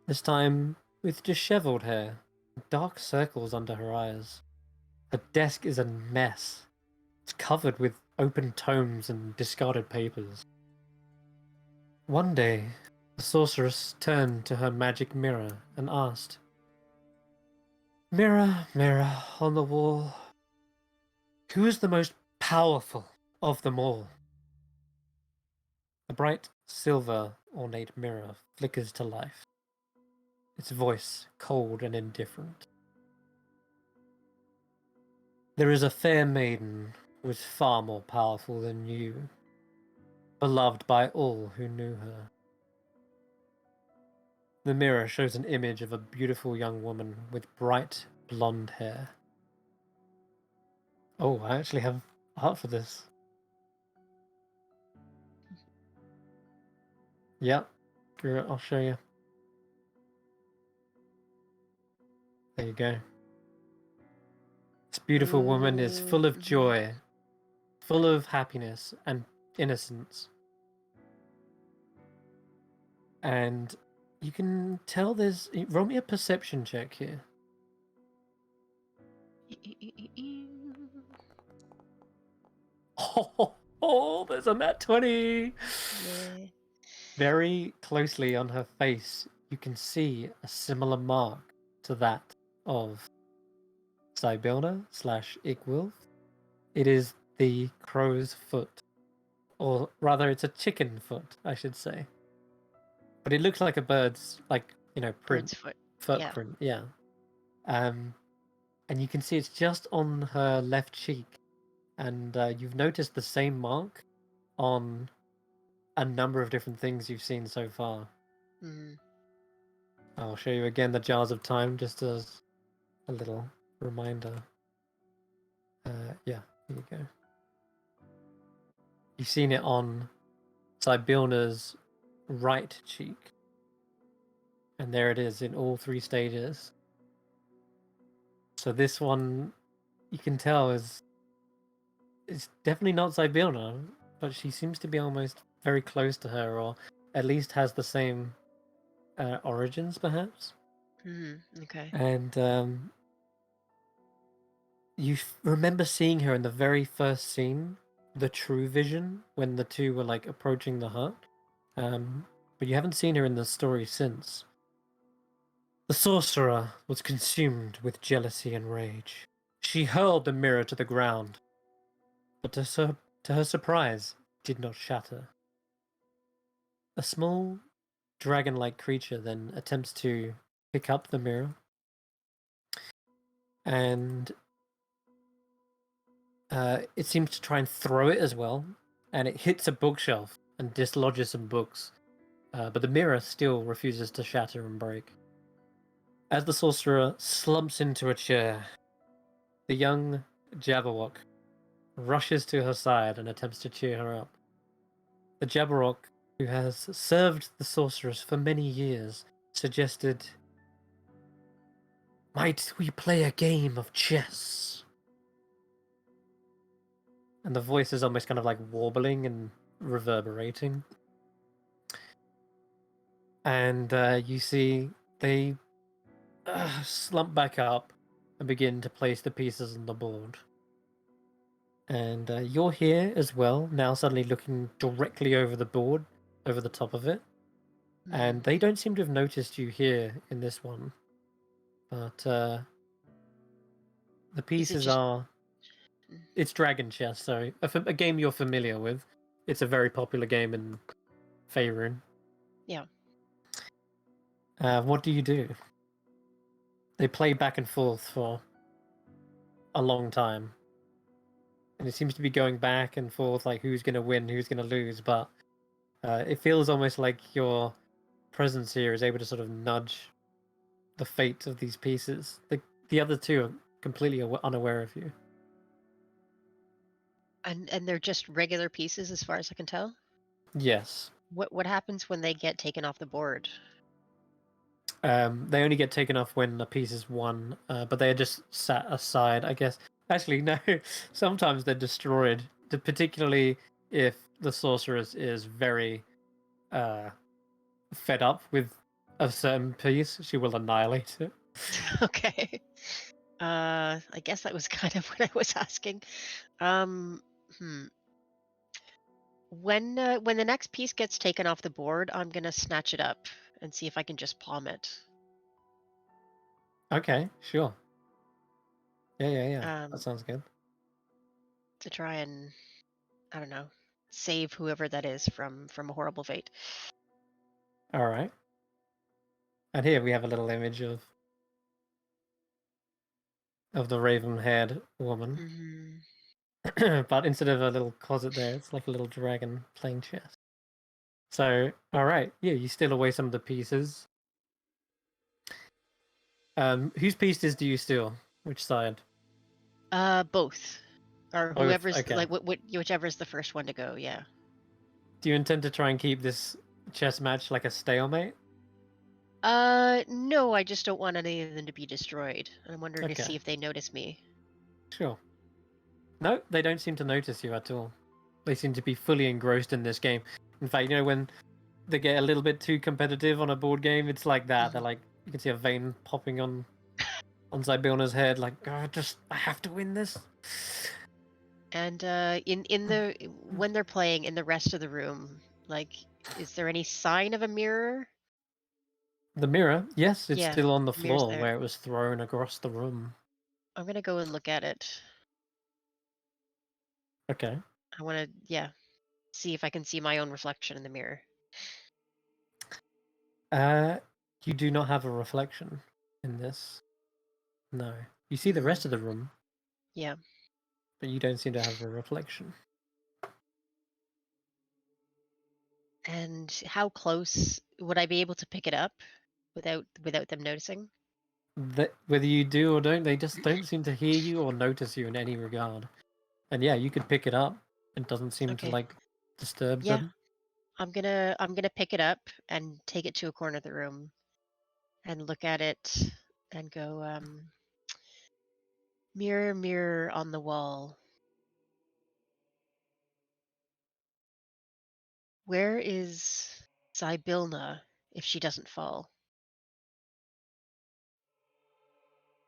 this time with disheveled hair, dark circles under her eyes. Her desk is a mess. It's covered with open tomes and discarded papers. One day, the sorceress turned to her magic mirror and asked, "Mirror, mirror on the wall, who is the most powerful of them all?" The bright silver ornate mirror flickers to life, its voice cold and indifferent. "There is a fair maiden who is far more powerful than you, beloved by all who knew her." The mirror shows an image of a beautiful young woman with bright blonde hair. Oh, I actually have art for this. Yep, I'll show you. There you go. This beautiful woman is full of joy, full of happiness and innocence. And you can tell there's... Roll me a perception check here. Oh, there's a nat 20! Yeah. Very closely on her face, you can see a similar mark to that of Sibylna/Igwilf. It is the crow's foot. Or rather, it's a chicken foot, I should say. But it looks like a bird's, like, print. Bird's foot. Footprint, yeah. And you can see it's just on her left cheek. And you've noticed the same mark on a number of different things you've seen so far. Mm. I'll show you again the jars of time just as a little reminder. Yeah, here you go. You've seen it on Sibylna's right cheek. And there it is in all three stages. So this one, you can tell it's definitely not Sibylna, but she seems to be almost very close to her, or at least has the same origins, perhaps. Okay. And you remember seeing her in the very first scene, the true vision, when the two were like approaching the hut. But you haven't seen her in the story since. The sorcerer was consumed with jealousy and rage. She hurled the mirror to the ground, but to her surprise, it did not shatter. A small dragon-like creature then attempts to pick up the mirror, and it seems to try and throw it as well, and it hits a bookshelf and dislodges some books, but the mirror still refuses to shatter and break. As the sorcerer slumps into a chair, the young Jabberwock rushes to her side and attempts to cheer her up. The Jabberwock, who has served the sorceress for many years, suggested, "Might we play a game of chess?" And the voice is almost kind of like warbling and reverberating. And you see they slump back up and begin to place the pieces on the board. And you're here as well, now suddenly looking directly over the board, over the top of it. And they don't seem to have noticed you here in this one. But the pieces are... It's Dragon Chess, so a game you're familiar with. It's a very popular game in Faerun. Yeah. What do you do? They play back and forth for a long time. And it seems to be going back and forth, like who's going to win, who's going to lose. But it feels almost like your presence here is able to sort of nudge the fate of these pieces. The other two are completely unaware of you. And they're just regular pieces, as far as I can tell. Yes. What happens when they get taken off the board? They only get taken off when a piece is won, but they are just sat aside, I guess. Actually, no. Sometimes they're destroyed, particularly if the sorceress is very fed up with a certain piece. She will annihilate it. Okay. I guess that was kind of what I was asking. Um, hmm. When the next piece gets taken off the board, I'm gonna snatch it up and see if I can just palm it. Okay, sure. Yeah. That Um, sounds good. to try and, I don't know, save whoever that is from a horrible fate. All right. And here we have a little image of the raven-haired woman. Hmm. But instead of a little closet there, it's like a little dragon playing chess. So, all right, yeah, you steal away some of the pieces. Whose pieces do you steal? Which side? Both, or Both. whoever's Okay. like whichever's the first one to go. Yeah. Do you intend to try and keep this chess match like a stalemate? No, I just don't want any of them to be destroyed. I'm wondering to Okay. see if they notice me. Sure. No, they don't seem to notice you at all. They seem to be fully engrossed in this game. In fact, you know, when they get a little bit too competitive on a board game, it's like that. They're like, you can see a vein popping on Zybillna's head, like, oh, I have to win this. And in the when they're playing in the rest of the room, like, is there any sign of a mirror? The mirror, yes, it's Yeah, still on the the mirror's floor there. where it was thrown across the room. I'm gonna go and look at it. Okay. I want to, see if I can see my own reflection in the mirror. You do not have a reflection in this. No. You see the rest of the room, Yeah. but you don't seem to have a reflection. And how close would I be able to pick it up without them noticing? Whether you do or don't, they just don't seem to hear you or notice you in any regard. And yeah, you could pick it up. It doesn't seem to Okay. like disturb Yeah. them. I'm gonna pick it up and take it to a corner of the room and look at it and go, mirror, mirror on the wall. Where is Zybilna if she doesn't fall?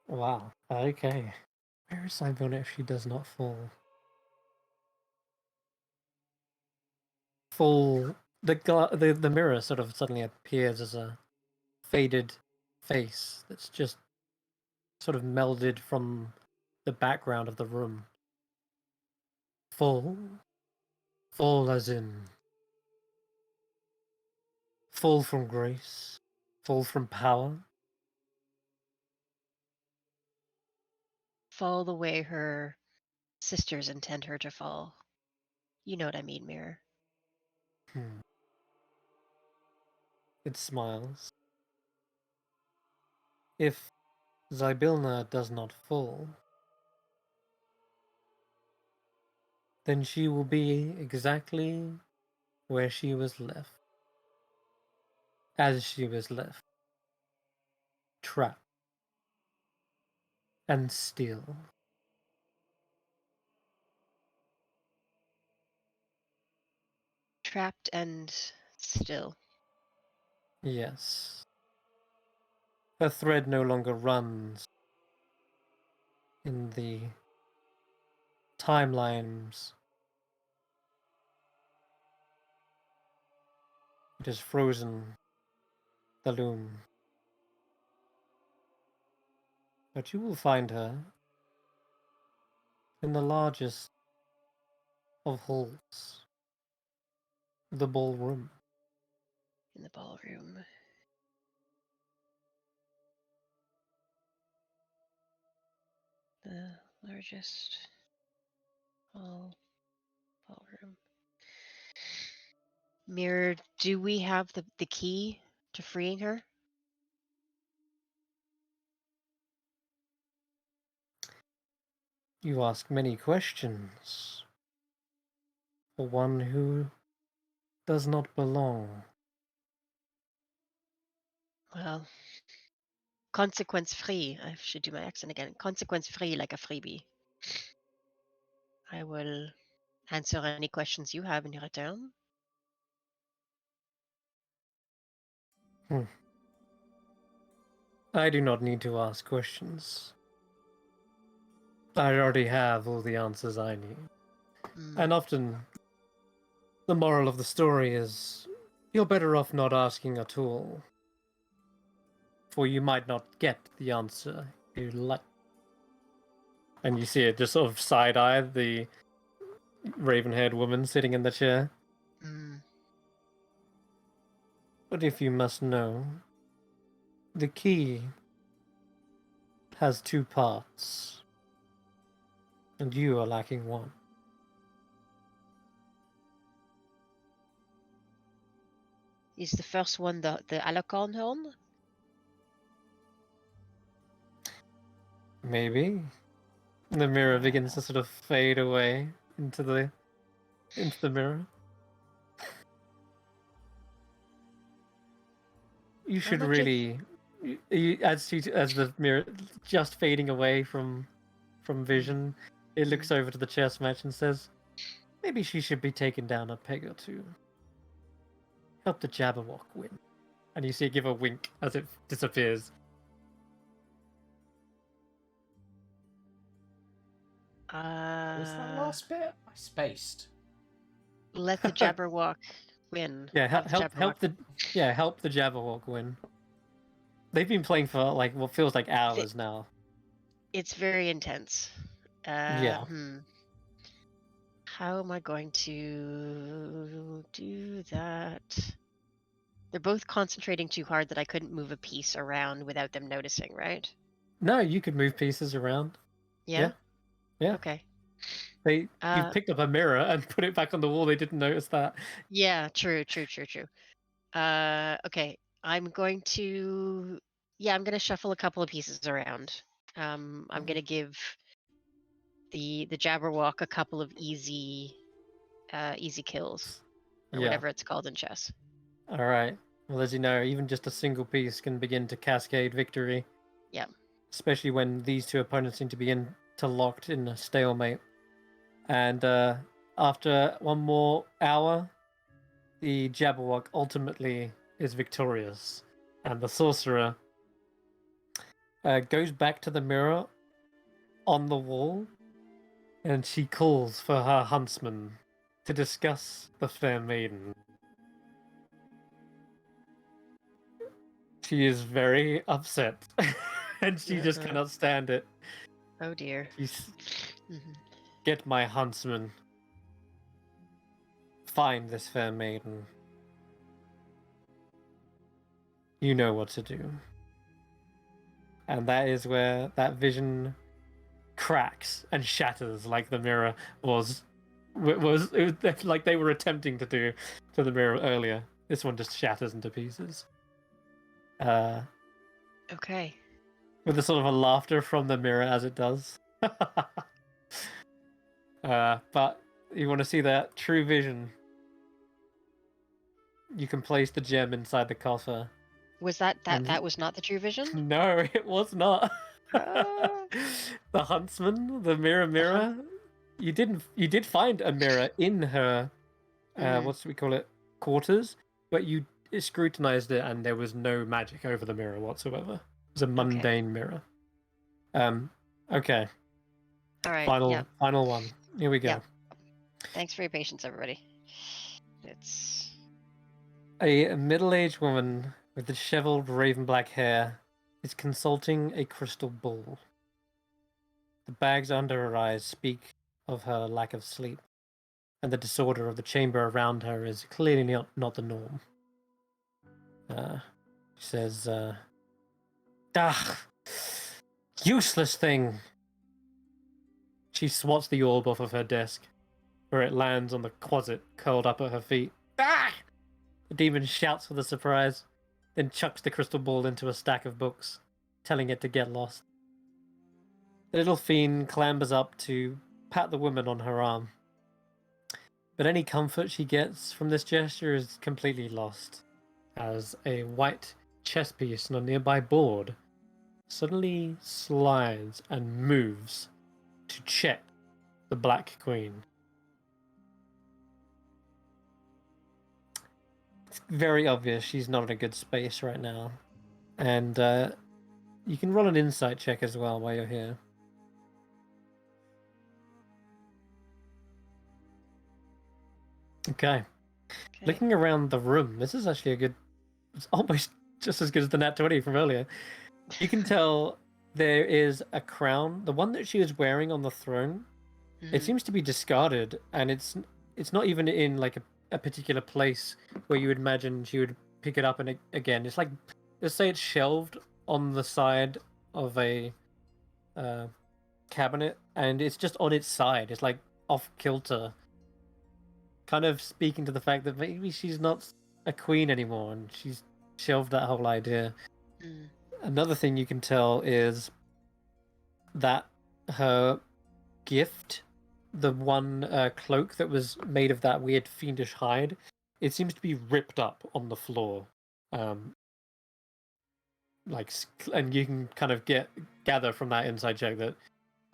Wow. Okay. Where is Sybona if she does not fall? The mirror sort of suddenly appears as a faded face that's just sort of melded from the background of the room. Fall. Fall as in fall from grace. Fall from power. Fall the way her sisters intend her to fall. You know what I mean, mirror. Hmm. It smiles. If Zybilna does not fall, then she will be exactly where she was left. As she was left. Trapped. And still. Trapped and still. Yes. Her thread no longer runs in the timelines. It has frozen the loom. But you will find her in the largest of halls, the ballroom. In the ballroom. The largest ballroom. Mirror, do we have the key to freeing her? You ask many questions. for one who does not belong. Well, consequence free. I should do my accent again. Consequence free, like a freebie. I will answer any questions you have in return. I do not need to ask questions. I already have all the answers I need. And often, the moral of the story is you're better off not asking at all, for you might not get the answer you like. And you see it just sort of side-eye the raven-haired woman sitting in the chair. But if you must know, the key has 2 parts, and you are lacking one. Is the first one the Alacorn horn? Maybe. The mirror begins to sort of fade away into the mirror. You should much really, as the mirror just fading away from vision, it looks over to the chess match and says, "Maybe she should be taken down a peg or two. Help the Jabberwock win." And you see it give a wink as it disappears. Was that last bit? I spaced. Let the Jabberwock win. Yeah, help the Jabberwock win. They've been playing for like what feels like hours now. It's very intense. Yeah. How am I going to do that? They're both concentrating too hard that I couldn't move a piece around without them noticing, right? No, you could move pieces around. Yeah? Yeah. Okay. You picked up a mirror and put it back on the wall. They didn't notice that. Yeah, true. Okay. I'm going to shuffle a couple of pieces around. I'm gonna give the Jabberwock a couple of easy kills. Or whatever it's called in chess. Alright. Well, as you know, even just a single piece can begin to cascade victory. Yeah. Especially when these 2 opponents seem to be interlocked in a stalemate. And after 1 more hour, the Jabberwock ultimately is victorious. And the sorcerer goes back to the mirror on the wall, and she calls for her huntsman to discuss the fair maiden. She is very upset, and she just cannot stand it. Oh dear. She's, "Get my huntsman. Find this fair maiden. You know what to do." And that is where that vision cracks and shatters like the mirror was like they were attempting to do to the mirror earlier. This one just shatters into pieces. Okay. With a sort of a laughter from the mirror as it does. But you want to see that true vision. You can place the gem inside the coffer. Was that was not the true vision? No, it was not. Ah. The huntsman, the mirror. You did find a mirror in her what do we call it, quarters, but you scrutinized it and there was no magic over the mirror whatsoever. It was a mundane mirror. Okay. All right. Final one. Here we go. Yep. Thanks for your patience, everybody. It's A middle-aged woman with disheveled raven black hair is consulting a crystal ball. The bags under her eyes speak of her lack of sleep, and the disorder of the chamber around her is clearly not the norm. She says, useless thing! She swats the orb off of her desk, where it lands on the closet curled up at her feet. Ah! The demon shouts with a surprise, then chucks the crystal ball into a stack of books, telling it to get lost. The little fiend clambers up to pat the woman on her arm. But any comfort she gets from this gesture is completely lost, as a white chess piece on a nearby board suddenly slides and moves to check the Black Queen. It's very obvious she's not in a good space right now. And you can roll an insight check as well while you're here. Okay. Looking around the room, this is actually a good... It's almost just as good as the nat 20 from earlier. You can tell there is a crown. The one that she was wearing on the throne, it seems to be discarded, and it's not even in like a particular place where you would imagine she would pick it up. And again, it's like, let's say it's shelved on the side of a cabinet, and it's just on its side. It's like off kilter, kind of speaking to the fact that maybe she's not a queen anymore, and she's shelved that whole idea. Another thing you can tell is that her gift, the one cloak that was made of that weird fiendish hide, it seems to be ripped up on the floor. And you can kind of gather from that inside check that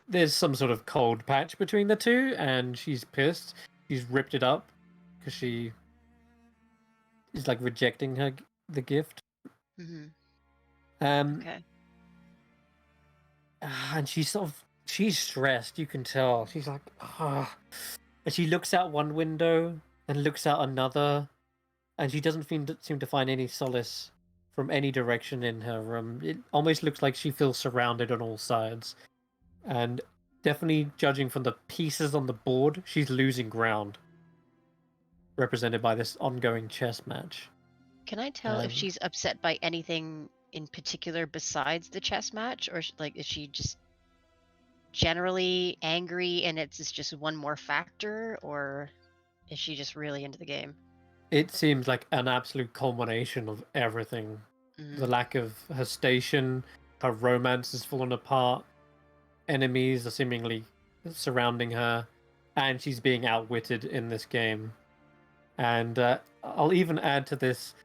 there's some sort of cold patch between the two, and she's pissed. She's ripped it up because she is like rejecting the gift. Okay. And she's stressed. You can tell. She's like, ah. And she looks out one window and looks out another, and she doesn't seem to find any solace from any direction in her room. It almost looks like she feels surrounded on all sides. And definitely, judging from the pieces on the board, she's losing ground, represented by this ongoing chess match. Can I tell if she's upset by anything in particular besides the chess match, or like is she just generally angry and it's just one more factor, or is she just really into the game? It seems like an absolute culmination of everything. The lack of her station, her romance has fallen apart, enemies are seemingly surrounding her, and she's being outwitted in this game. And I'll even add to this,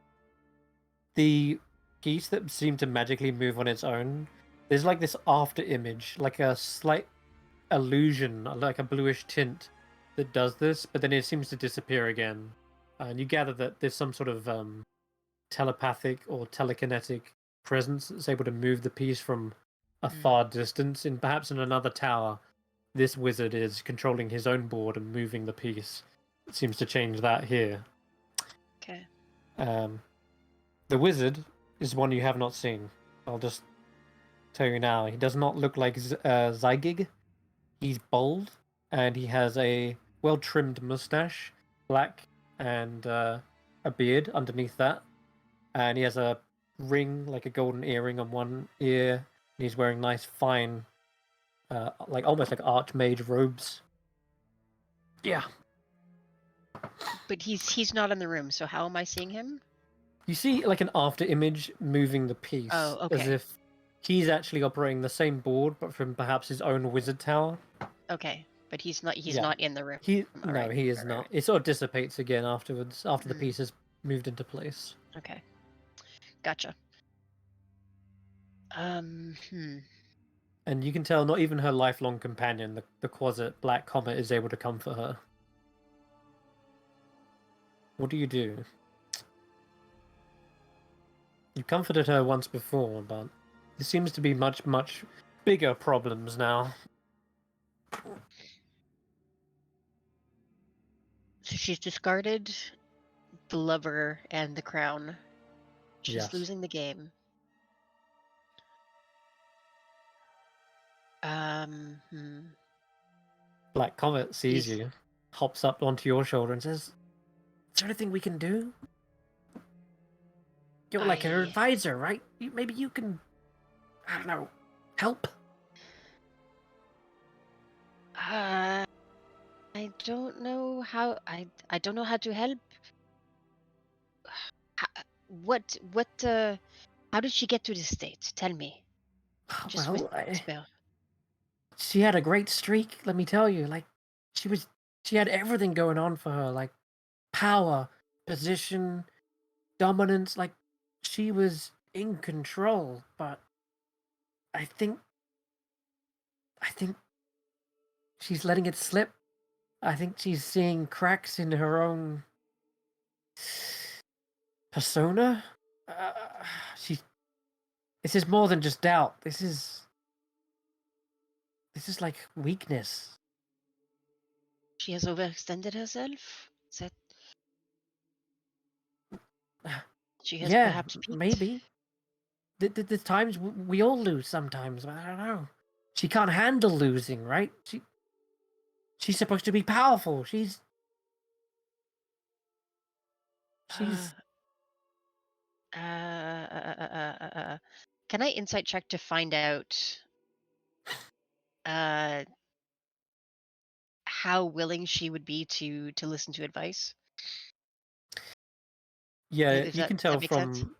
the piece that seemed to magically move on its own, there's like this after image, like a slight illusion, like a bluish tint that does this, but then it seems to disappear again. And you gather that there's some sort of telepathic or telekinetic presence that's able to move the piece from a far distance. And perhaps in another tower, this wizard is controlling his own board and moving the piece. It seems to change that here. Okay. The wizard is one you have not seen. I'll just tell you now. He does not look like Xaxx. He's bald, and he has a well-trimmed mustache, black, and a beard underneath that. And he has a ring, like a golden earring on one ear, and he's wearing nice, fine, like almost like archmage robes. Yeah. But he's not in the room, so how am I seeing him? You see like an after image moving the piece. Oh, okay. As if he's actually operating the same board, but from perhaps his own wizard tower. Okay, but he's not in the room. He is not. Right. It sort of dissipates again afterwards, after the piece is moved into place. Okay. Gotcha. And you can tell not even her lifelong companion, the Quasit Black Comet, is able to comfort her. What do you do? You comforted her once before, but there seems to be much, much bigger problems now. So she's discarded the lover and the crown. She's losing the game. Black Comet sees you, hops up onto your shoulder and says, "Is there anything we can do? You're like her advisor, right? Maybe you can, I don't know, help?" I don't know how. I don't know how to help. How did she get to this state? Tell me. She had a great streak, let me tell you. Like, she was she had everything going on for her, like power, position, dominance. Like she was in control. But I think she's letting it slip. I think she's seeing cracks in her own persona. She. This is more than just doubt. This is like weakness. She has overextended herself. That she has Yeah, perhaps peaked. maybe. The times we all lose sometimes. I don't know. She can't handle losing, right? She's supposed to be powerful. She's Can I insight check to find out how willing she would be to listen to advice? Yeah, If you that, can that tell makes sense? from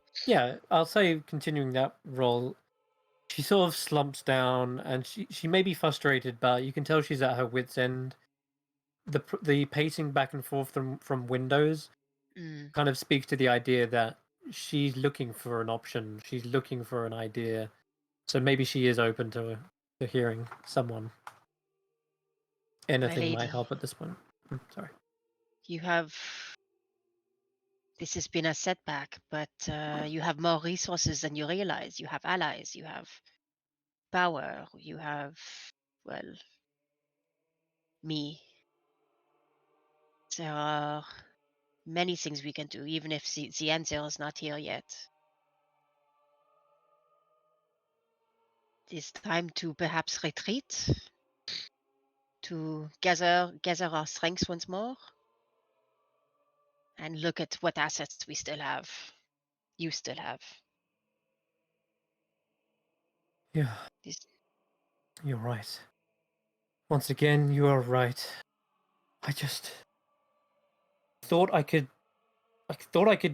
I'll say continuing that role, she sort of slumps down and she may be frustrated, but you can tell she's at her wit's end. The pacing back and forth from windows Mm. kind of speaks to the idea that she's looking for an option. She's looking for an idea. So maybe she is open to hearing someone. My Anything might lady, help at this point. Sorry. you have. This has been a setback, but you have more resources than you realize. You have allies. You have power. You have, well, me. There are many things we can do, even if the answer is not here yet. It's time to perhaps retreat, to gather our strengths once more, and look at what assets we still have. You still have. Yeah, This, you're right. Once again, you are right. I just thought I could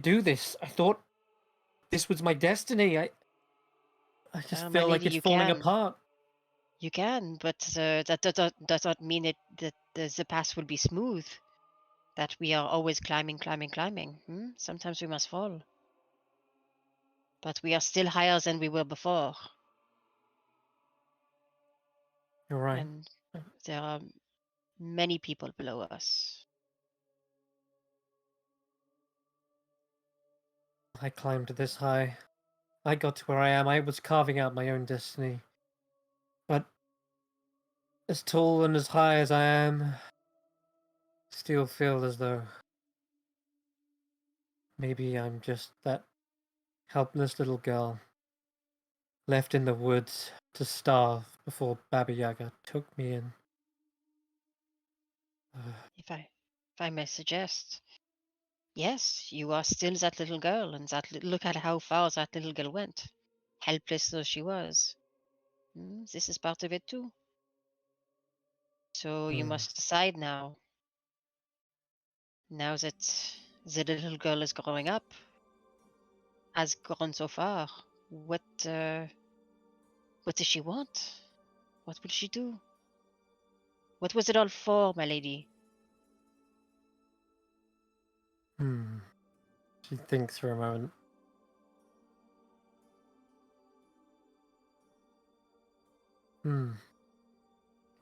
do this. I thought this was my destiny. I just my feel like lady, it's you falling can. apart. You can, but that does not mean that the path will be smooth. That we are always climbing. Sometimes we must fall. But we are still higher than we were before. You're right. And there are many people below us. I climbed this high. I got to where I am. I was carving out my own destiny. But as tall and as high as I am, still feel as though maybe I'm just that helpless little girl left in the woods to starve before Baba Yaga took me in. If I may suggest, yes, you are still that little girl, and look at how far that little girl went, helpless though she was. This is part of it too. So you must decide now. Now that the little girl is growing up, has grown so far, what does she want? What will she do? What was it all for, my lady? She thinks for a moment.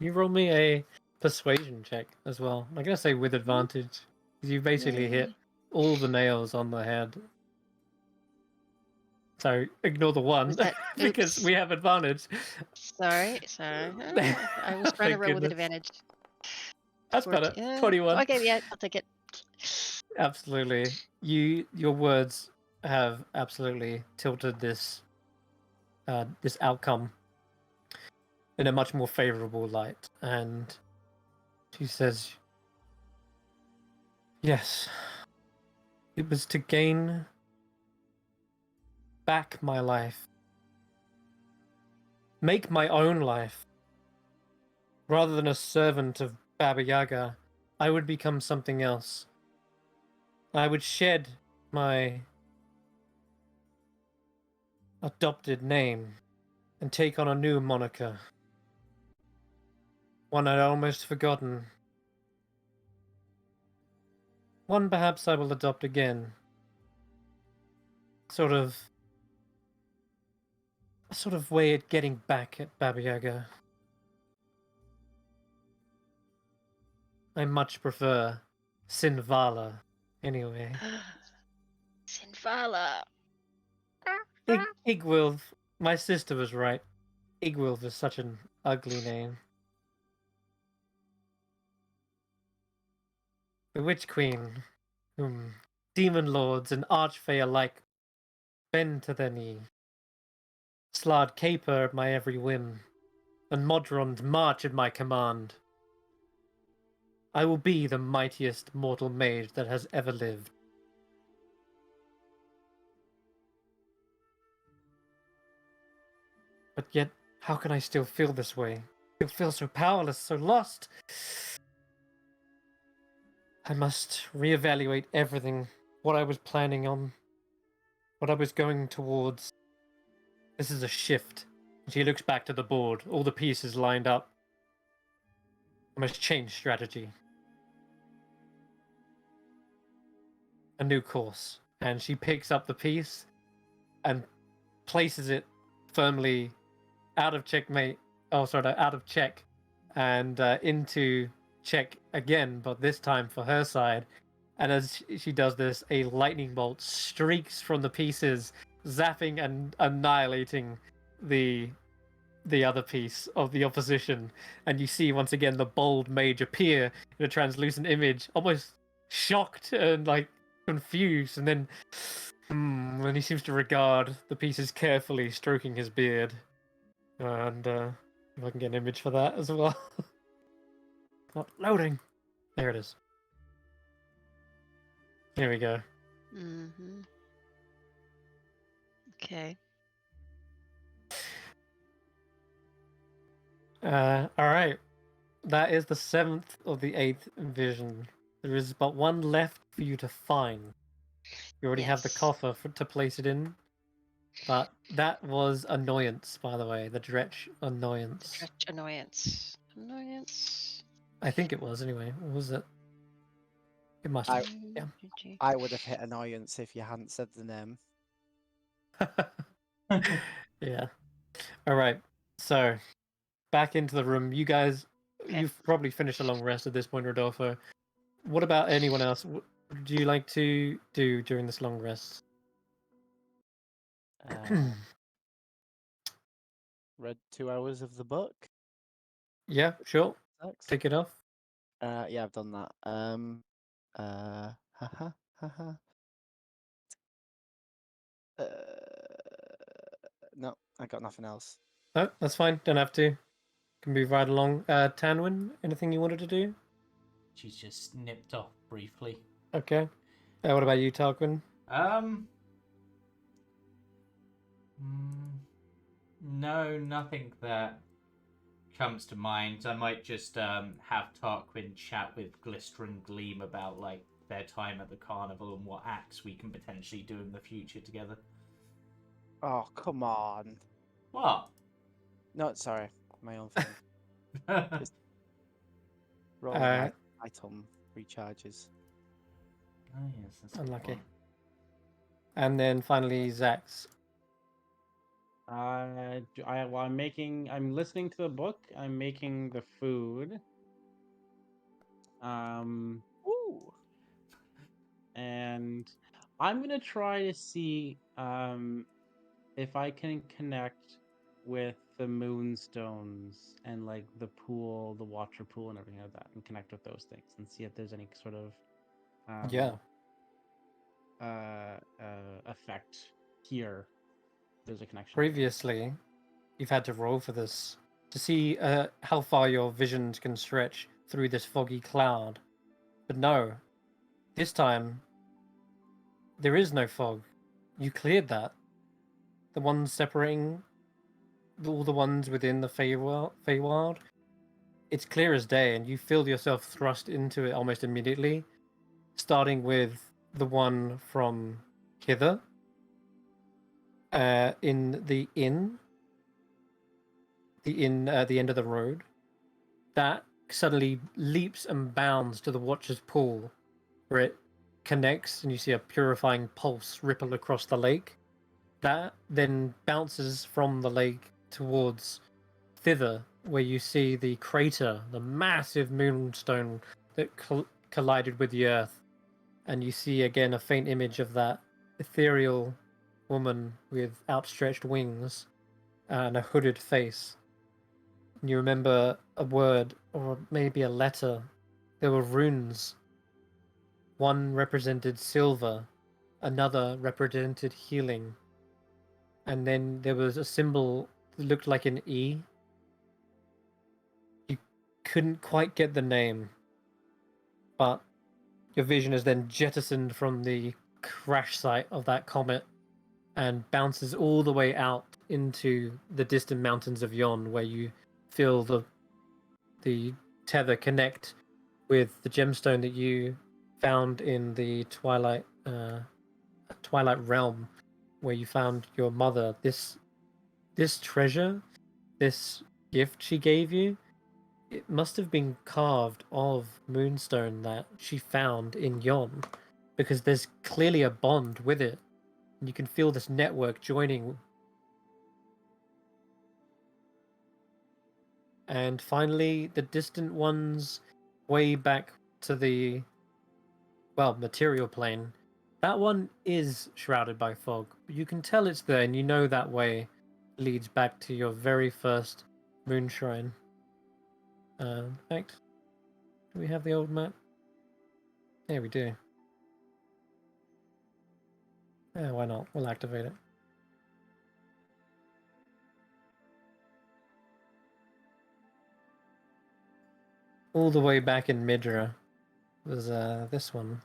You roll me a persuasion check as well. I'm gonna say with advantage, because you basically hit all the nails on the head. So ignore the one because we have advantage. Sorry. I was trying to Thank roll with goodness. advantage. That's better. 21. Okay, yeah, I'll take it. Absolutely. Your words have absolutely tilted this this outcome in a much more favorable light. And she says, yes, it was to gain back my life, make my own life. Rather than a servant of Baba Yaga, I would become something else. I would shed my adopted name and take on a new moniker. One I'd almost forgotten. one perhaps I will adopt again. Sort of way at getting back at Baba Yaga. I much prefer Sinvala, anyway. Sinvala. Igwilf, my sister was right. Igwilf is such an ugly name. The Witch Queen, whom demon lords and archfey alike bend to their knee. Slard caper at my every whim, and Modrons march at my command. I will be the mightiest mortal mage that has ever lived. But yet, how can I still feel this way? Still feel so powerless, so lost? I must reevaluate everything, what I was planning on, what I was going towards. This is a shift. She looks back to the board, all the pieces lined up. I must change strategy. A new course. And she picks up the piece and places it firmly out of checkmate. Oh, sorry, no, out of check and into check again, but this time for her side. And as she does this, a lightning bolt streaks from the pieces, zapping and annihilating the other piece of the opposition. And you see once again the bold mage appear in a translucent image, almost shocked and like confused, and then he seems to regard the pieces carefully, stroking his beard. And if I can get an image for that as well. Not loading. There it is. Here we go. Mm-hmm. Okay. All right. That is the 7th of the 8th vision. There is but one left for you to find. You already have the Yes. coffer to place it in. But that was annoyance, by the way. The Dretch annoyance. Stretch annoyance. Annoyance. I think it was anyway. What was it? It must have. Yeah. I would have hit annoyance if you hadn't said the name. Yeah. All right. So, back into the room. You guys, Okay. you've probably finished a long rest at this point, Rodolfo. What about anyone else? What do you like to do during this long rest? Read 2 hours of the book. Yeah, sure. Xaxx. Take it off. Yeah, I've done that. Haha, haha. No, I got nothing else. No, that's fine. Don't have to. Can move right along. Tanwen, anything you wanted to do? She's just nipped off briefly. Okay. What about you, Tarquin? No, nothing that comes to mind. I might just have Tarquin chat with Glister and Gleam about like their time at the carnival and what acts we can potentially do in the future together. Oh, come on. What? No, sorry. My own thing. Just rolling item recharges. Oh yes, that's Unlucky. fun. And then finally, Xaxx. I'm listening to the book. I'm making the food. Ooh. And I'm gonna try to see if I can connect with the moonstones and like the pool, the watcher pool, and everything like that, and connect with those things and see if there's any sort of effect here. There's a connection. Previously, you've had to roll for this to see how far your visions can stretch through this foggy cloud. But no, this time, there is no fog. You cleared that. The ones separating all the ones within the Feywild, it's clear as day, and you feel yourself thrust into it almost immediately, starting with the one from hither, in the inn, at the end of the road, that suddenly leaps and bounds to the Watcher's pool, where it connects and you see a purifying pulse ripple across the lake. That then bounces from the lake towards thither, where you see the crater, the massive moonstone that collided with the earth. And you see again a faint image of that ethereal woman with outstretched wings and a hooded face. And you remember a word, or maybe a letter. There were runes. One represented silver, another represented healing. And then there was a symbol that looked like an E. You couldn't quite get the name, but your vision is then jettisoned from the crash site of that comet and bounces all the way out into the distant mountains of Yon, where you feel the tether connect with the gemstone that you found in the Twilight realm, where you found your mother. This treasure, this gift she gave you, it must have been carved of moonstone that she found in Yon, because there's clearly a bond with it. And you can feel this network joining. And finally, the distant ones way back to the, well, material plane. That one is shrouded by fog, but you can tell it's there, and you know that way leads back to your very first moon shrine. In fact, do we have the old map? Yeah, we do. Yeah, why not? We'll activate it. All the way back in Midra was this one.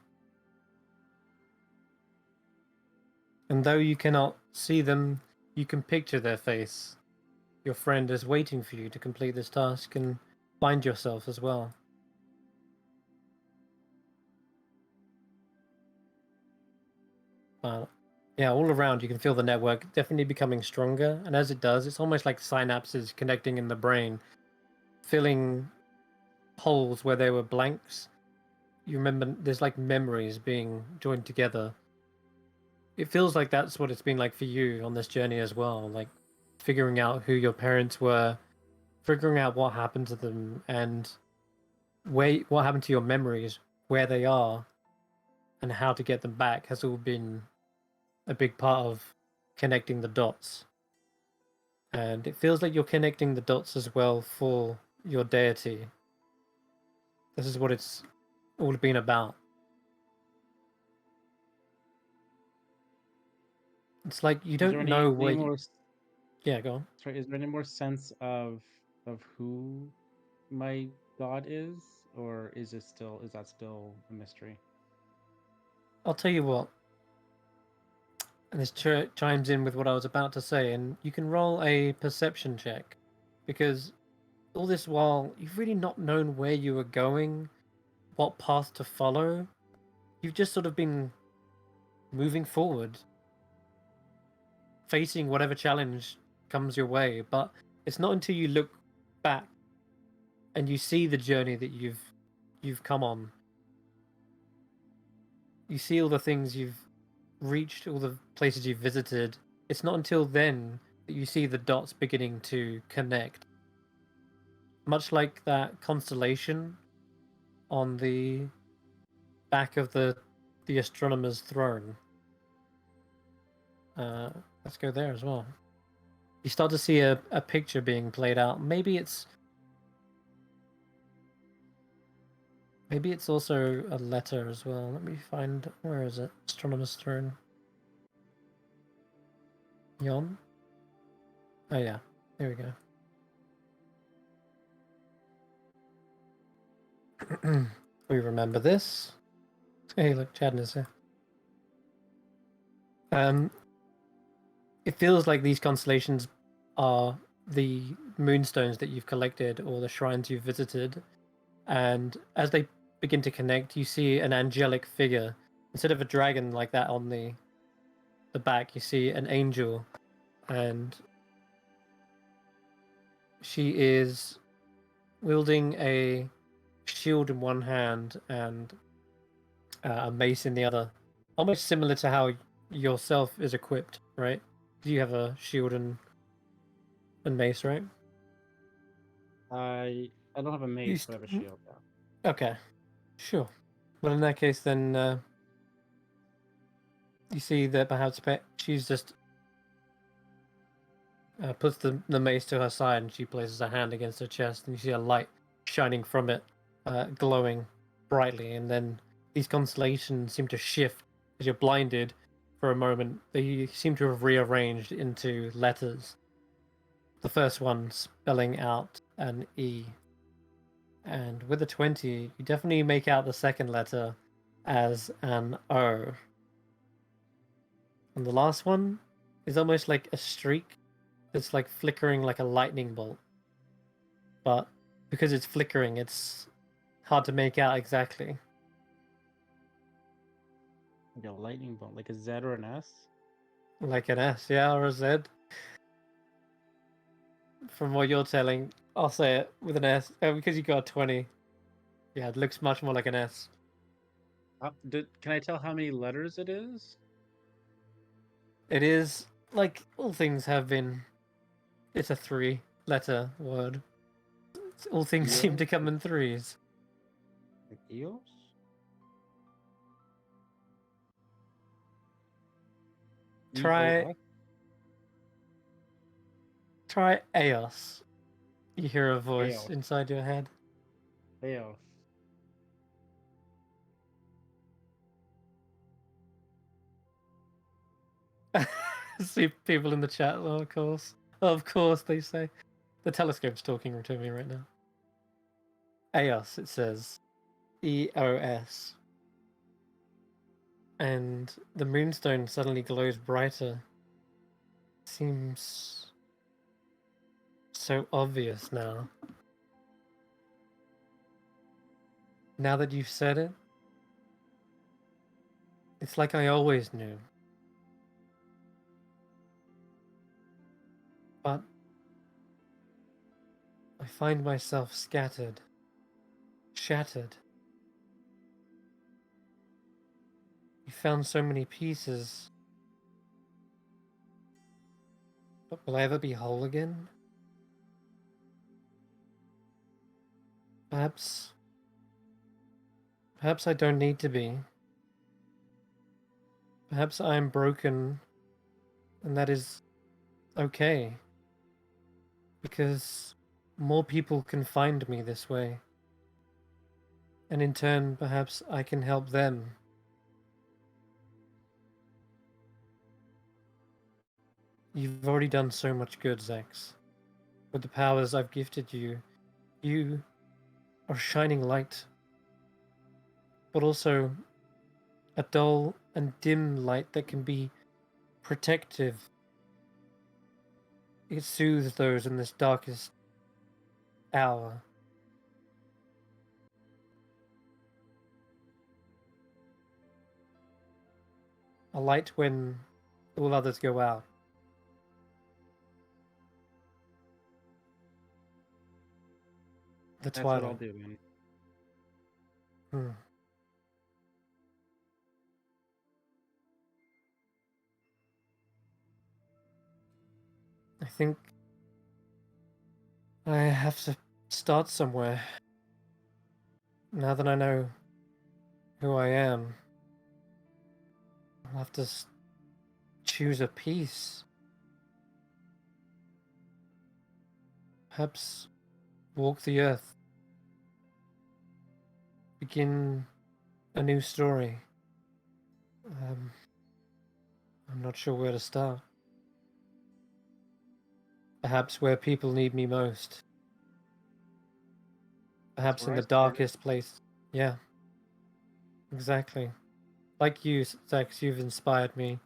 And though you cannot see them, you can picture their face. Your friend is waiting for you to complete this task and find yourself as well. Yeah, all around you can feel the network definitely becoming stronger, and as it does, it's almost like synapses connecting in the brain, filling holes where there were blanks. You remember there's like memories being joined together. It feels like that's what it's been like for you on this journey as well, like figuring out who your parents were, figuring out what happened to them, and what happened to your memories, where they are, and how to get them back has all been a big part of connecting the dots. And it feels like you're connecting the dots as well for your deity. This is what it's all been about. It's like you don't know where you... Yeah, go on. Sorry, is there any more sense of who my god is, or is that still a mystery? I'll tell you what. And this chimes in with what I was about to say, and you can roll a perception check, because all this while you've really not known where you were going, what path to follow. You've just sort of been moving forward, facing whatever challenge comes your way. But it's not until you look back and you see the journey that you've come on. You see all the things you've reached, all the places you've visited. It's not until then that you see the dots beginning to connect. Much like that constellation on the back of the astronomer's throne. Let's go there as well. You start to see a picture being played out. Maybe it's also a letter as well. Let me find, where is it? Astronomer's throne. Yon? Oh yeah, there we go. We remember this. Hey, look, Chadden is here. It feels like these constellations are the moonstones that you've collected or the shrines you've visited, and as they begin to connect, you see an angelic figure. Instead of a dragon like that on the back, you see an angel, and she is wielding a shield in one hand and a mace in the other. Almost similar to how yourself is equipped, right? You have a shield and mace, right? I don't have a mace, but I have a shield. Yeah. Okay, sure. Well, in that case, then you see that perhaps she's just puts the mace to her side, and she places her hand against her chest, and you see a light shining from it, glowing brightly, and then these constellations seem to shift as you're blinded for a moment. They seem to have rearranged into letters. The first one spelling out an E. And with a 20, you definitely make out the second letter as an O. And the last one is almost like a streak that's like flickering like a lightning bolt. But because it's flickering, it's hard to make out exactly. Like a lightning bolt, like a Z or an S. Like an S, yeah, or a Z. From what you're telling, I'll say it with an S. Because you got a 20. Yeah, it looks much more like an S. Can I tell how many letters it is? It is, like all things have been, it's a 3-letter word. All things seem to come in 3s. Like Eos? Try Eos. You hear a voice Eos. inside your head. Eos. See people in the chat, oh, of course. Of course, they say. The telescope's talking to me right now. Eos, it says. EOS. And the moonstone suddenly glows brighter. Seems so obvious now. Now that you've said it, it's like I always knew. But I find myself scattered, shattered. You found so many pieces. But will I ever be whole again? Perhaps I don't need to be. Perhaps I am broken, and that is okay. Because more people can find me this way. And in turn, perhaps I can help them. You've already done so much good, Xaxx. With the powers I've gifted you, you are a shining light. But also a dull and dim light that can be protective. It soothes those in this darkest hour. A light when all others go out. The That's twilight. what I'll do, man. I think I have to start somewhere. Now that I know who I am, I'll have to choose a piece. Perhaps walk the earth. Begin a new story. I'm not sure where to start. Perhaps where people need me most. Perhaps in where the I started. darkest place. Yeah. Exactly. Like you, Xaxx, you've inspired me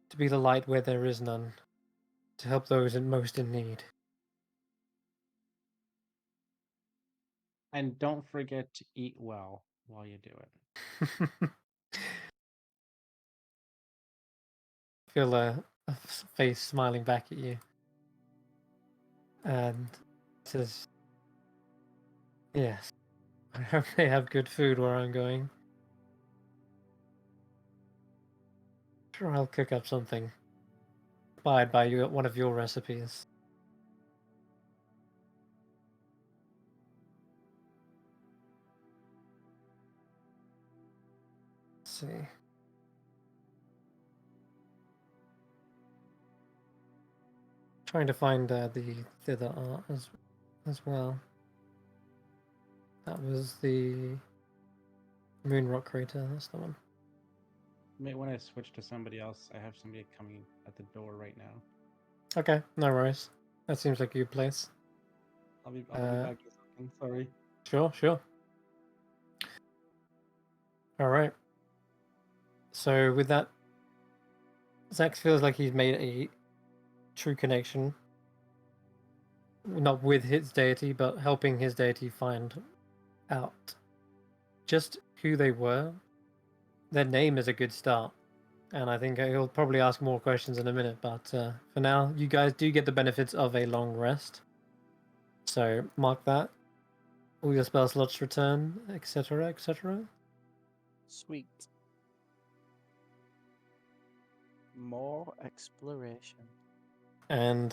to be the light where there is none. To help those most in need. And don't forget to eat well while you do it. Feel a face smiling back at you. And says, yes, I hope they have good food where I'm going. sure I'll cook up something inspired by one of your recipes. Let's see. Trying to find the other art as well. That was the moon rock crater. That's the one. When I switch to somebody else, I have somebody coming at the door right now. Okay, no worries. That seems like a good place. I'll be back in a second. Sorry. Sure. All right. So with that, Xaxx feels like he's made a true connection, not with his deity, but helping his deity find out just who they were. Their name is a good start, and I think he'll probably ask more questions in a minute, but for now, you guys do get the benefits of a long rest. So mark that. All your spell slots return, etc., etc. Sweet. More exploration. And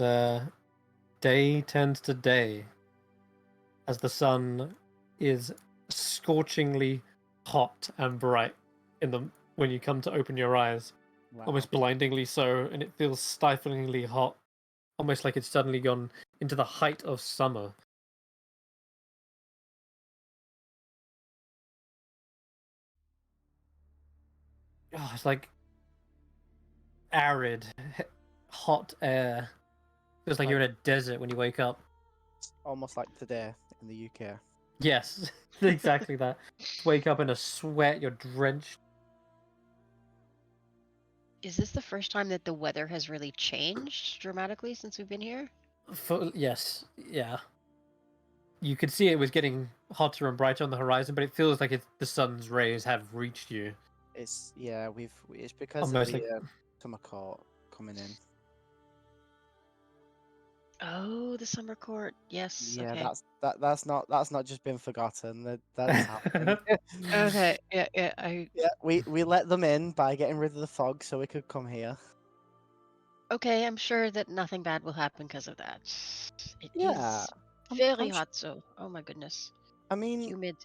day turns to day as the sun is scorchingly hot and bright when you come to open your eyes, Wow. almost blindingly so, and it feels stiflingly hot, almost like it's suddenly gone into the height of summer. Oh, it's like arid, hot air. Feels like you're in a desert when you wake up. Almost like today in the UK. Yes, exactly that. Wake up in a sweat, you're drenched. Is this the first time that the weather has really changed dramatically since we've been here? Yes, yeah. You could see it was getting hotter and brighter on the horizon, but it feels like the sun's rays have reached you. It's it's because Almost of like the summer court coming in. Oh, the summer court. Yes. Yeah, Okay. that's not just been forgotten. That's happening. Okay. Yeah. Yeah, we let them in by getting rid of the fog so we could come here. Okay. I'm sure that nothing bad will happen because of that. It is Yeah, very I'm hot. So. Oh my goodness. I mean, Humid.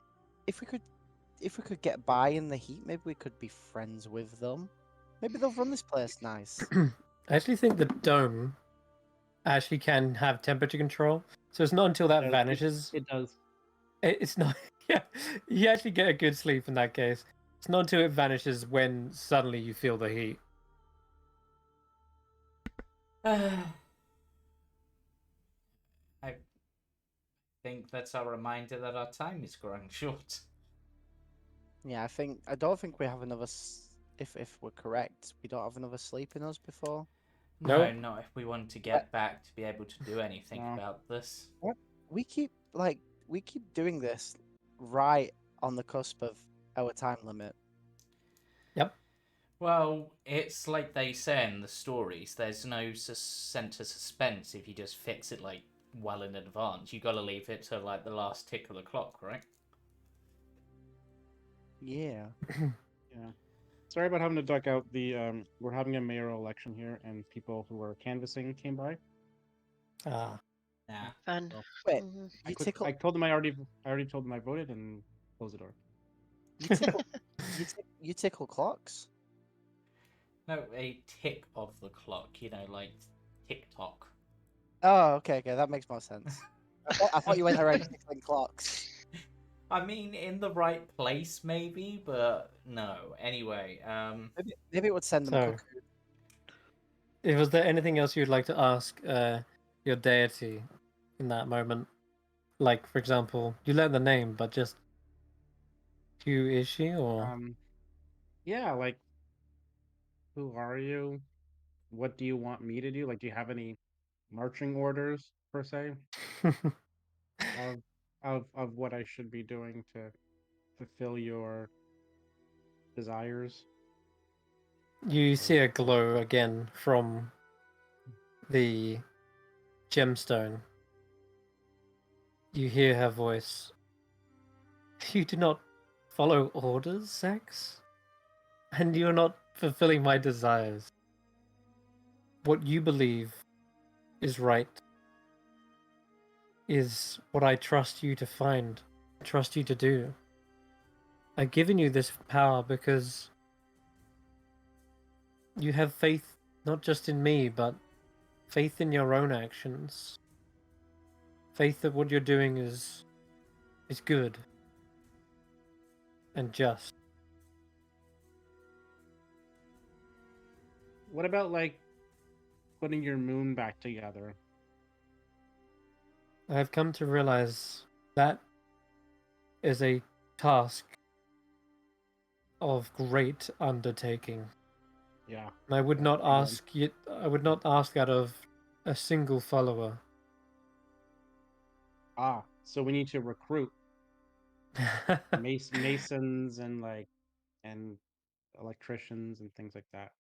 if we could get by in the heat, maybe we could be friends with them. Maybe they'll run this place nice. I actually think the dome actually can have temperature control. So it's not until that vanishes. It does. It's not. Yeah, you actually get a good sleep in that case. It's not until it vanishes when suddenly you feel the heat. I think that's a reminder that our time is growing short. Yeah, I don't think we have another. If we're correct, we don't have another sleep in us before. No, Nope. not if we want to get back to be able to do anything No. about this. We keep doing this right on the cusp of our time limit. Yep. Well, it's like they say in the stories, there's no sense of suspense if you just fix it like well in advance. You gotta leave it to like the last tick of the clock, right? Yeah. Yeah. Sorry about having to duck out. We're having a mayoral election here, and people who were canvassing came by. Ah. Nah. Fun. So Wait, Mhm. I told them I already told them I voted and closed the door. you tickle, you tickle clocks? No, a tick of the clock, you know, like TikTok. Oh, okay, that makes more sense. I thought you went around tickling clocks. I mean, in the right place, maybe, but no. Anyway, Maybe it would send them So, cuckoo. was there anything else you'd like to ask your deity in that moment? Like, for example, you learn the name, but just who is she, or Yeah, like, who are you? What do you want me to do? Like, do you have any marching orders per se of of what I should be doing to fulfill your desires? you see a glow again from the gemstone. You hear her voice. You do not follow orders, Xaxx? and you're not fulfilling my desires. What you believe is right is what I trust you to find, trust you to do. I've given you this power because you have faith not just in me, but faith in your own actions. Faith that what you're doing is good and just. What about like putting your moon back together? I've come to realize that is a task of great undertaking. Yeah. And I would Yeah, not big one. ask you, I would not ask out of a single follower. Ah, so we need to recruit masons and like and electricians and things like that.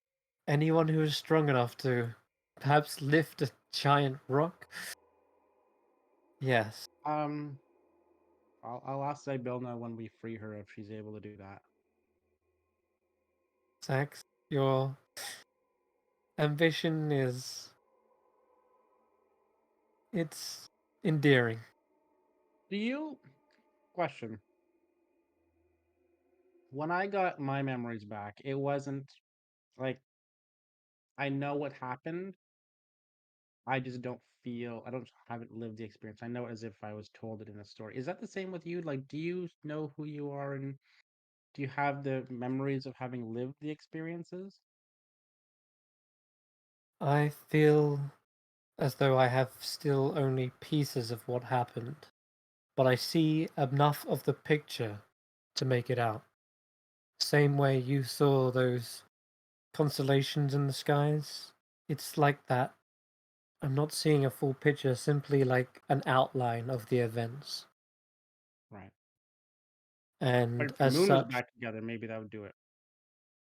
Anyone who is strong enough to perhaps lift a giant rock? Yes. I'll ask Zybelna when we free her if she's able to do that. Xaxx, your ambition it's endearing. Do you question? When I got my memories back, it wasn't like I know what happened. I just don't feel I don't haven't lived the experience. I know it as if I was told it in a story. Is that the same with you? Like, do you know who you are and do you have the memories of having lived the experiences? I feel as though I have still only pieces of what happened, but I see enough of the picture to make it out. Same way you saw those constellations in the skies. It's like that. I'm not seeing a full picture, simply like an outline of the events. Right. But And if the as moon was such, back together, maybe that would do it.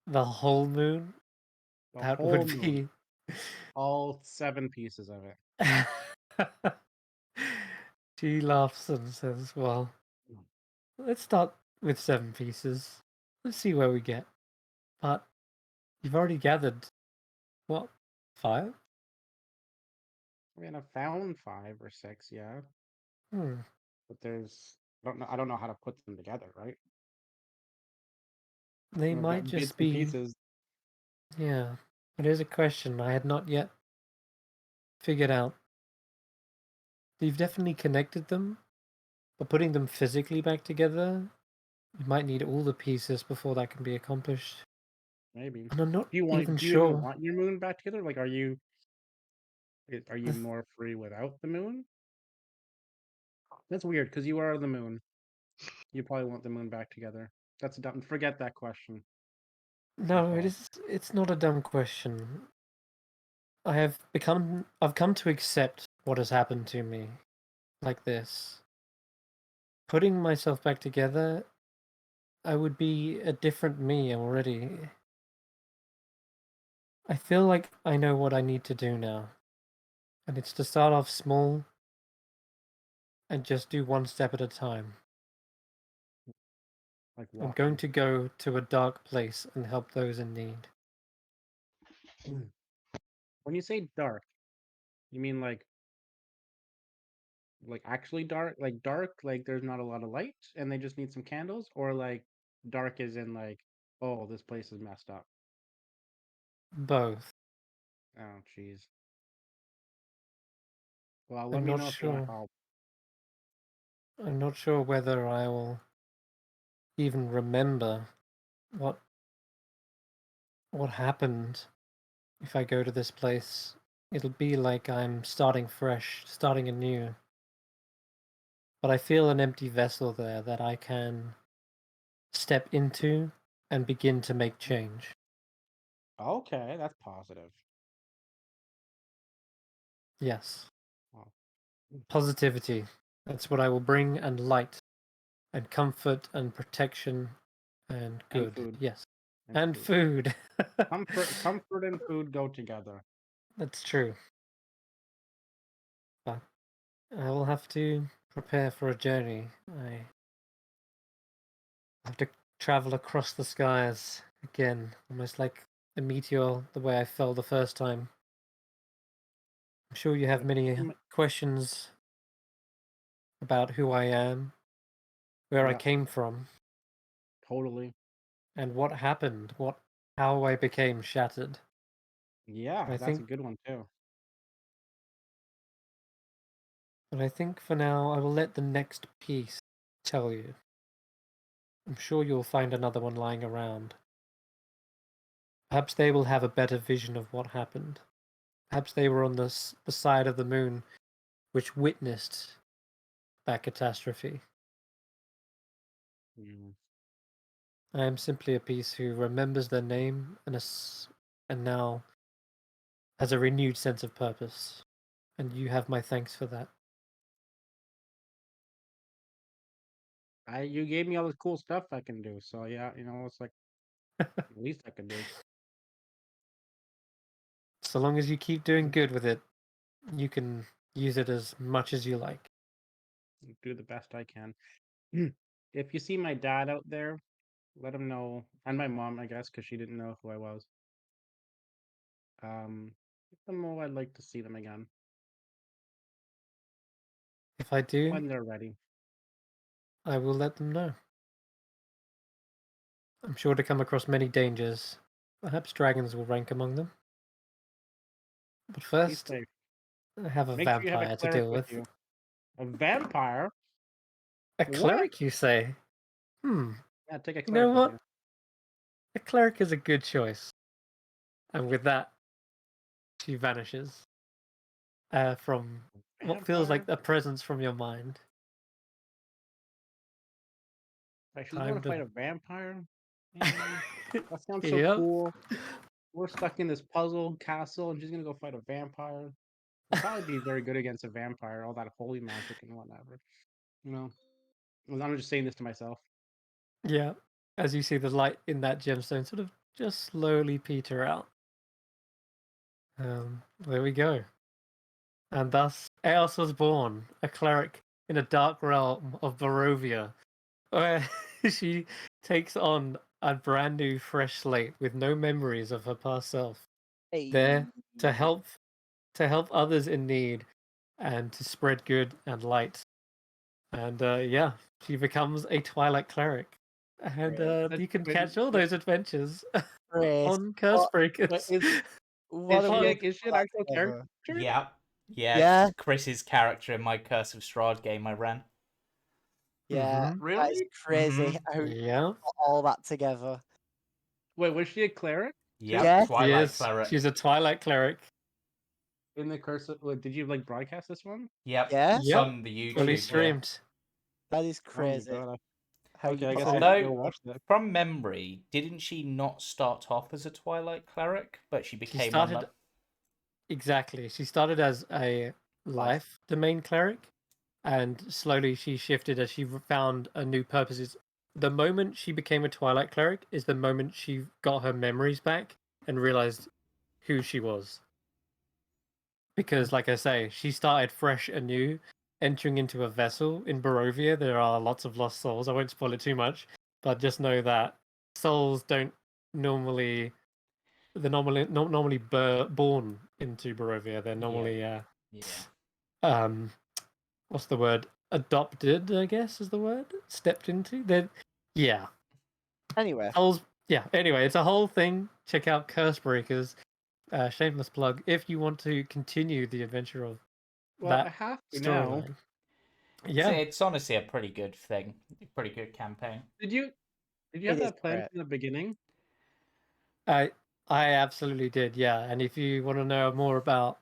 the whole moon, The that whole would moon. be. All 7 pieces of it. She laughs and says, well, let's start with 7 pieces. Let's see where we get. But you've already gathered, what, 5? I mean, I found 5 or 6, yeah. Hmm. But there's I don't know how to put them together, right? They I've might got bits just and be, pieces. yeah. It is a question I had not yet figured out. You've definitely connected them, but putting them physically back together, you might need all the pieces before that can be accomplished. Maybe. And I'm not even Do you even sure. want your moon back together? Like, are you The th- more free without the moon? That's weird because you are the moon. You probably want the moon back together. That's dumb. Forget that question. no, Recall. it's not a dumb question. I've come to accept what has happened to me like this. Putting myself back together, I would be a different me already. I feel like I know what I need to do now. And it's to start off small and just do one step at a time. Like I'm going walking. to go to a dark place and help those in need. When you say dark, you mean like actually dark? Like dark, like there's not a lot of light and they just need some candles, or like dark is in like, oh, this place is messed up. Both. Oh, jeez. Well, let I'm me not know if you want to sure. help. I'm not sure whether I will even remember what happened if I go to this place. It'll be like I'm starting fresh, starting anew. But I feel an empty vessel there that I can step into and begin to make change. Okay, that's positive. Yes. Wow. Positivity. That's what I will bring, and light, and comfort, and protection, and And good. food. Yes. And And food. food. Comfort and food go together. That's true. But I will have to prepare for a journey. I have to travel across the skies again, almost like a meteor, the way I fell the first time. I'm sure you have many questions about who I am, where I Yeah. came from, Totally. and what happened, how I became shattered. Yeah, I that's a think, good one too. but I think for now I will let the next piece tell you. I'm sure you'll find another one lying around. Perhaps they will have a better vision of what happened. Perhaps they were on the side of the moon which witnessed that catastrophe. Mm. I am simply a piece who remembers their name and now has a renewed sense of purpose. And you have my thanks for that. You gave me all the cool stuff I can do, so yeah, it's like the least I can do. So long as you keep doing good with it, you can use it as much as you like. Do the best I can. If you see my dad out there, let him know, and my mom, I guess, because she didn't know who I was. Let them know I'd like to see them again If I do, when they're ready. I will let them know. I'm sure to come across many dangers. Perhaps dragons will rank among them. But Be first, safe. I have a Make sure you have a vampire to cleric deal with with. you. A vampire? A What? cleric, you say? Yeah, take a You know cleric with what? you. A cleric is a good choice. And with that, she vanishes from what feels like Vampire? a presence from your mind. Like, she's going Time to fight to. a vampire? Man, that sounds so Yep. cool. We're stuck in this puzzle castle, and she's gonna go fight a vampire. We'll probably be very good against a vampire, all that holy magic and whatever. You know, I'm just saying this to myself. Yeah. As you see the light in that gemstone sort of just slowly peter out. There we go. And thus, Eos was born, a cleric in a dark realm of Barovia, where she takes on a brand new fresh slate with no memories of her past self. There to help others in need and to spread good and light. And yeah, she becomes a Twilight cleric. And you can catch all those adventures Chris, on Cursebreakers. what Is a she, way a, to is she put an that actual together. character? Yeah. Yeah, Yeah. Chris's character in my Curse of Strahd game I ran. Yeah, Mhm. that is Really? crazy how you Yeah. put all that together. Wait, was she a cleric Yep, Yeah. She Twilight is. Cleric. She's a Twilight cleric. in the Curse of? Did you like broadcast this one? Yep, Yeah? it's Yep. on the Fully YouTube here. streamed. That is Oh my crazy. god. How Okay, you I put guess all I that have to go Although, watch that. from memory, didn't she not start off as a Twilight Cleric, but she became one started that... Exactly. She started as a life domain cleric, and slowly she shifted as she found a new purpose. The moment she became a Twilight cleric is the moment she got her memories back and realized who she was. Because, like I say, she started fresh anew, entering into a vessel in Barovia. There are lots of lost souls. I won't spoil it too much, but just know that souls don't normally. They're not normally born into Barovia. They're normally Yeah. um, what's the word? Adopted, I guess, is the word. Stepped into. Yeah. Anyway, Souls. Yeah. Anyway, it's a whole thing. Check out Cursebreakers. Shameless plug. If you want to continue the adventure of Well, I that have to now. storyline. So Yeah. it's honestly a pretty good thing. A pretty good campaign. Did you it have is that planned great. from the beginning? I absolutely did, yeah. And if you want to know more about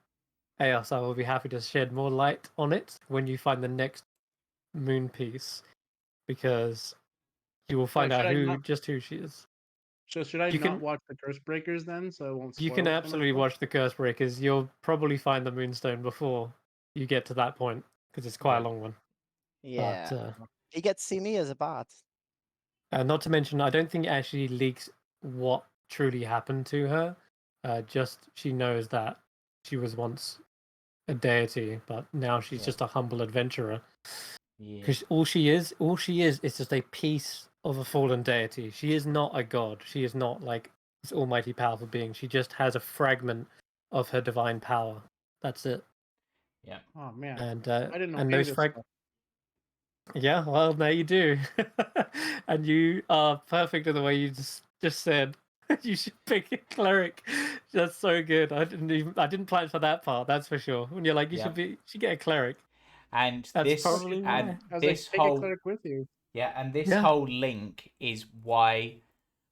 Eos, I will be happy to shed more light on it when you find the next moon piece, because you will find Wait, out should I not? just who she is. So should I You not can watch the Curse Breakers then, so I won't you spoil can it for absolutely myself? watch the Cursebreakers. You'll probably find the Moonstone before you get to that point, because it's quite a Okay. long one. Yeah. But You get to see me as a bad. not to mention, I don't think it actually leaks what truly happened to her. Just she knows that she was once a deity, but now she's Yeah. just a humble adventurer. Yeah. Because all she is just a piece of a fallen deity. She is not a god. She is not like this almighty powerful being. She just has a fragment of her divine power. That's it. Yeah. Oh man, And I didn't know and any those of this stuff. yeah, well, now you do. And you are perfect in the way you just said. You should pick a cleric. That's so good. I didn't plan for that part, that's for sure. When you're like, you Yep. should get a cleric. And That's this probably and why. I was this like, take a whole cleric with you. and this Yeah. whole link is why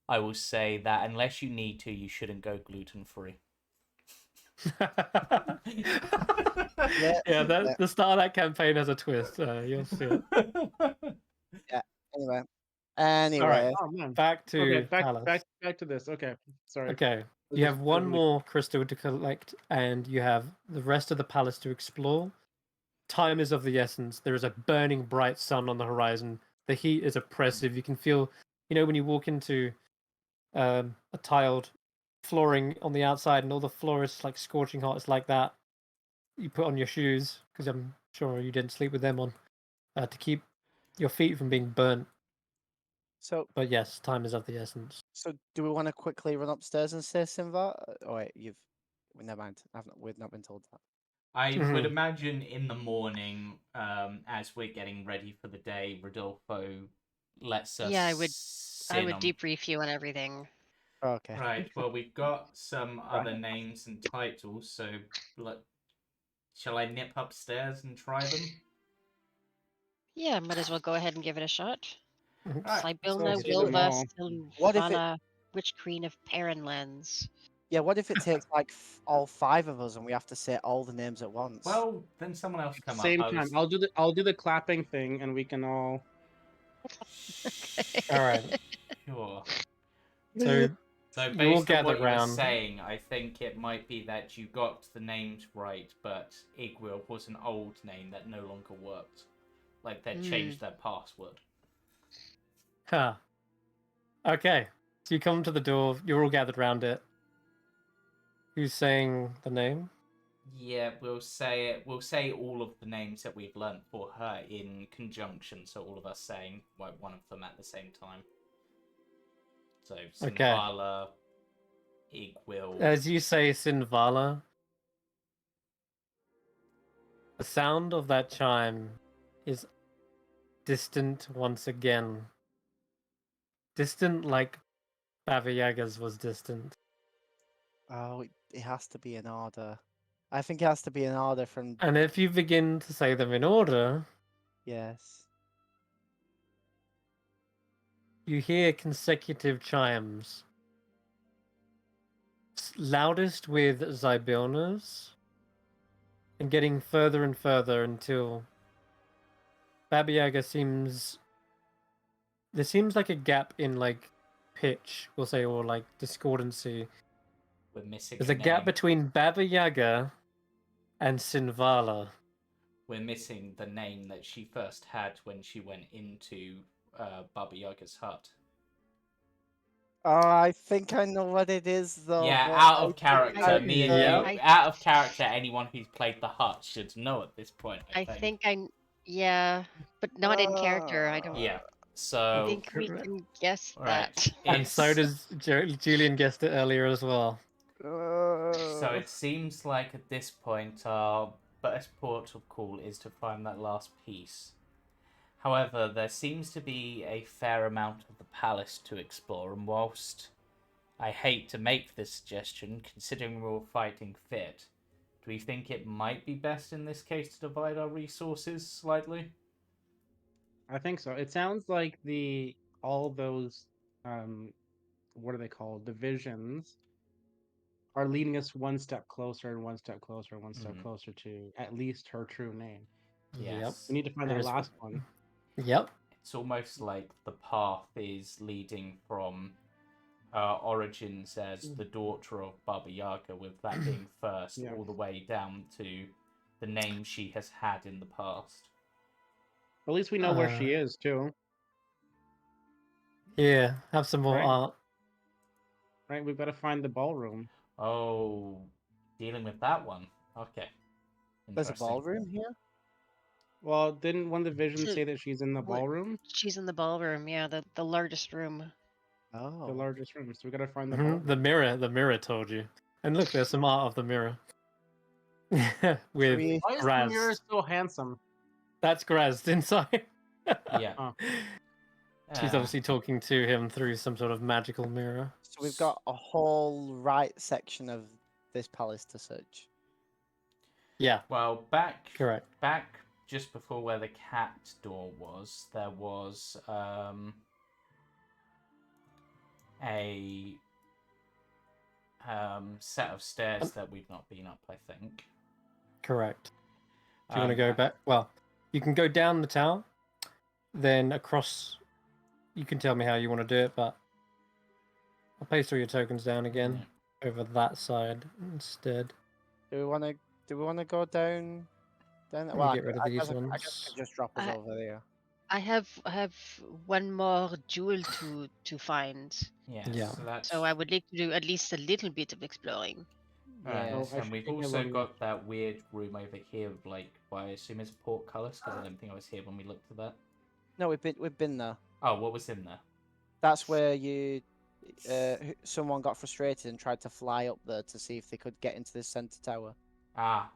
I will say that unless you need to, you shouldn't go gluten free. Yeah, that the start of that campaign has a twist. You'll see it. Yeah. Anyway. All Anyway. right, Oh man. back to Okay, Palace. back to this. Okay, sorry. Okay, you have one more crystal to collect, and you have the rest of the palace to explore. Time is of the essence. There is a burning bright sun on the horizon. The heat is oppressive. You can feel, when you walk into a tiled flooring on the outside, and all the floor is like scorching hot. It's like that. You put on your shoes because I'm sure you didn't sleep with them on to keep your feet from being burnt. So, But yes, time is of the essence. so do we want to quickly run upstairs and say Simva? Oh wait, never mind. We've not been told that. I would imagine in the morning, as we're getting ready for the day, Rodolfo lets us. Yeah, I would debrief you on everything. Okay. Right. Well, we've got some other names and titles, so shall I nip upstairs and try them? Yeah, might as well go ahead and give it a shot. Right. Sibilna So do them all. Wilva What if Silvana, Witch Queen of Perrinlands. Yeah, what if it takes like all 5 of us and we have to say all the names at once? Well, then someone else come Same up. time. I'll do the clapping thing, and we can all. All right. Sure. So So you all based on gather what you were round. saying, I think it might be that you got the names right, but Igwil was an old name that no longer worked. Like they changed their password. Huh. Okay. So you come to the door. You're all gathered round it. Who's saying the name? Yeah, we'll say it. We'll say all of the names that we've learnt for her in conjunction, so all of us saying one of them at the same time. So Okay. Sinvala, Igwil. As you say Sinvala, the sound of that chime is distant once again. Distant like Baba Yaga's was distant. Oh, it has to be in order. I think it has to be in order from. And if you begin to say them in order, Yes. you hear consecutive chimes. Loudest with Zybilna's, and getting further and further until Baba Yaga seems. There seems like a gap in like pitch, we'll say, or like discordancy. We're missing. There's a gap between Baba Yaga and Sinvala. We're missing the name that she first had when she went into Baba Yaga's hut. Oh, I think I know what it is, though. Yeah, but out I of think character. I Me and know. you, out of character. Anyone who's played the hut should know at this point. I think. Yeah, but not in character. I don't. Yeah. I So. think we can guess Right. that. And so does Julian guessed it earlier as well. So it seems like at this point our best port of call is to find that last piece. However, there seems to be a fair amount of the palace to explore, and whilst I hate to make this suggestion, considering we're all fighting fit, do we think it might be best in this case to divide our resources slightly? I think so. It sounds like all those what are they called? Divisions are leading us one step closer and one step closer and one step closer to at least her true name. Yes. We need to find that last one. Yep. It's almost like the path is leading from origins as the daughter of Baba Yaga, with that being first, all the way down to the name she has had in the past. At least we know where she is, too. Yeah, have some more art. Right, we've got to find the ballroom. Oh, dealing with that one. Okay. There's a ballroom here? Well, didn't one of the visions So- say that she's in the what- ballroom? She's in the ballroom, yeah, the largest room. The Oh. largest room. So we gotta find the Mhm, ballroom. the mirror told you. And look, there's some art of the mirror. With we- Why is the Graz. mirror so handsome? That's Graz inside. Yeah. Oh. She's obviously talking to him through some sort of magical mirror. So we've got a whole right section of this palace to search. Yeah, Well, back correct. just before where the cat door was, there was a set of stairs that we've not been up, I think. Correct. Do you want to Um, go back? Well, you can go down the tower, then across. You can tell me how you want to do it, but I'll paste all your tokens down again over that side instead. Do we want to go down? Down. Let me Well, get rid of these I guess I ones. could just drop us I- over there. I have one more jewel to find, Yes, Yeah. so that's so I would like to do at least a little bit of exploring. Yeah. Yes, Oh, I and should we've take a also look. got that weird room over here, of, like, what I assume is portcullis, because I don't think I was here when we looked at that. No, we've been there. Oh, what was in there? That's where someone got frustrated and tried to fly up there to see if they could get into this center tower. Ah,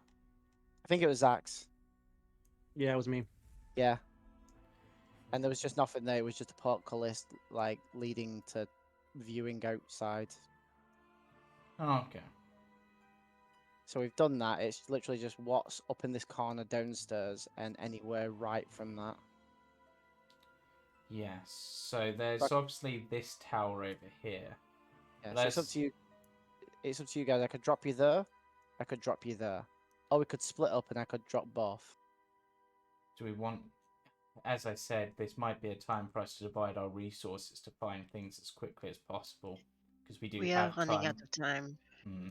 I think it was Xaxx. Yeah, it was me. Yeah. And there was just nothing there. It was just a portcullis, like leading to viewing outside. okay. So we've done that. It's literally just what's up in this corner downstairs and anywhere right from that. Yes, so there's But- obviously this tower over here. Yeah, so it's up Let's- to you. It's up to you guys. I could drop you there. I could drop you there. Or we could split up and I could drop both. Do we want... As I said, this might be a time for us to divide our resources to find things as quickly as possible. Because we do We are have running time. out of time. Hmm.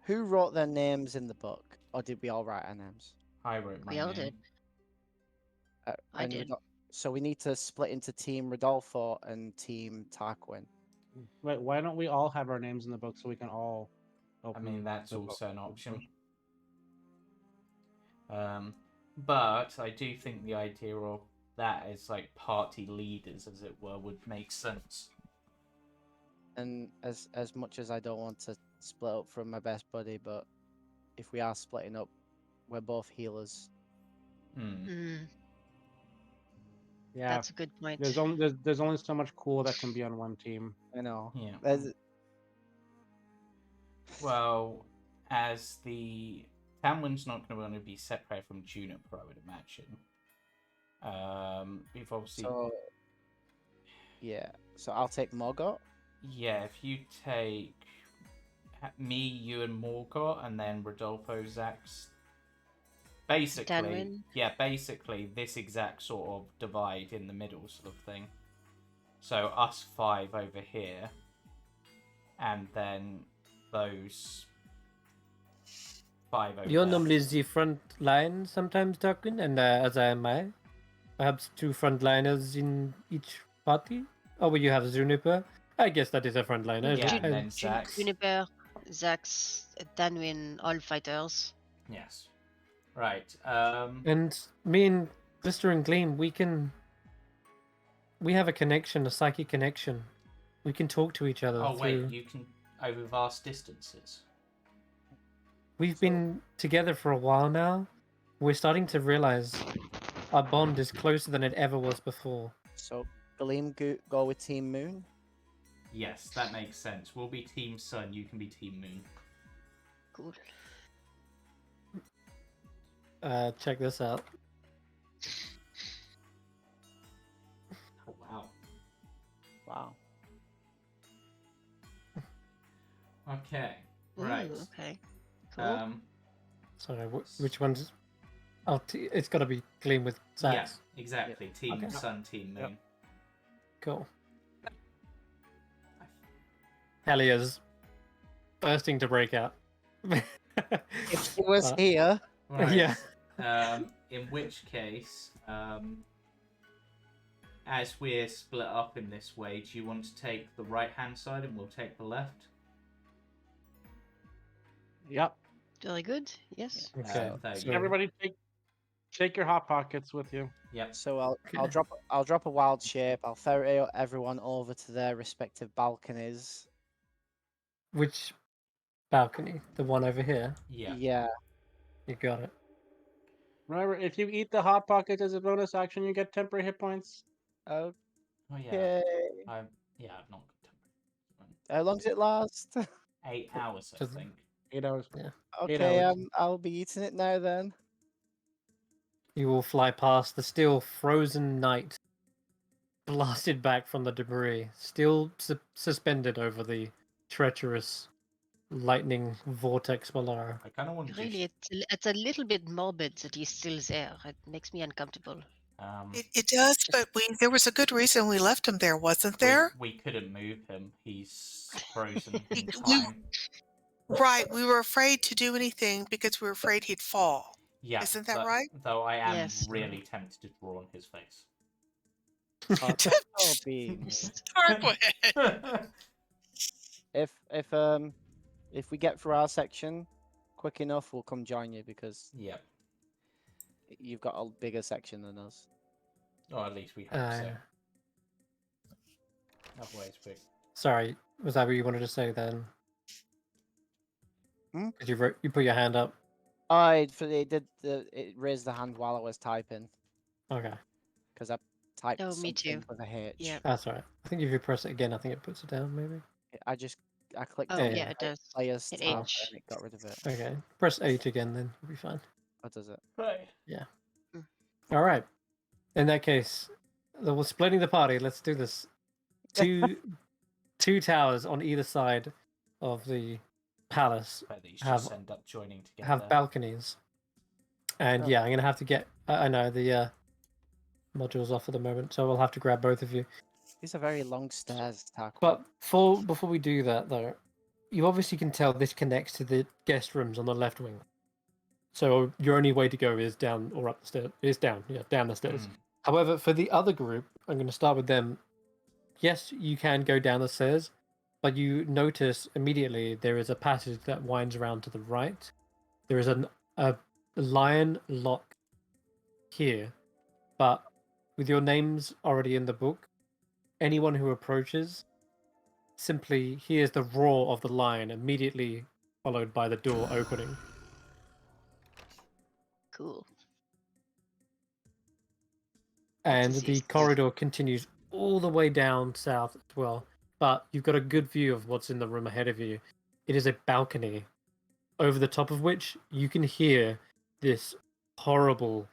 Who wrote their names in the book? Or did we all write our names? I wrote my We all name. did. I And did. So we need to split into Team Rodolfo and Team Tarquin. Wait, why don't we all have our names in the book so we can all I open mean, that's the book? also an option. But I do think the idea of that as like party leaders, as it were, would make sense. And as much as I don't want to split up from my best buddy, but if we are splitting up, we're both healers. Hmm. Mm, Yeah, that's a good point. there's only so much cool that can be on one team. I know. Yeah. There's- Well, as the Tanwen's not going to be separated from Juniper, I would imagine. We've obviously, So yeah. So I'll take Morgot. yeah. If you take me, you, and Morgott, and then Rodolfo, Xaxx. Basically, Tanwen. yeah. Basically, this exact sort of divide in the middle, sort of thing. So us 5 over here, and then those 5 over You're there. normally the front line sometimes, Tarquin, and as am I. Perhaps 2 frontliners in each party? Oh, well, you have Juniper. I guess that is a frontliner. Yeah, isn't and it? then Xaxx. Juniper, Xaxx, Tanwen, all fighters. Yes. Right. And me and Glister and Gleam, we have a connection, a psychic connection. We can talk to each other. Oh wait, through... you can over vast distances. We've been together for a while now. We're starting to realize our bond is closer than it ever was before. So Galeem go with Team Moon. Yes, that makes sense. We'll be Team Sun. You can be Team Moon. Cool. Check this out. Oh wow. Wow. Okay. Ooh, Right. okay. Cool. Sorry, which one's? Oh, it's got to be Gleam with Xaxx. Yeah, exactly. Team Okay. Sun, Team Moon. Cool. Helia's bursting to break out. If he was Uh, here, Right. Yeah. In which case, as we're split up in this way, do you want to take the right hand side and we'll take the left? Yep. Very good. Yes. Okay. there you so- go. Everybody take Take your hot pockets with you. Yep. So I'll Okay. drop a wild shape. I'll ferret everyone over to their respective balconies. Which balcony? The one over here? Yeah. Yeah. You got it. Remember, if you eat the hot pockets as a bonus action, you get temporary hit points. Okay. Oh yeah. I've not got temporary. How long does it last? 8 hours, I Doesn't- think. 8 hours. Yeah. 8 Okay. hours. I'll be eating it now then. You will fly past the still frozen night, blasted back from the debris, still suspended over the treacherous lightning vortex below. I kind of want to Really, it's a little bit morbid that he's still there. It makes me uncomfortable. It does, but there was a good reason we left him there, wasn't there? We couldn't move him. He's frozen in We- time. Right. We were afraid to do anything because we were afraid he'd fall. Yeah. Isn't that but- right? Though I am Yes. really tempted to draw on his face. Oh, being Tarquin. if we get through our section quick enough, we'll come join you because Yeah. you've got a bigger section than us. Or at least we hope so. Otherwise, we. Sorry, was that what you wanted to say then? Hmm? Because you put your hand up. It raised the hand while I was typing Okay, because I typed Oh, me something too. with a H. Yeah. that's all right. I think if you press it again, I think it puts it down. Maybe. I clicked Oh, on yeah, it does. players Hit tab H. and it got rid of it. Okay, press H again, then it'll be fine. What does it? Right. All right. In that case, we're splitting the party. Let's do this. Two towers on either side of the palace But these Have- just end up joining together. have balconies, and Oh. yeah, I'm gonna have to get. I know the module's off at the moment, so we'll have to grab both of you. These are very long stairs, Tarquin. But before we do that, though, you obviously can tell this connects to the guest rooms on the left wing. So your only way to go is down or up the stairs. Is down, yeah, down the stairs. Mm. However, for the other group, I'm going to start with them. Yes, you can go down the stairs, but you notice immediately there is a passage that winds around to the right. There is a lion lock here, but with your names already in the book, anyone who approaches simply hears the roar of the lion immediately followed by the door opening. Cool. And That's the easy. corridor continues all the way down south as well. But you've got a good view of what's in the room ahead of you. It is a balcony, over the top of which you can hear this horrible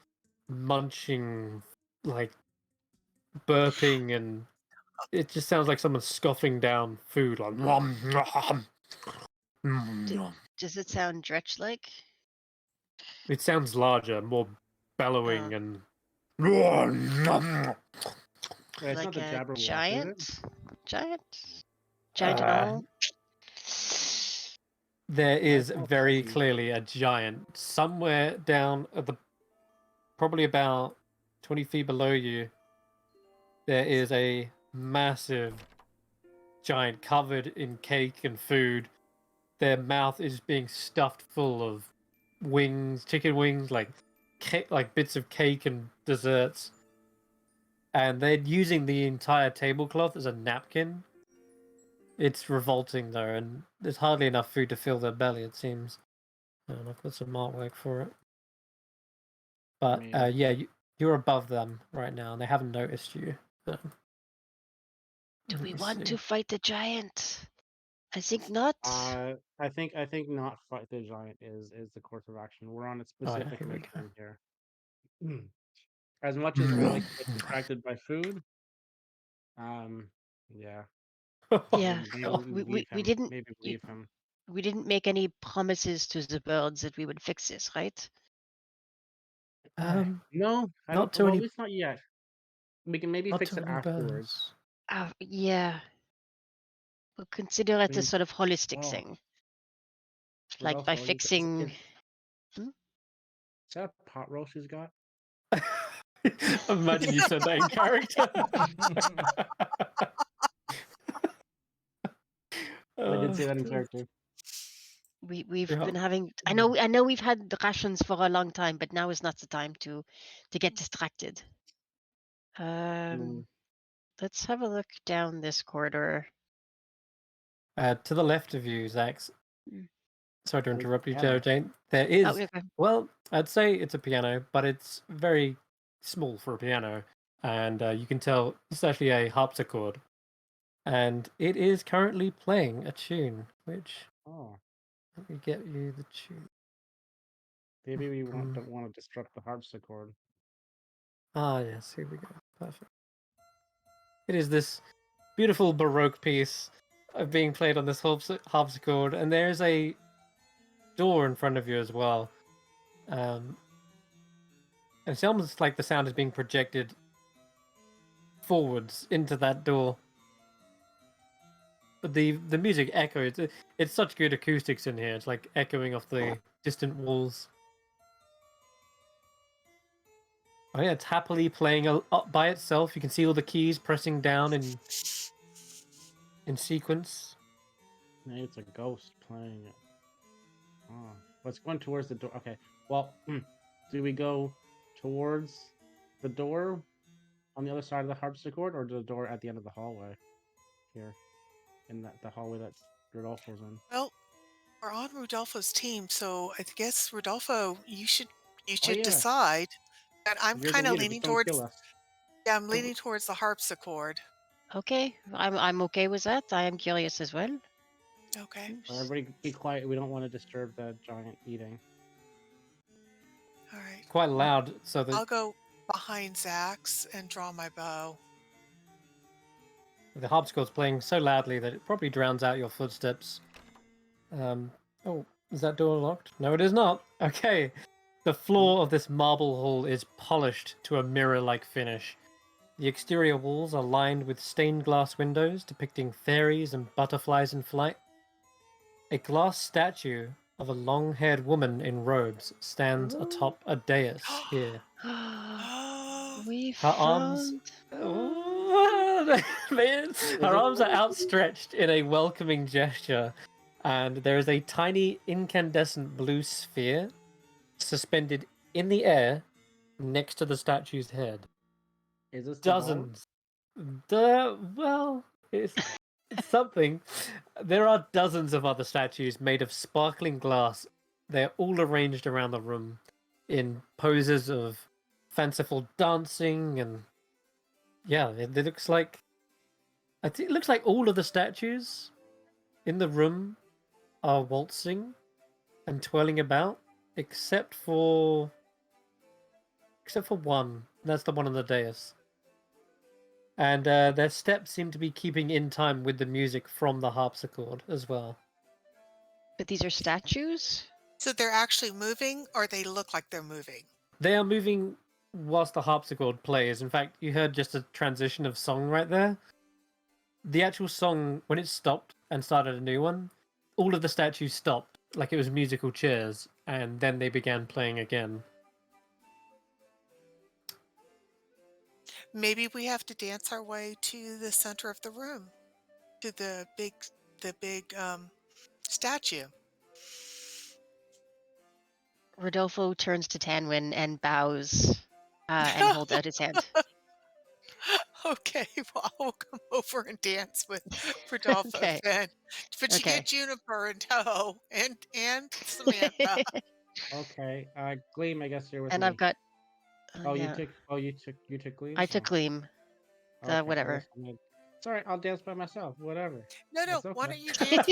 munching, like burping, and it just sounds like someone scoffing down food. Like, nom, nom, nom. Does it sound Dretch-like? It sounds larger, more bellowing, Oh. and Yeah, it's Like not the a Jabberwock, is it? giant? Giant Uh, animal? there is not very creepy. clearly a giant somewhere down at the, probably about 20 feet below you. There is a massive giant covered in cake and food. Their mouth is being stuffed full of wings, chicken wings, like bits of cake and desserts. And they're using the entire tablecloth as a napkin. It's revolting though, and there's hardly enough food to fill their belly, it seems. And I've got some artwork for it. But mean- yeah, you're above them right now, and they haven't noticed you. So, Do let we me want see. to fight the giant? I think not. I think not fight the giant is the course of action. We're on a Oh, yeah, specific here we mission here. As much as we like to get distracted by food, yeah. Yeah, maybe we leave him. didn't- Maybe you- leave him. We didn't make any promises to the birds that we would fix this, right? No, I not don't. to Well, any- at least not yet. We can maybe not fix to it any afterwards. birds. Yeah. We'll consider it a mean, sort of holistic oh, thing. Like by Rodolfo, fixing. Is that a pot roast he's got? Imagine you said that in character. I did say that in character. We've Yeah. been having. I know we've had the rations for a long time, but now is not the time to get distracted. Mm. Let's have a look down this corridor. To the left of you, Xaxx. Mm. Sorry to There's a interrupt you, piano. Jane. There Oh, is, okay. well, I'd say it's a piano, but it's very small for a piano. And you can tell it's actually a harpsichord. And it is currently playing a tune, which, Oh, let me get you the tune. maybe we Mm. don't want to disrupt the harpsichord. Ah, yes, here we go. Perfect. It is this beautiful Baroque piece being played on this harpsichord, and there's a door in front of you as well. And it's almost like the sound is being projected forwards into that door. But the music echoes. It's such good acoustics in here. It's like echoing off the distant walls. Oh yeah, it's happily playing up by itself. You can see all the keys pressing down in sequence. Maybe it's a ghost playing it. Oh, well, it's going towards the door. Okay. Well, do we go towards the door on the other side of the harpsichord, or the door at the end of the hallway here, in the hallway that Rodolfo's in? Well, we're on Rodolfo's team, so I guess Rodolfo, you should Oh yeah, decide. And I'm you're the kind of leader. leaning Just don't kill towards. us. Yeah, I'm leaning towards the harpsichord. Okay, I'm okay with that. I am curious as well. Okay. Everybody, be quiet. We don't want to disturb the giant eating. All right. Quite loud, so that I'll go behind Xaxx and draw my bow. the harpsichord's playing so loudly that it probably drowns out your footsteps. Oh, is that door locked? No, it is not. Okay. The floor of this marble hall is polished to a mirror-like finish. The exterior walls are lined with stained glass windows depicting fairies and butterflies in flight. A glass statue of a long-haired woman in robes stands atop a dais here. We Her arms, found. man, her arms are outstretched in a welcoming gesture, and there is a tiny incandescent blue sphere suspended in the air next to the statue's head. Is this the Dozens. Well, it's something. There are dozens of other statues made of sparkling glass. They're all arranged around the room in poses of fanciful dancing, and yeah, it looks like I think it looks like all of the statues in the room are waltzing and twirling about, except for one. That's the one on the dais. And their steps seem to be keeping in time with the music from the harpsichord as well. But these are statues? So they're actually moving, or they look like they're moving? They are moving whilst the harpsichord plays. In fact, you heard just a transition of song right there. The actual song, when it stopped and started a new one, all of the statues stopped, like it was musical chairs, and then they began playing again. Maybe we have to dance our way to the center of the room, to the big statue. Rodolfo turns to Tanwen and bows and holds out his hand. Okay, well, I'll come over and dance with Rodolfo Okay. then. But you Okay. get Juniper in tow and Samantha. Okay. Gleam, I guess you're with And me. I've got. Oh, yeah. you took Gleam. I took Gleam. Okay, Whatever. It's all right. I'll dance by myself. Whatever. No, It's why okay. don't you dance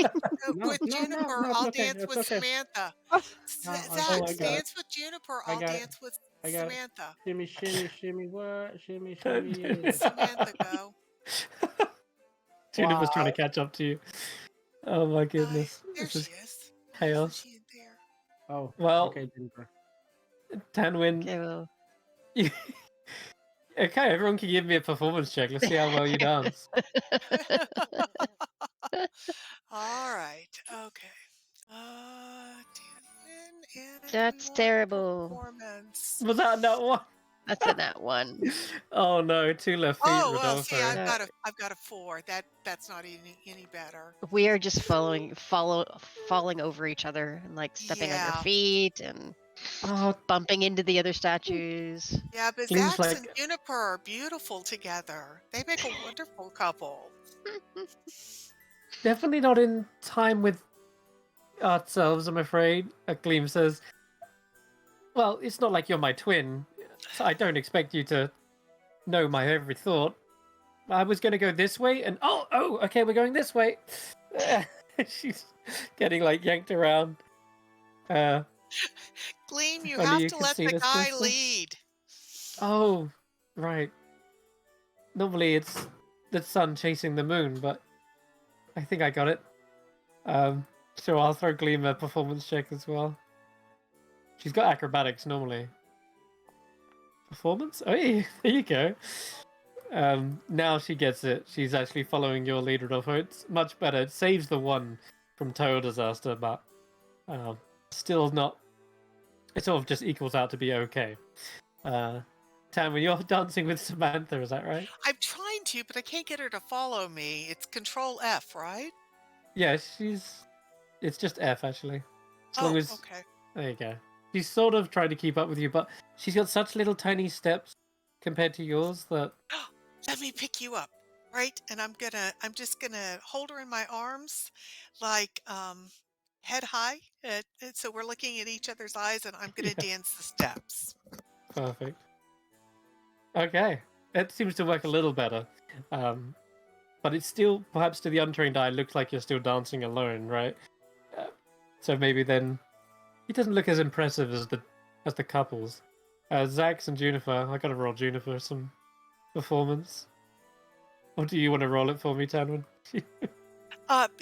No, with no, Juniper? it's I'll okay. dance It's with okay. Samantha. I Xaxx, got it. dance with Juniper. I I'll got it. dance with I got it. Samantha. Shimmy, shimmy, shimmy, what? Shimmy, shimmy, yeah. Samantha, go. Juniper's trying to catch up to you. Oh my goodness. There This she is is. chaos. Isn't she in there? Oh, Well, okay, Jennifer. Tanwen. Okay, well. Okay, everyone can give me a performance check. Let's see how well you dance. All right. Okay. Tanwen, and That's we want terrible. performance. Was that not one? That's a nat 1. Oh no, 2 left feet, Oh well, see, Rodolfo. I've got a 4. That's not any better. We are just falling over each other and like stepping on your Yeah. feet and Oh, bumping into the other statues. Yeah, but Seems Xaxx like and Juniper are beautiful together. They make a wonderful couple. definitely not in time with ourselves, I'm afraid. A Gleam says, well, it's not like you're my twin, so I don't expect you to know my every thought. I was going to go this way, and okay, we're going this way. She's getting like yanked around. Gleam, you Only have you to can let see the this guy crystal. lead. Oh, right. Normally it's the sun chasing the moon, but I think I got it. So I'll throw Gleam a performance check as well. She's got acrobatics normally. Performance? Oh, yeah, there you go. Now she gets it. She's actually following your lead, Rodolfo. It's much better. It saves the 1 from total disaster, but still not. It sort of just equals out to be okay. Tanwen, you're dancing with Samantha, is that right? I'm trying to, but I can't get her to follow me. It's Control F, right? Yeah, it's just F actually. As long as okay. there you go. She's sort of trying to keep up with you, but she's got such little tiny steps compared to yours that Let me pick you up, right? And I'm just gonna hold her in my arms, like head high. So we're looking at each other's eyes, and I'm gonna Yeah. dance the steps. Perfect. Okay, it seems to work a little better, but it's still perhaps to the untrained eye looks like you're still dancing alone, right? So maybe then he doesn't look as impressive as the couples. Xaxx and Juniper, I gotta roll Juniper some performance. Or do you want to roll it for me, Tanwen?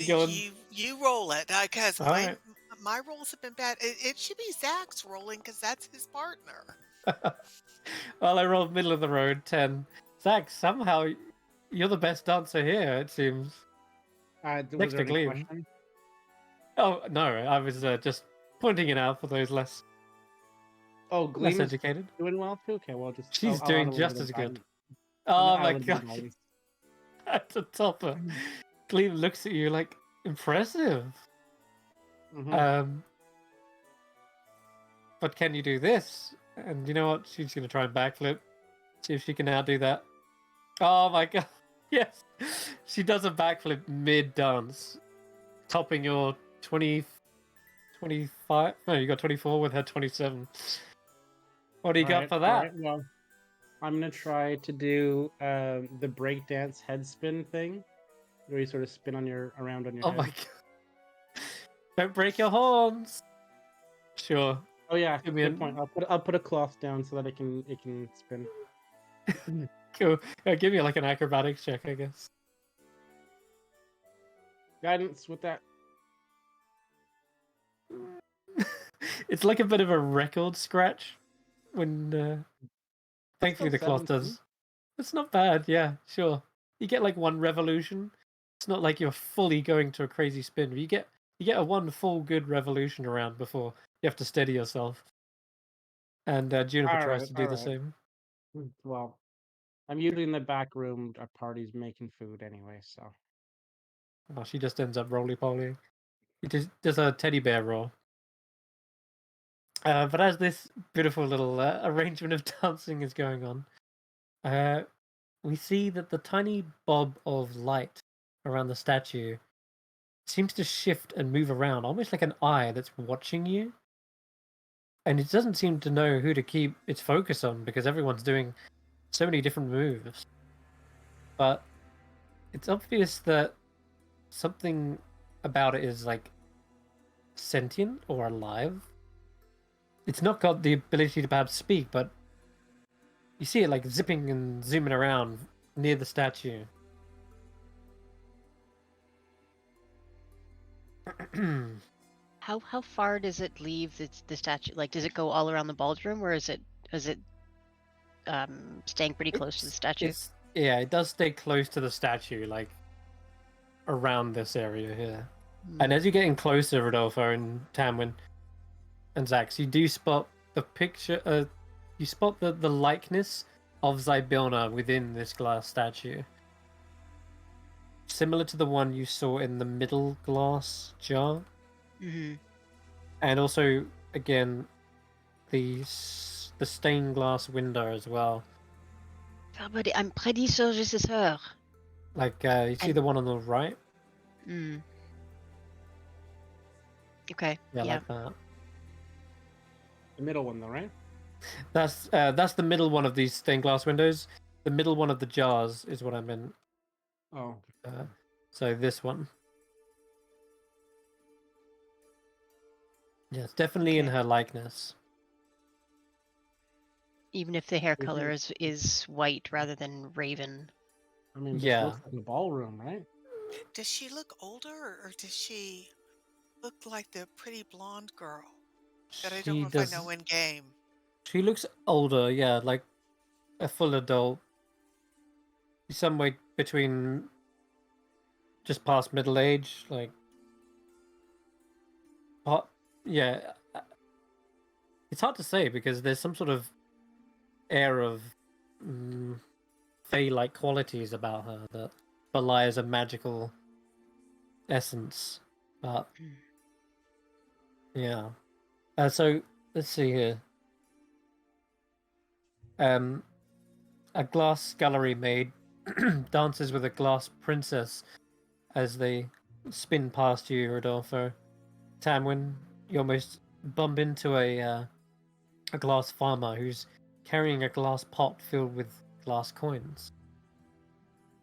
Go on. You roll it, because All right. my rolls have been bad. It should be Xaxx rolling because that's his partner. Well, I rolled middle of the road, 10. Xaxx, somehow you're the best dancer here, it seems. Was Next there to any Gleam. question? Oh, no, I was just pointing it out for those less Gleam is educated. doing well too. Okay, well, just She's I'll doing add a little just bit as of good. guidance. Oh Add a my little bit of gosh, guidance. that's a topper. Gleam looks at you like, impressive. Mhm. But can you do this? And you know what? She's going to try and backflip. See if she can now do that. Oh my god. Yes. She does a backflip mid-dance. Topping your 25. No, you got 24 with her 27. What do you got for that? Alright, well, I'm gonna try to do the breakdance head spin thing, where you sort of spin around on your Oh head. my god. Don't break your horns. Sure. Oh yeah, Give me good a- point. I'll put a cloth down so that it can spin. Cool. Give me like an acrobatics check, I guess. Guidance with that. It's like a bit of a record scratch when thankfully the cloth 17. does. It's not bad, yeah, sure. You get like 1 revolution. It's not like you're fully going to a crazy spin. But you get a 1 full good revolution around before you have to steady yourself. And Juniper tries to do the same. Well, I'm usually in the back room at parties making food anyway, so. Oh, she just ends up roly-polying. He just does a teddy bear roll. But as this beautiful little arrangement of dancing is going on, we see that the tiny bob of light around the statue seems to shift and move around, almost like an eye that's watching you. And it doesn't seem to know who to keep its focus on because everyone's doing so many different moves. But it's obvious that something about it is like sentient or alive. It's not got the ability to perhaps speak, but you see it like zipping and zooming around near the statue. How far does it leave the statue? Like, does it go all around the ballroom, or is it staying pretty close to the statue? Yeah, it does stay close to the statue, like around this area here. And as you're getting closer, Rodolfo and Tanwen and Xaxx, you do spot the picture, you spot the likeness of Zybilna within this glass statue. Similar to the one you saw in the middle glass jar. Mm-hmm. And also, again, the stained glass window as well. I'm pretty sure this is her. Like, you see And- the one on the right? Mm. Okay. Yeah, like that. The middle one, though, right? That's the middle one of these stained glass windows. The middle one of the jars is what I meant. Oh. So this one. Yeah, it's definitely in Okay. her likeness. Even if the hair Mhm. color is white rather than raven. I mean, this Yeah. looks like the ballroom, right? Does she look older or does she look like the pretty blonde girl that I don't know if I know in game? She looks older, yeah, like a full adult. Somewhere between just past middle age, like. Yeah. It's hard to say because there's some sort of air of Fey-like qualities about her that belies a magical essence. But yeah. So let's see here. A glass scullery maid dances with a glass princess as they spin past you, Rodolfo. Tanwen, you almost bump into a glass farmer who's carrying a glass pot filled with glass coins.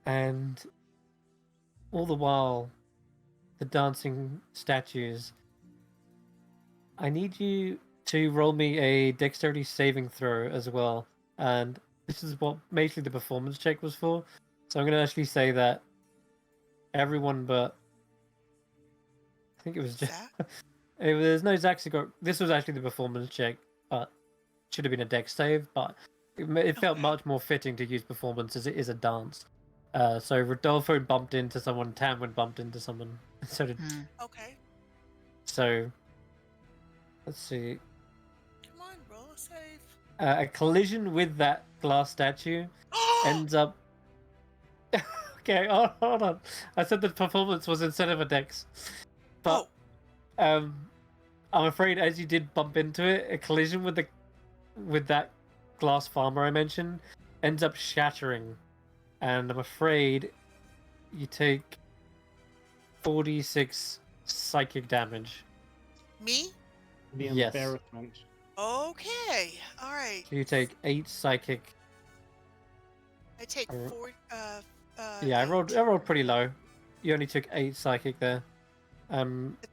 And all the while, the dancing statues. I need you to roll me a dexterity saving throw as well. And this is what basically the performance check was for. So I'm going to actually say that everyone but I think it was just Zach? there's no Xaxx who got this was actually the performance check, but should have been a dex save, but it felt Okay. much more fitting to use performance as it is a dance. So Rodolfo bumped into someone, Tanwen bumped into someone. So did Okay. so let's see. Come on, roll a save. A collision with that glass statue ends up. Okay, hold on. I said the performance was instead of a dex, but I'm afraid as you did bump into it, a collision with that glass farmer I mentioned ends up shattering, and I'm afraid you take 46 psychic damage. Me? The Yes. embarrassment. Okay. All right. So you take 8 psychic. I take I ro- 4. Yeah, I 8. rolled pretty low. You only took 8 psychic there. I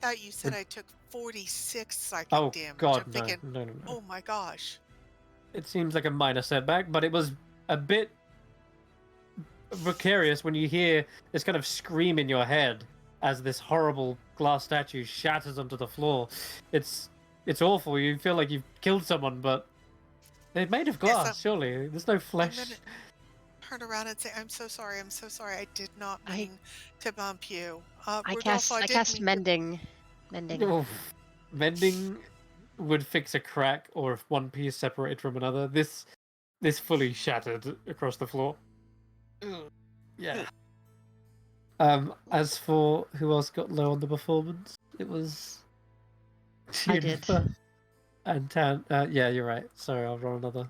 thought you said I took 46 psychic Oh damage. God, I'm no, thinking, no. oh my gosh. It seems like a minor setback, but it was a bit precarious when you hear this kind of scream in your head as this horrible glass statue shatters onto the floor. It's awful. You feel like you've killed someone, but they're made of glass. Yes, surely there's no flesh. I'm gonna turn around and say, I'm so sorry. I'm so sorry. I did not I- mean to bump you. I Rodolfo, cast didn't mean to- mending. Mending. Oof. Mending would fix a crack, or if one piece separated from another. This fully shattered across the floor. Yeah. As for who else got low on the performance, it was. I did. Juniper and Tan. Yeah, you're right. Sorry, I'll roll another.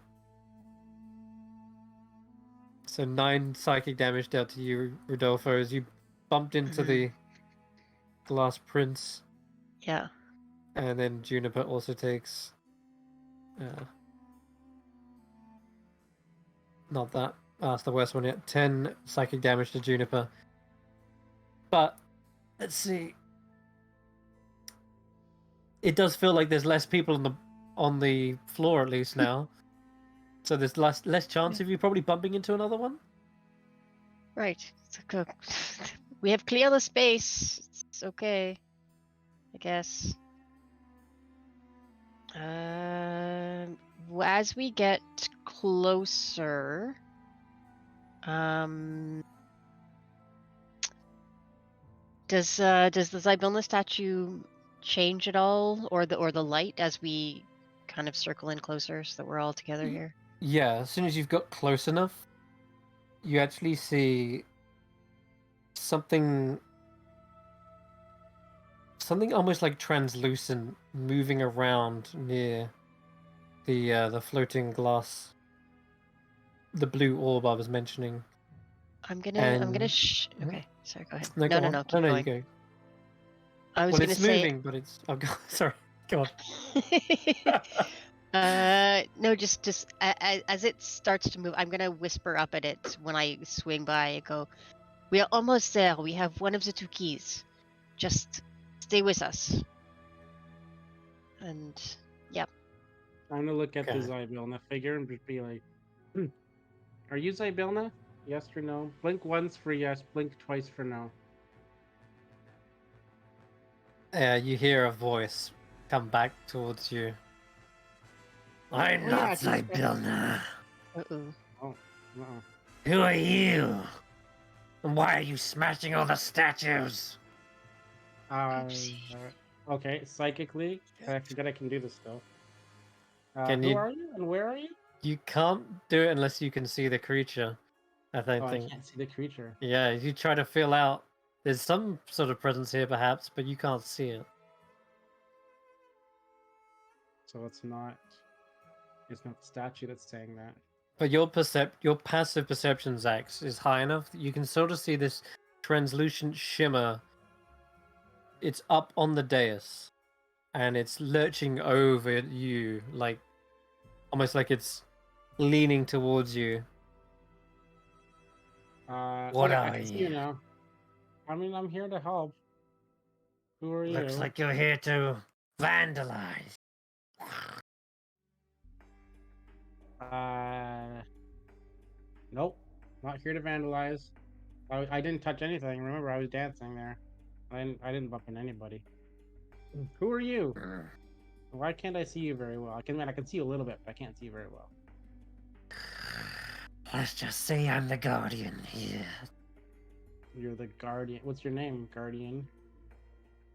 So 9 psychic damage dealt to you, Rodolfo, as you bumped into the glass prince, Yeah. and then Juniper also takes. Not that. That's the worst one yet. 10 psychic damage to Juniper. But let's see. It does feel like there's less people on the floor at least now. So there's less chance of you probably bumping into another one. Right. We have cleared the space. It's okay. I guess. As we get closer, does the Zybilna statue change at all, or the light as we kind of circle in closer so that we're all together here? Yeah, as soon as you've got close enough, you actually see something almost like translucent moving around near the floating glass, the blue orb I was mentioning. I'm gonna. And Okay, sorry. Go ahead. no, No, go no, on. no. Keep You going. go. I was Well, gonna it's say. moving, but it's. Oh god, sorry. Go on. No, just as it starts to move, I'm gonna whisper up at it when I swing by and go, "We are almost there. We have one of the 2 keys. Just stay with us." And I'm gonna look at the Okay. Zybilna figure and just be like, "Are you Zybilna? Yes or no? Blink once for yes, blink twice for no." You hear a voice come back towards you. I'm Oh, not yeah, I can expect- Zybilna. uh-oh. Oh, no. Who are you? And why are you smashing all the statues? Oopsie. Okay, psychically, I forget I can do this still. Can who you- are you and where are you? You can't do it unless you can see the creature. I don't Oh, I think. can't see the creature. Yeah, you try to feel out. There's some sort of presence here, perhaps, but you can't see it. So it's not the statue that's saying that. But your passive perception, Xaxx, is high enough that you can sort of see this translucent shimmer. It's up on the dais, and it's lurching over you, like almost like it's leaning towards you. What Okay, I are can see you you? now. I mean, I'm here to help. Who are you? Looks like you're here to vandalize. Nope, not here to vandalize. I didn't touch anything. Remember, I was dancing there. I didn't bump into anybody. Who are you? Why can't I see you very well? I can see you a little bit, but I can't see you very well. Let's just say I'm the guardian here. You're the guardian. What's your name, guardian?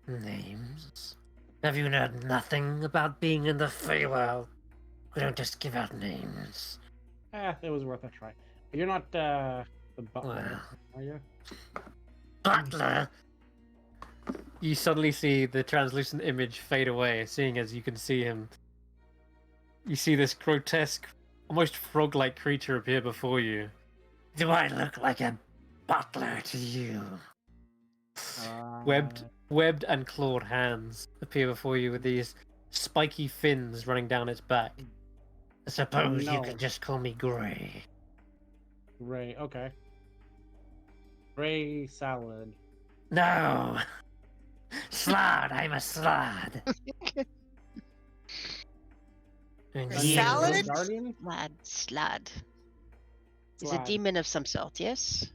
Names? Have you heard nothing about being in the Feywild? We don't just give out names. It was worth a try. But you're not the butler, Well, are you? Butler! You suddenly see the translucent image fade away, seeing as you can see him. You see this grotesque, almost frog-like creature appear before you. Do I look like a butler to you? Webbed and clawed hands appear before you with these spiky fins running down its back. I suppose you No. could just call me Grey. Ray, okay. Ray salad. No! Slod, I'm a slod. And A you- salad? Guardian? Slad. Is a Slad. demon of some sort, yes?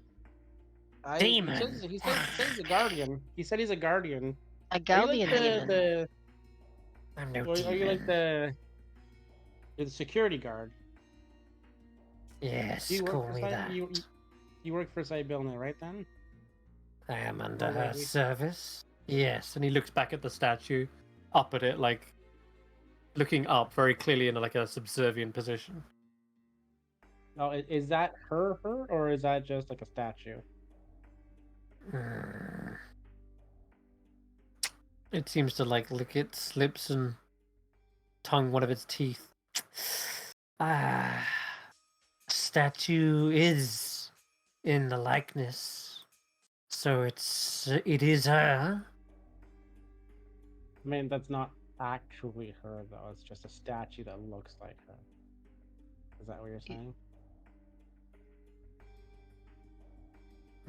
Demon. He said he's a guardian. He said he's a guardian. A Are you guardian like demon. I'm no Or are you like demon. you're the security guard? Yes, Do you work call for me that. You work for Zybilna, right then? I am under Oh, her wait. service. Yes, and he looks back at the statue, up at it, like looking up very clearly in like a subservient position. Oh, is that her, or is that just like a statue? Hmm. It seems to like lick its lips and tongue one of its teeth. Statue is in the likeness, so it is her. I mean, that's not actually her though. It's just a statue that looks like her. Is that what you're saying?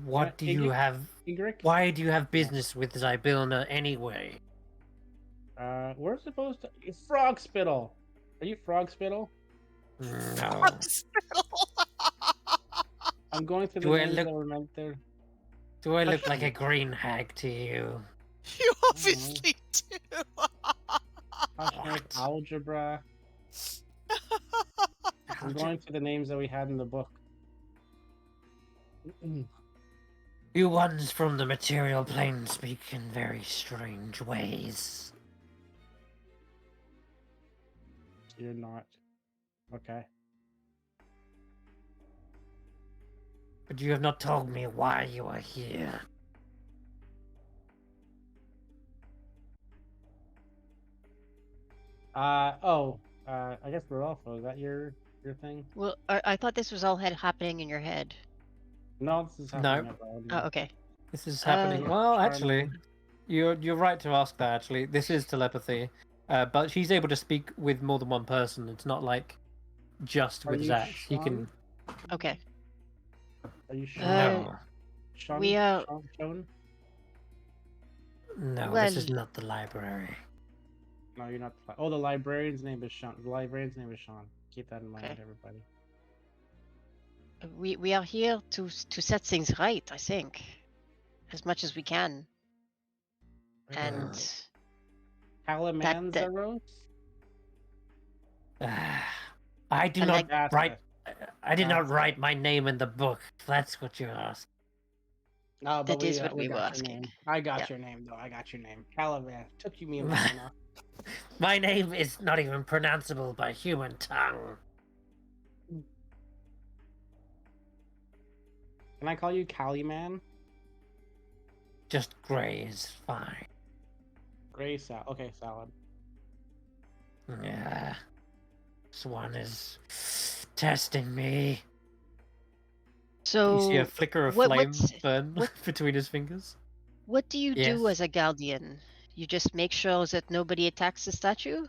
What do Yeah, you have? Ygritte? Why do you have business with Zybilna anyway? We're supposed to. Frog spittle. Are you frog spittle? No. I'm going through the Do I names look- that were meant there. Do I look like a green hag to you? You obviously do. Hashtag algebra. I'm going through the names that we had in the book. You ones from the material plane speak in very strange ways. You're not. Okay. But you have not told me why you are here. I guess Rodolfo, is that your thing? Well, I thought this was all happening in your head. No, this is No. happening abroad. Oh, okay. This is happening. Well, actually, Charming. you're right to ask that. Actually, this is telepathy, but she's able to speak with more than one person. It's not like just Are with you Xaxx. He can. Okay. Are you sure? No, Sean? we, Sean? no, well, this is not the library. No, you're not. Oh, the librarian's name is Sean. The librarian's name is Sean. Keep that in mind, Okay. everybody. we are here to set things right, I think, as much as we can. And Calamanzaros? I do And not like- That's write. it. I did not That's write my name in the book. If that's what you asked. No, but That is what we we were got your asking. name. I got Yeah. your name, though. I got your name. Calavan. Took you me long enough. My name is not even pronounceable by human tongue. Can I call you Caliman? Just Gray is fine. Gray salad. Okay, salad. Yeah. This one is testing me. So, You see a flicker of flame what's- burn what- between his fingers? what do you do Yes. as a guardian? You just make sure that nobody attacks the statue?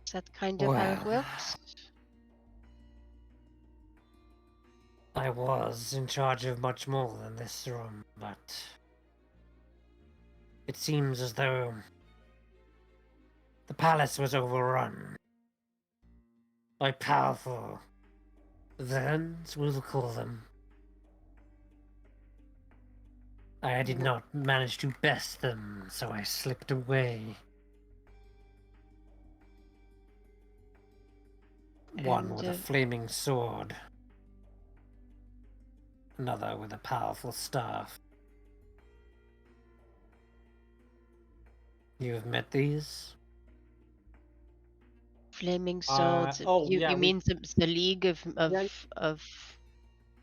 Is that kind of how it Well, works? I was in charge of much more than this room, but it seems as though the palace was overrun by powerful villains, we'll call them. I did not manage to best them, so I slipped away. One And, with a flaming sword, another with a powerful staff. You have met these? Flaming swords. yeah, you we- mean the League of Yeah. of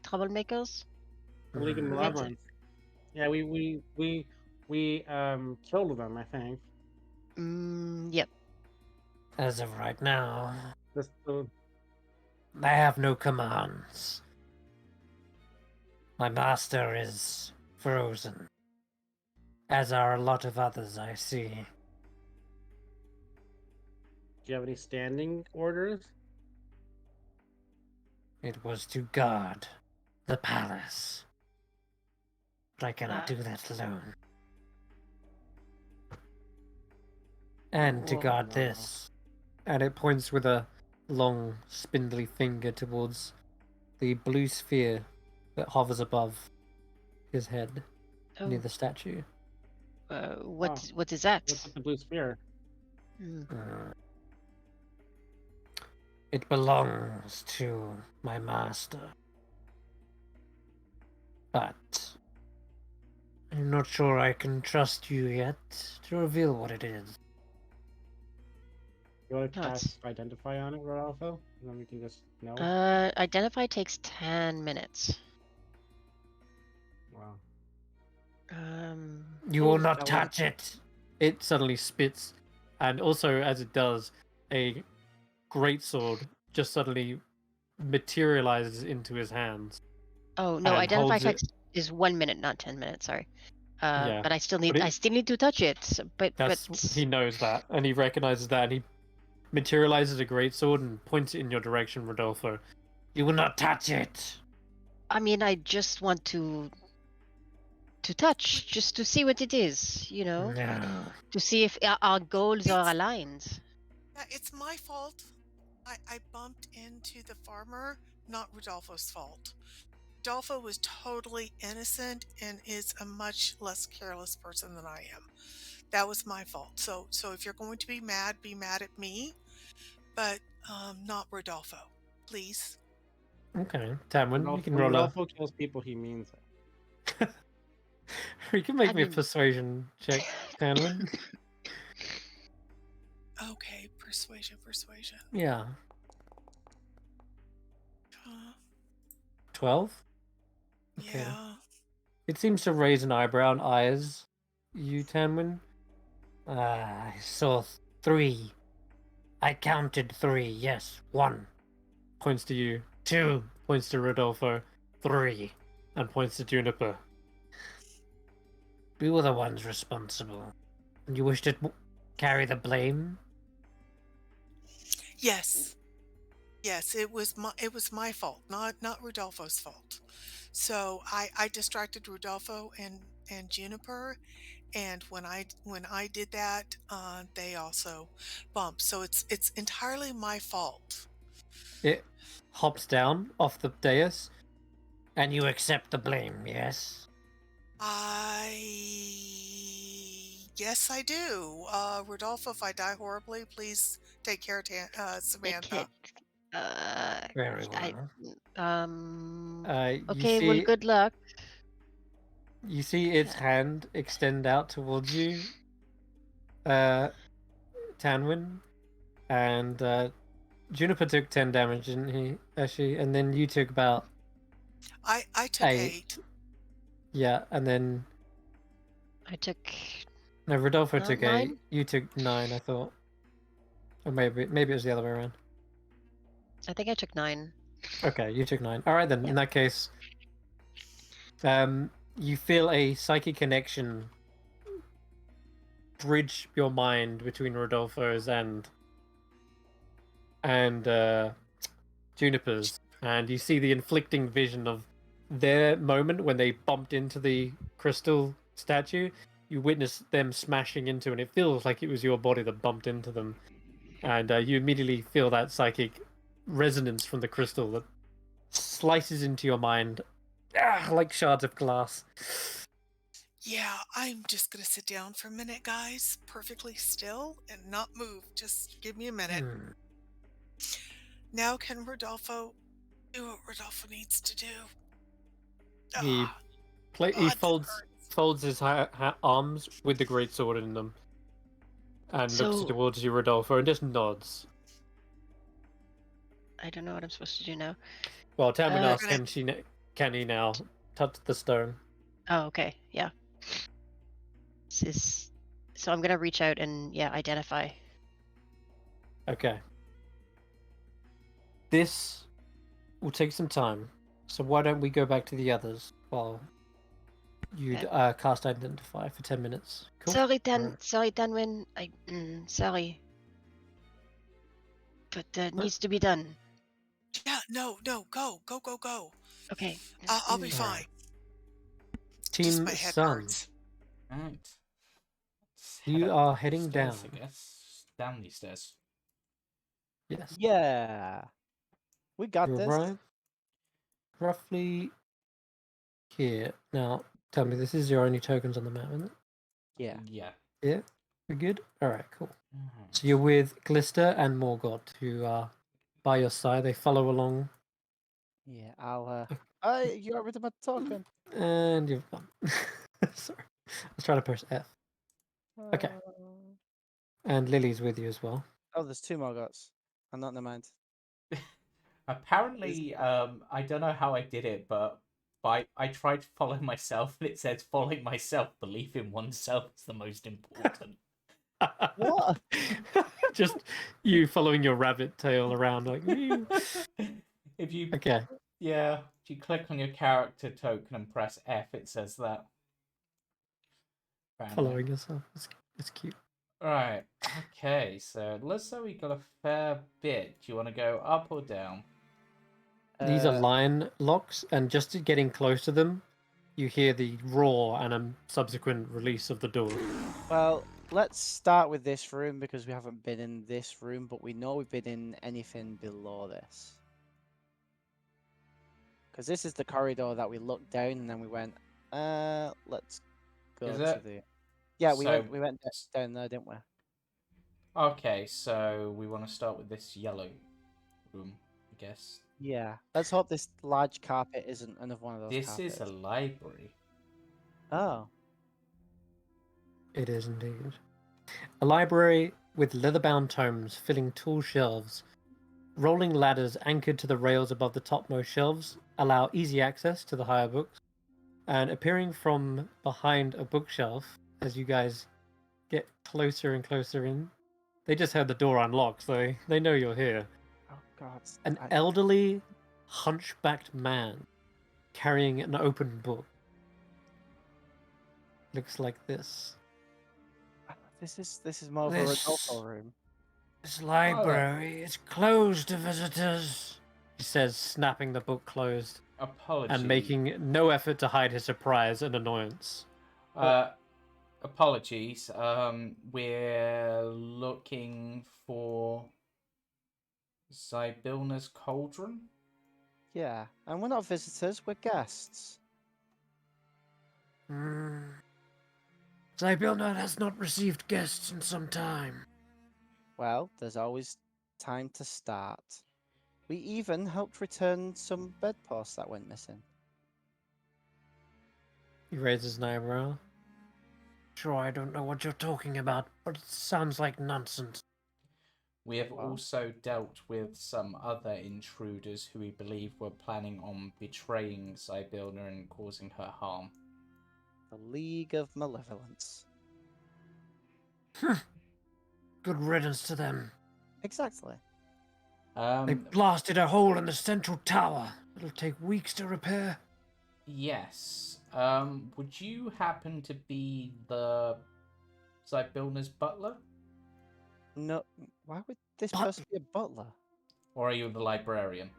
troublemakers? The League of Mm. Malevolence. Yeah, we killed them, I think. Yep. As of right now, Just the I have no commands. My master is frozen, as are a lot of others I see. Do you have any standing orders? It was to guard the palace. But I cannot Ah. do that alone. And to Oh, guard no. this. And it points with a long, spindly finger towards the blue sphere that hovers above his head near Oh, the statue. what is that? What's with the blue spear? Mm. It belongs to my master. But I'm not sure I can trust you yet to reveal what it is. You want to No, it's- cast Identify on it, Rodolfo? And then we can just know? Identify takes 10 minutes. Wow. You will Oh, not that was- touch it! It suddenly spits, and also as it does, a greatsword just suddenly materializes into his hands. Oh no, And identify holds it- text is 1 minute, not 10 minutes. Sorry. Yeah, But I still but need to touch it. But He knows that, and he recognizes that, and he materializes a greatsword and points it in your direction, Rodolfo. You will not touch it! I mean, I just want to touch, just to see what it is. You know, No. to see if our goals are It's- aligned. Yeah, it's my fault. I bumped into the farmer, not Rodolfo's fault. Rodolfo was totally innocent and is a much less careless person than I am. That was my fault. So if you're going to be mad at me, but not Rodolfo, please. Okay, Tanwen, you Rodolfo, can when roll a... Rodolfo kills people, he means it. You can make I me a mean- persuasion check, Tanwen. Okay, Persuasion. Yeah. Uh, 12? Okay. Yeah. It seems to raise an eyebrow and eyes you, Tanwen. I saw 3. I counted 3, yes. 1 points to you. 2 points to Rodolfo. 3 and points to Juniper. We were the ones responsible. And you wish to carry the blame? Yes. Yes, it was my fault, not Rodolfo's fault. So I distracted Rodolfo and Juniper, and when I did that, they also bumped. So it's entirely my fault. It hops down off the dais. And you accept the blame, yes? Yes, I do. Rodolfo, if I die horribly, please take care of It Samantha. Very I well. You okay, well, see, good luck. you see its hand extend out towards you, Tanwen, and Juniper took 10 damage, didn't he? Actually, and then you took about I took 8. 8. Yeah, and then I took no, Rodolfo took 8. 9. You took 9, I thought, or maybe it was the other way around. I think I took 9. Okay, you took 9. All right then. Yeah. In that case, you feel a psychic connection bridge your mind between Rodolfo's and Juniper's, and you see the inflicting vision of their moment when they bumped into the crystal statue. You witness them smashing into, and it feels like it was your body that bumped into them, and you immediately feel that psychic resonance from the crystal that slices into your mind, like shards of glass. Yeah, I'm just gonna sit down for a minute, guys, perfectly still and not move. Just give me a minute. Now can Rodolfo do what Rodolfo needs to do? He Ah, he God, that folds hurts. his arms with the great sword in them, and looks So towards you, Rodolfo, and just nods. I don't know what I'm supposed to do now. Well, Tanwen asks, Gonna- can he now touch the stone? Oh, okay, yeah. So I'm gonna reach out and identify. Okay. This will take some time, so why don't we go back to the others while you Okay. cast Identify for 10 minutes. Cool. Sorry, Alright. Tanwen. Sorry, but needs to be done. Yeah, no, go. Okay. I'll be fine. Just Team my head Sun, hurts. Right. Let's head you up are the heading down. stairs, I guess. Down these stairs. Yes. Yeah. We got You this. arrive roughly here. Now, tell me, this is your only tokens on the map, isn't it? Yeah. Yeah. Yeah? We're good? Alright, cool. Alright. So you're with Glister and Morgoth, who are by your side. They follow along, Yeah. I'll. You got rid of my token. and you've gone. Sorry. I was trying to press F. Okay. And Lily's with you as well. Oh, there's 2 more gods. I'm not in the mind. Apparently, I don't know how I did it, but I tried to follow myself, and it says following myself, belief in oneself is the most important. What? Just you following your rabbit tail around like. If you Okay. if you click on your character token and press F, it says that. Apparently. Following yourself. It's cute. Right. Okay. So let's say we got a fair bit. Do you want to go up or down? These are line locks, and just getting close to them, you hear the roar and a subsequent release of the door. Well, let's start with this room because we haven't been in this room, but we know we've been in anything below this. Because this is the corridor that we looked down and then we went, let's go Is to it? the. Yeah, we So- went down there, didn't we? Okay. So we want to start with this yellow room, I guess. Yeah. Let's hope this large carpet isn't another one of those This carpets. is a library. Oh. It is indeed. A library with leather-bound tomes filling tall shelves. Rolling ladders anchored to the rails above the topmost shelves allow easy access to the higher books. And appearing from behind a bookshelf, as you guys get closer and closer in, they just heard the door unlock, so they know you're here. Oh God! An elderly, hunchbacked man carrying an open book. Looks like this. This is more of a Rodolfo room. This library is closed to visitors, he says, snapping the book closed Apologies. and making no effort to hide his surprise and annoyance. Apologies. We're looking for Zybilna's cauldron. Yeah, and we're not visitors, we're guests. Zybilna has not received guests in some time. Well, there's always time to start. We even helped return some bedposts that went missing. He raises an eyebrow. Sure, I don't know what you're talking about, but it sounds like nonsense. We have Wow. also dealt with some other intruders who we believe were planning on betraying Zybilna and causing her harm. The League of Malevolence. Good riddance to them. Exactly. They blasted a hole in the central tower. It'll take weeks to repair. Yes. Would you happen to be the Zybilna's butler? No, why would this person be a butler? Or are you the librarian?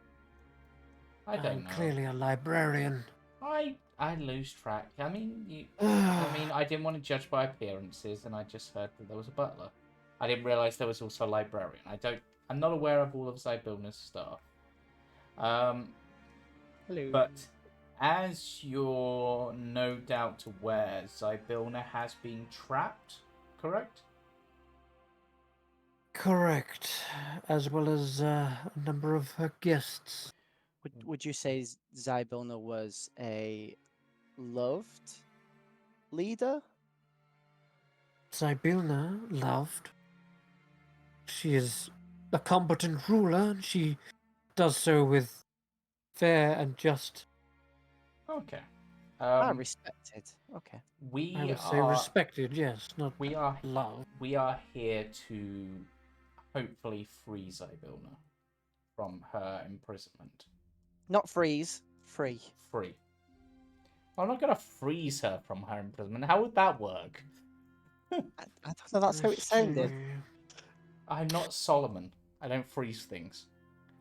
I don't I'm know. clearly a librarian. I lose track. I mean, I didn't want to judge by appearances, and I just heard that there was a butler. I didn't realize there was also a librarian. I'm not aware of all of Zybilna's staff. Hello. But as you're no doubt aware, Zybilna has been trapped, correct? Correct, as well as a number of her guests. Would you say Zybilna was a loved leader? Zybilna loved. She is a competent ruler, and she does so with fair and just. Okay. Respected. Okay. I would say respected, yes, not We are loved. We are here to hopefully free Zybilna from her imprisonment. Not freeze. Free. Free. I'm not gonna freeze her from her imprisonment. How would that work? I don't know. That's how it sounded. I'm not Solomon. I don't freeze things.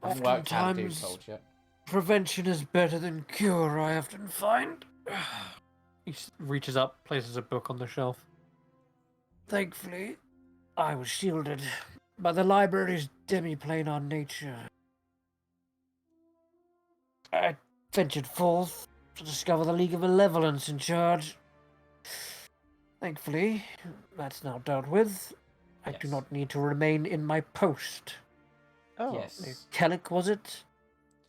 Doesn't work how to do cold yet. Prevention is better than cure, I often find. He reaches up, places a book on the shelf. Thankfully, I was shielded by the library's demi-planar nature. I ventured forth to discover the League of Malevolence in charge. Thankfully, that's now dealt with. I do not need to remain in my post. Oh. Yes. Kellic, was it?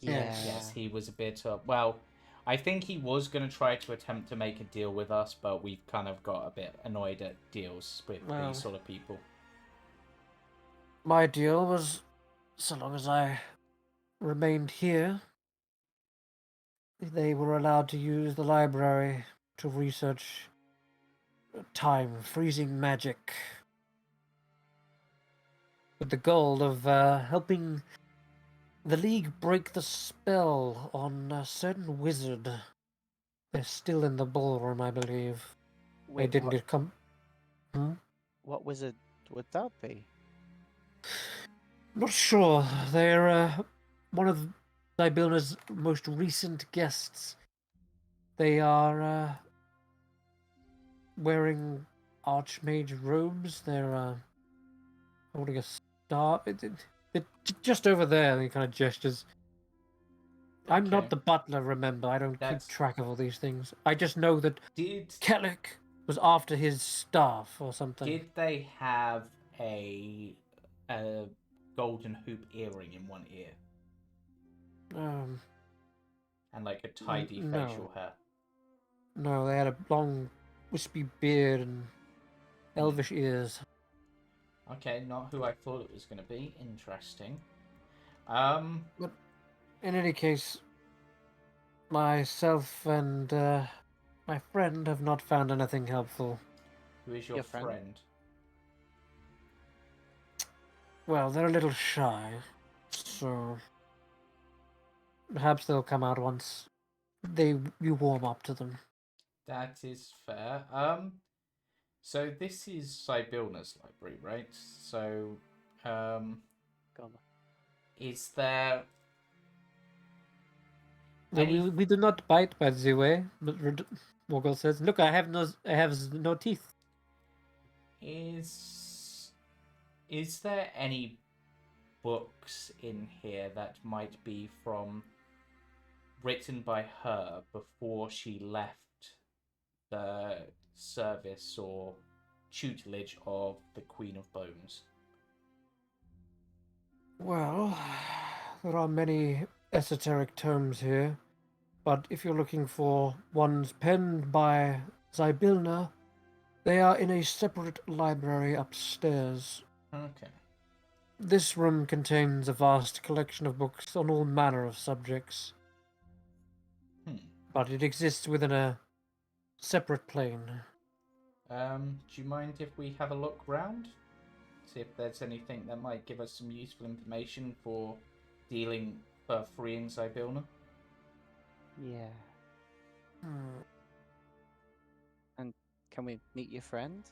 Yeah. Yes, he was a bit... well, I think he was going to try to attempt to make a deal with us, but we've kind of got a bit annoyed at deals with these sort of people. My deal was, so long as I remained here, they were allowed to use the library to research time-freezing magic, with the goal of helping the League break the spell on a certain wizard. They're still in the ballroom, I believe. They Wait, didn't come. what wizard would that be? Not sure. They're one of Zybilna's most recent guests. They are wearing archmage robes. They're holding a star. It just over there. He kind of gestures. I'm Okay. not the butler, remember. I don't keep track of all these things. I just know that Kellic was after his staff or something. Did they have a golden hoop earring in one ear? And like a tidy facial hair? No, they had a long, wispy beard and elvish ears. Okay, not who I thought it was going to be. Interesting. But in any case, myself and my friend have not found anything helpful. Who is your Your friend? friend? Well, they're a little shy, so perhaps they'll come out once you warm up to them. That is fair. So this is Sibylna's library, right? So, Go on. is there No, any we do not bite, by the way. But Morgul says, "Look, I have no teeth." is there any books in here that might be from written by her before she left the service or tutelage of the Queen of Bones? Well, there are many esoteric tomes here, but if you're looking for ones penned by Sibylna, they are in a separate library upstairs. Okay. This room contains a vast collection of books on all manner of subjects, but it exists within a separate plane. Do you mind if we have a look round? See if there's anything that might give us some useful information for freeing Sibylna? Yeah. Hmm. And can we meet your friend?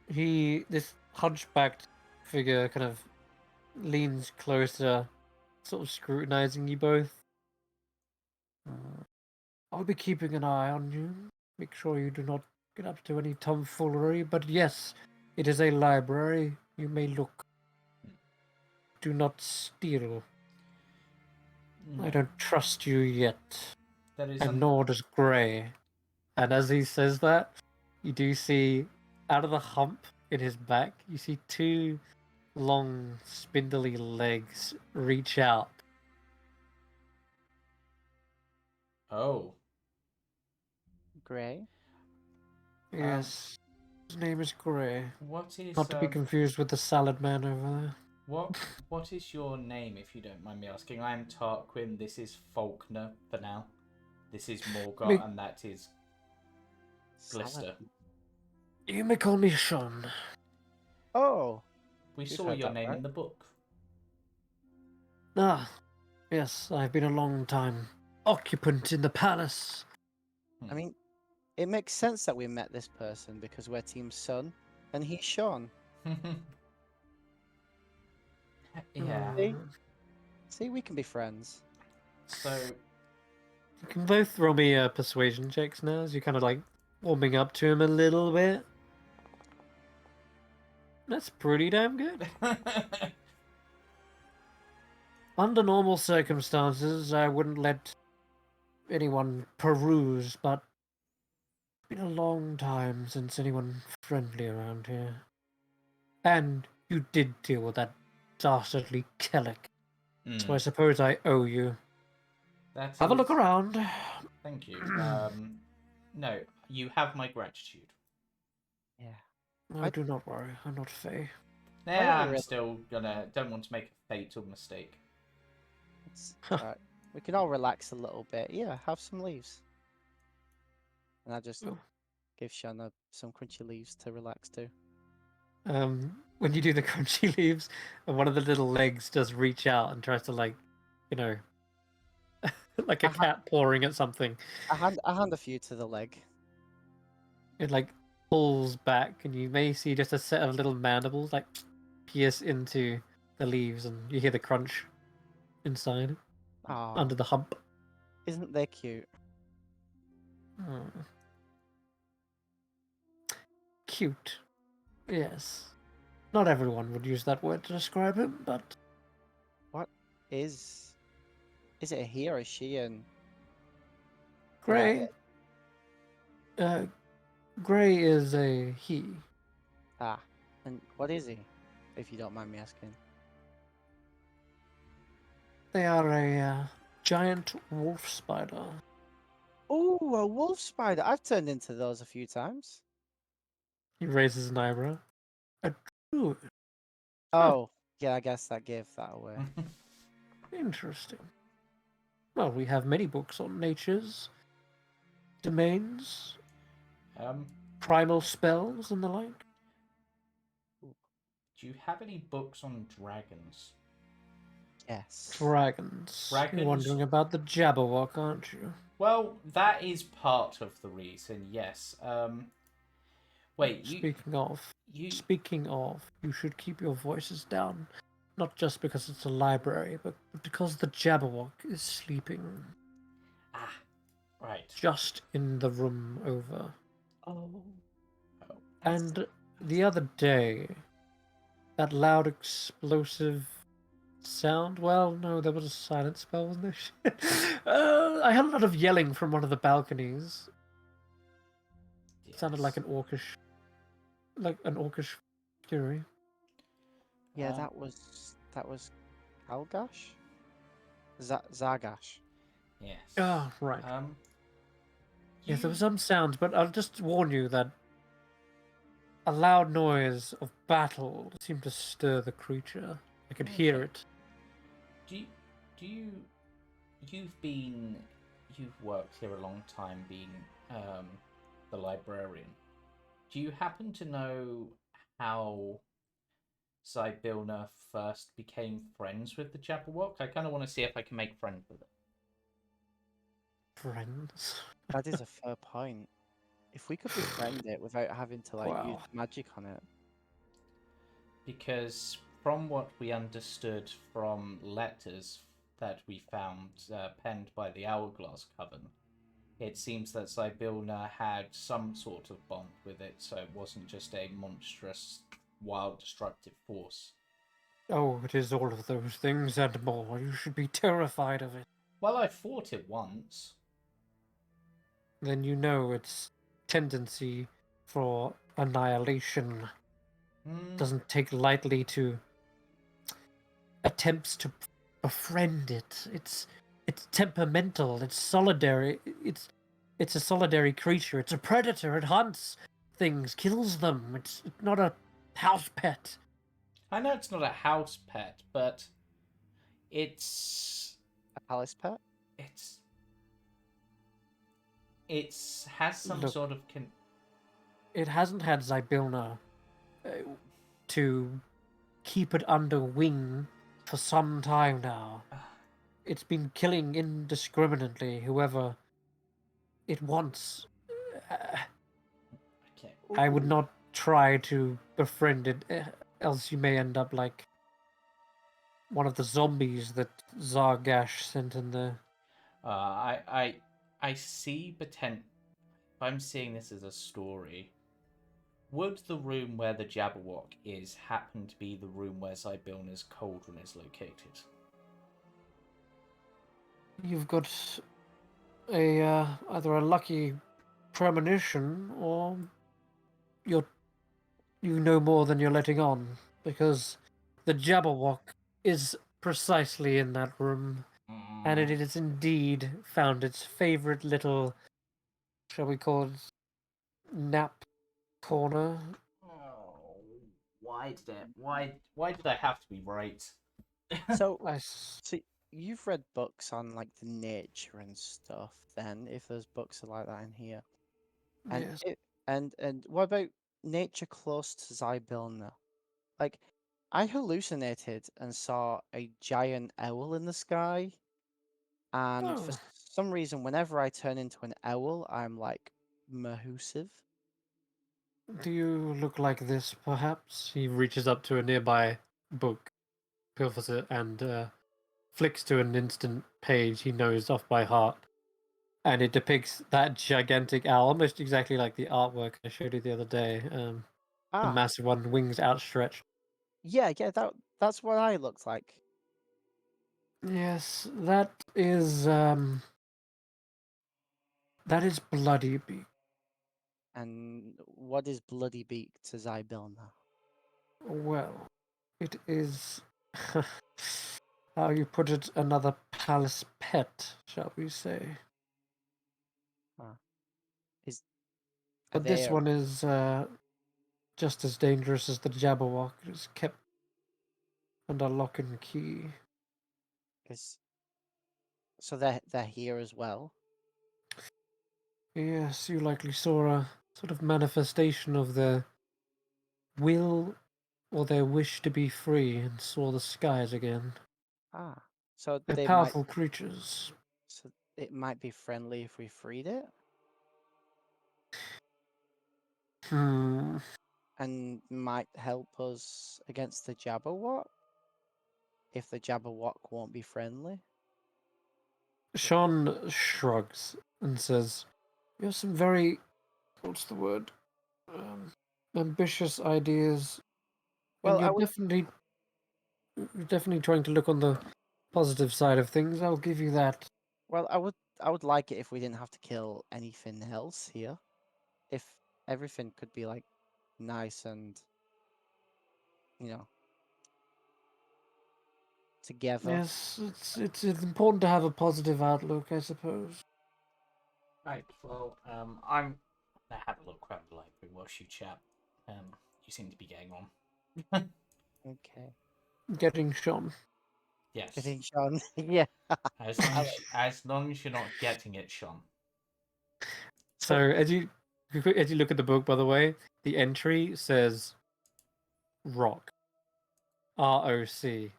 This hunchbacked figure kind of leans closer, sort of scrutinizing you both. I'll be keeping an eye on you. Make sure you do not get up to any tomfoolery, but yes, it is a library. You may look. Do not steal. I don't trust you yet. That is And nor does Grey. And as he says that, you do see out of the hump in his back, you see two long, spindly legs reach out. Oh. Grey? Yes. His name is Grey. What is Not to be confused with the salad man over there. what is your name, if you don't mind me asking? I am Tarquin. This is Faulkner for now. This is Morgott, and that is Glister. Salad. You may call me Sean. Oh! We You've saw heard your that, name right? in the book. Ah, yes, I've been a long time occupant in the palace. I mean, it makes sense that we met this person because we're Team Sun and he's Sean. Yeah. See, we can be friends. So, You can both roll me persuasion checks now as you're kind of like warming up to him a little bit. That's pretty damn good. Under normal circumstances, I wouldn't let anyone peruse, but it's been a long time since anyone friendly around here. And you did deal with that dastardly Kellic, so I suppose I owe you. Have a look around. Thank you. No, you have my gratitude. Yeah. No, do not worry. I'm not Fae. Yeah, I'm still don't want to make a fatal mistake. It's alright. We can all relax a little bit. Yeah, have some leaves. And I just give Sean some crunchy leaves to relax to. When you do the crunchy leaves, and one of the little legs does reach out and tries to, like, you know, like a cat pawing at something. I hand a few to the leg. It like pulls back, and you may see just a set of little mandibles like pierce into the leaves, and you hear the crunch inside under the hump. Isn't they cute? Cute. Yes. Not everyone would use that word to describe him, but What is it a he or a she? And Grey. Grey is a he. And what is he, if you don't mind me asking? They are a giant wolf spider. Oh, Ooh, a wolf spider. I've turned into those a few times. He raises an eyebrow. A druid. Huh. Oh, yeah, I guess that gave that away. Interesting. Well, we have many books on nature's domains, primal spells, and the like. Do you have any books on dragons? Yes. Dragons. You're Dragons? wondering about the Jabberwock, aren't you? Well, that is part of the reason, yes. Wait, Speaking of, you you should keep your voices down. Not just because it's a library, but because the Jabberwock is sleeping right. just in the room over. Oh. And the other day, that loud explosive sound, well, no, there was a silent spell, wasn't there? I had a lot of yelling from one of the balconies. It sounded like an orcish fury. Yeah, that was Kalgash? Zagash. Yes. Ah, right. Yes, there you- were some sounds, but I'll just warn you that a loud noise of battle seemed to stir the creature. I could hear it. You've worked here a long time being the librarian. Do you happen to know how Zybilna first became friends with the Jabberwock? I kind of want to see if I can make friends with it. Friends. That is a fair point. If we could befriend it without having to use Wow. magic on it. Because from what we understood from letters that we found penned by the Hourglass Coven, it seems that Zybilna had some sort of bond with it, so it wasn't just a monstrous, wild, destructive force. Oh, it is all of those things and more. You should be terrified of it. Well, I fought it once. Then you know its tendency for annihilation doesn't take lightly to attempts to befriend it. It's temperamental. It's solidary. It's a solidary creature. It's a predator. It hunts things, kills them. It's not a house pet. I know it's not a house pet, but it's A palace pet? it's has some Look. sort of It hasn't had Zybilna to keep it under wing for some time now. It's been killing indiscriminately whoever it wants. Okay. I would not try to befriend it, else you may end up like one of the zombies that Zargash sent in there. I see potential. If I'm seeing this as a story, would the room where the Jabberwock is happen to be the room where Zybilna's cauldron is located? You've got a either a lucky premonition or you know more than you're letting on, because the Jabberwock is precisely in that room, and it is indeed found its favorite little, shall we call it, nap corner. Oh, why did I have to be right? So, I you've read books on the nature and stuff. Then, if there's books like that in here, and yes. and what about nature close to Zybilna? Like, I hallucinated and saw a giant owl in the sky, and for Oh. some reason, whenever I turn into an owl, I'm mahusive. Do you look like this, perhaps? He reaches up to a nearby book, pilfers it, and flicks to an instant page he knows off by heart. And it depicts that gigantic owl, almost exactly like the artwork I showed you the other day. The massive one, wings outstretched. Yeah, that's what I looked like. Yes, that is Bloody Beak. And what is Bloody Beak to Zybilna? Well, it is how you put it, another palace pet, shall we say. But this there? one is just as dangerous as the Jabberwock. It's kept under lock and key. So they're here as well. Yes, you likely saw a sort of manifestation of their will or their wish to be free and saw the skies again. Ah, so They're they might. powerful creatures. So it might be friendly if we freed it, Hmm. and might help us against the Jabberwock. If the Jabberwock won't be friendly. Sean shrugs and says, "You have some very, what's the word? Ambitious ideas, and Well, I would. you're definitely trying to look on the positive side of things. I'll give you that." Well, I would like it if we didn't have to kill anything else here. If everything could be like nice and you know together. Yes, it's important to have a positive outlook, I suppose. Right. Well, I'm gonna have a look around the library whilst you chat. You seem to be getting on. Okay. Getting Sean. Yes. Getting Sean. Yeah. As long as you're not getting it, Sean. So as you look at the book, by the way, the entry says rock, ROC,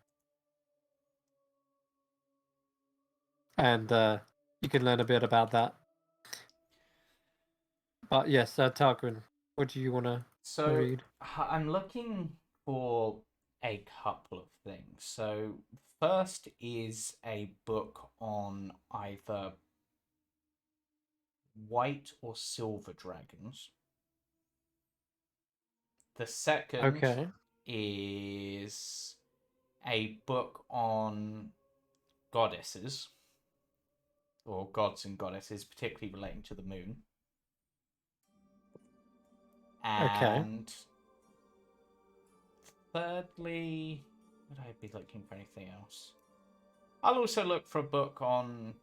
and you can learn a bit about that. But yes, Tarquin, what do you want to So read? I'm looking for a couple of things. So first is a book on either white or silver dragons. The second Okay. is a book on goddesses or gods and goddesses, particularly relating to the moon. Okay. And thirdly, would I be looking for anything else? I'll also look for a book on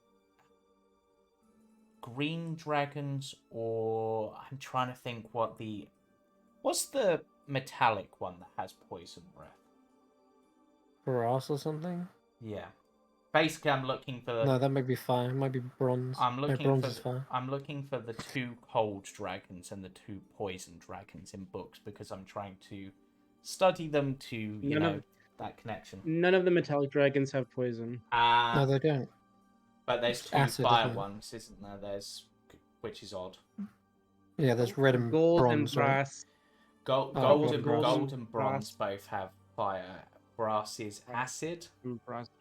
green dragons, or I'm trying to think what's the metallic one that has poison breath? Brass or something? Yeah. Basically, I'm looking for No, that might be fine. It might be bronze. No, bronze is fine. I'm looking for the two cold dragons and the two poison dragons in books because I'm trying to study them to that connection. None of the metallic dragons have poison. No, they don't. But there's It's two acid, fire isn't it? ones, isn't there? Which is odd. Yeah, there's red and Gold bronze, and right? brass. Gold gold and and gold brass. and bronze both have fire. Brass is acid. And brass.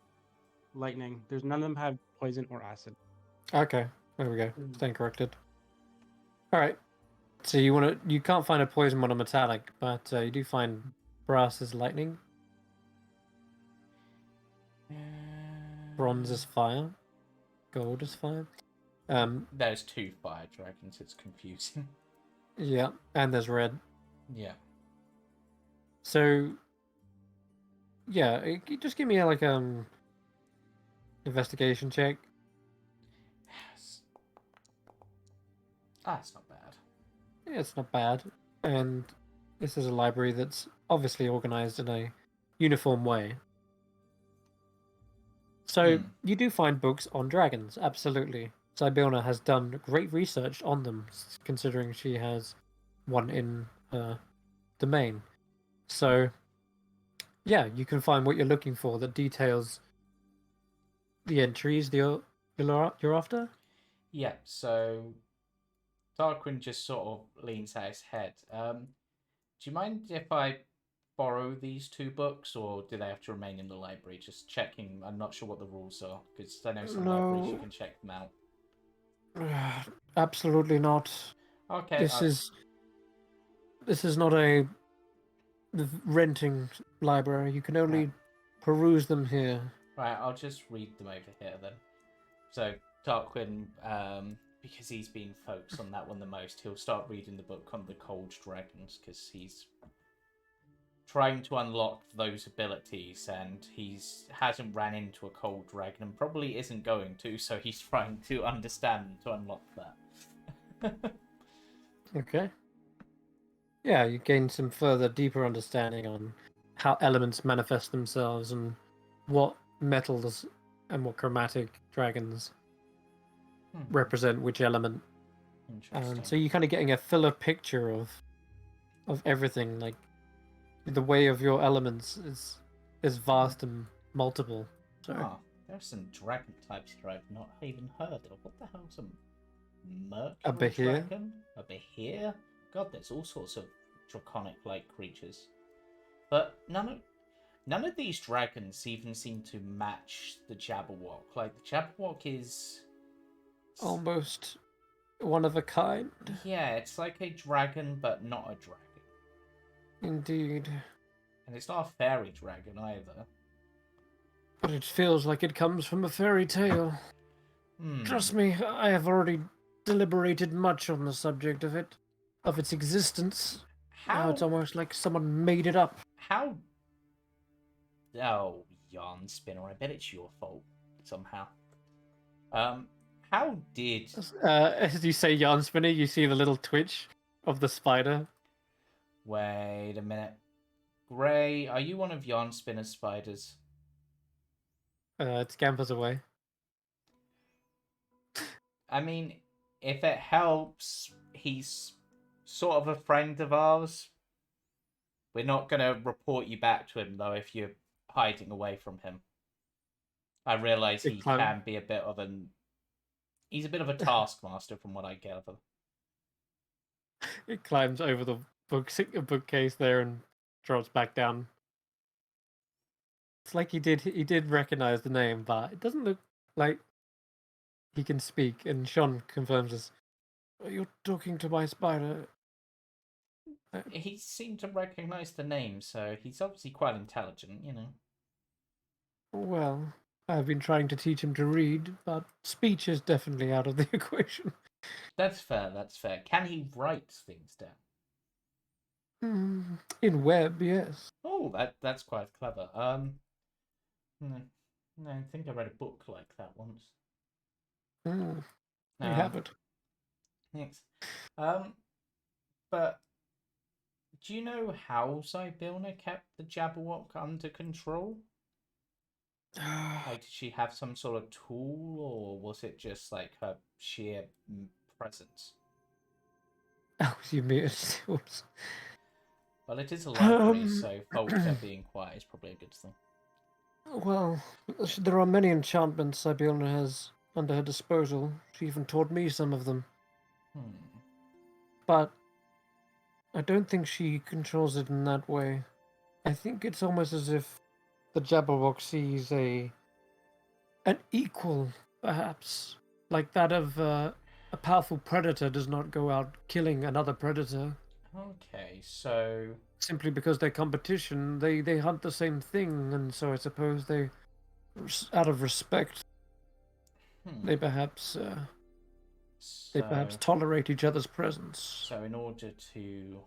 Lightning. There's none of them have poison or acid. Okay, there we go. Stand corrected. All right. So you can't find a poison one on metallic, but you do find brass is lightning, bronze is fire, gold is fire. There's two fire dragons. It's confusing. Yeah, and there's red. Yeah. So yeah, just give me like investigation check. Yes. That's not bad. Yeah, it's not bad, and this is a library that's obviously organized in a uniform way. So you do find books on dragons, absolutely. Sibylna has done great research on them, considering she has one in her domain. So, yeah, you can find what you're looking for that details the entries you're after. Yeah, so Tarquin just sort of leans out his head. Do you mind if I borrow these two books, or do they have to remain in the library? Just checking. I'm not sure what the rules are, because I know some libraries you No. can check them out. Absolutely not. Okay. This is not a renting library. You can only peruse them here. Right, I'll just read them over here then. So Tarquin, because he's been focused on that one the most, he'll start reading the book on the cold dragons because he's trying to unlock those abilities, and hasn't ran into a cold dragon and probably isn't going to, so he's trying to understand to unlock that. Okay. Yeah, you gain some further deeper understanding on how elements manifest themselves and what metals and what chromatic dragons represent which element. Interesting. So you're kind of getting a fuller picture of everything. Like the way of your elements is vast and multiple. So Ah, there's some dragon types here I've not even heard of. What the hell's a Mercury A behir? dragon? A behir? God, there's all sorts of draconic-like creatures. But none of these dragons even seem to match the Jabberwock. Like, the Jabberwock is... almost one of a kind. Yeah, it's like a dragon, but not a dragon. Indeed. And it's not a fairy dragon either. But it feels like it comes from a fairy tale. Trust me, I have already deliberated much on the subject of it, of its existence. Now it's almost like someone made it up. How... Oh, yarn spinner, I bet it's your fault, somehow. How did... As you say yarn spinner, you see the little twitch of the spider. Wait a minute. Gray, are you one of yarn spinner's spiders? It scampers away. I mean, if it helps, he's sort of a friend of ours. We're not going to report you back to him, though, if you're hiding away from him. I realise he can be a bit of an... He's a bit of a taskmaster, from what I gather. It climbs over the bookcase there and drops back down. It's like he did recognize the name, but it doesn't look like he can speak. And Sean confirms this. You're talking to my spider. He seemed to recognize the name, so he's obviously quite intelligent, you know. Well, I've been trying to teach him to read, but speech is definitely out of the equation. That's fair, that's fair. Can he write things down? In web, yes. Oh, that's quite clever. No, I think I read a book like that once. You have it. Thanks. But do you know how Zybilna kept the Jabberwock under control? Like, did she have some sort of tool, or was it just like her sheer presence? Oh, you mean oops. Well, it is a library, so Volta being quiet is probably a good thing. Well, there are many enchantments Zybilna has under her disposal. She even taught me some of them. But I don't think she controls it in that way. I think it's almost as if the Jabberwock sees an equal, perhaps, like that of a powerful predator does not go out killing another predator. Okay, so simply because they're competition, they hunt the same thing, and so I suppose they, out of respect, they perhaps tolerate each other's presence. So in order to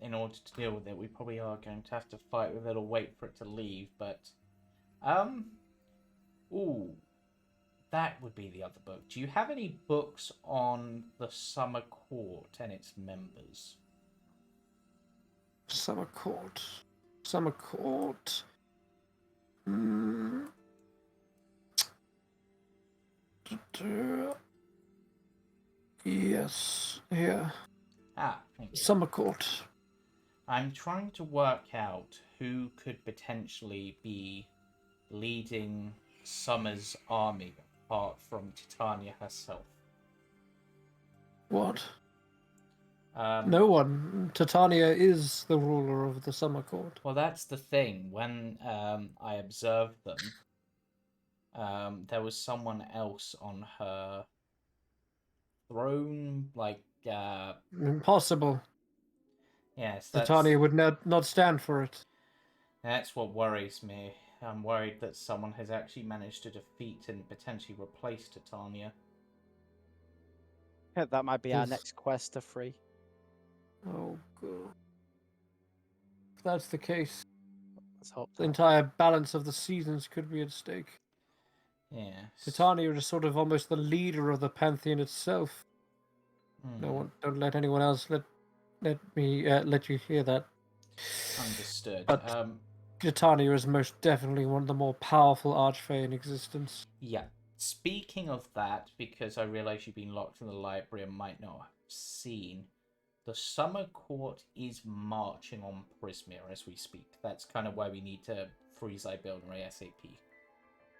in order to deal with it, we probably are going to have to fight with it or wait for it to leave. But that would be the other book. Do you have any books on the Summer Court and its members? Summer Court. Yes, here. Thank you. Summer Court. I'm trying to work out who could potentially be leading Summer's army apart from Titania herself. What? No one. Titania is the ruler of the Summer Court. Well, that's the thing. When I observed them, there was someone else on her throne, like... Impossible. Yes, Titania would not stand for it. That's what worries me. I'm worried that someone has actually managed to defeat and potentially replace Titania. That might be our next quest to free. Oh, God. If that's the case, let's hope the entire balance of the seasons could be at stake. Yeah. Titania is sort of almost the leader of the pantheon itself. Don't let anyone else let you hear that. Understood. But Titania is most definitely one of the more powerful archfey in existence. Yeah. Speaking of that, because I realise you've been locked in the library and might not have seen, the Summer Court is marching on Prismere as we speak. That's kind of why we need to freeze our building ASAP.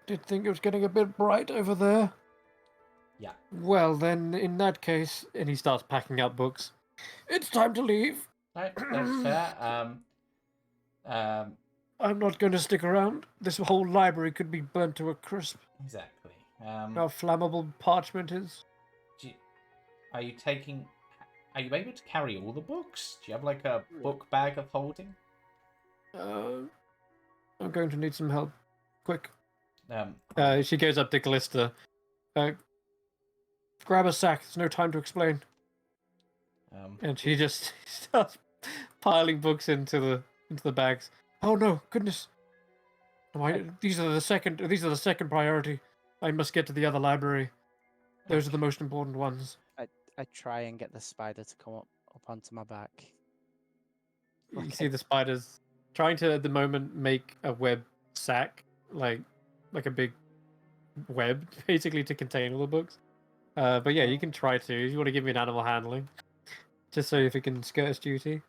Did think it was getting a bit bright over there. Yeah. Well, then, in that case, and he starts packing up books. It's time to leave. Right, that's fair. I'm not going to stick around. This whole library could be burnt to a crisp. Exactly. How flammable parchment is. Are you able to carry all the books? Do you have like a book bag of holding? I'm going to need some help. Quick. Um, She goes up to Callista. Grab a sack. There's no time to explain. And she just starts piling books into the bags. Oh no, goodness! These are the second priority. I must get to the other library. Those are the most important ones. I try and get the spider to come up onto my back. You see the spiders trying to at the moment make a web sack, like a big web, basically to contain all the books. But yeah, you can try to. If you want to give me an animal handling, just so if it can skirt its duty.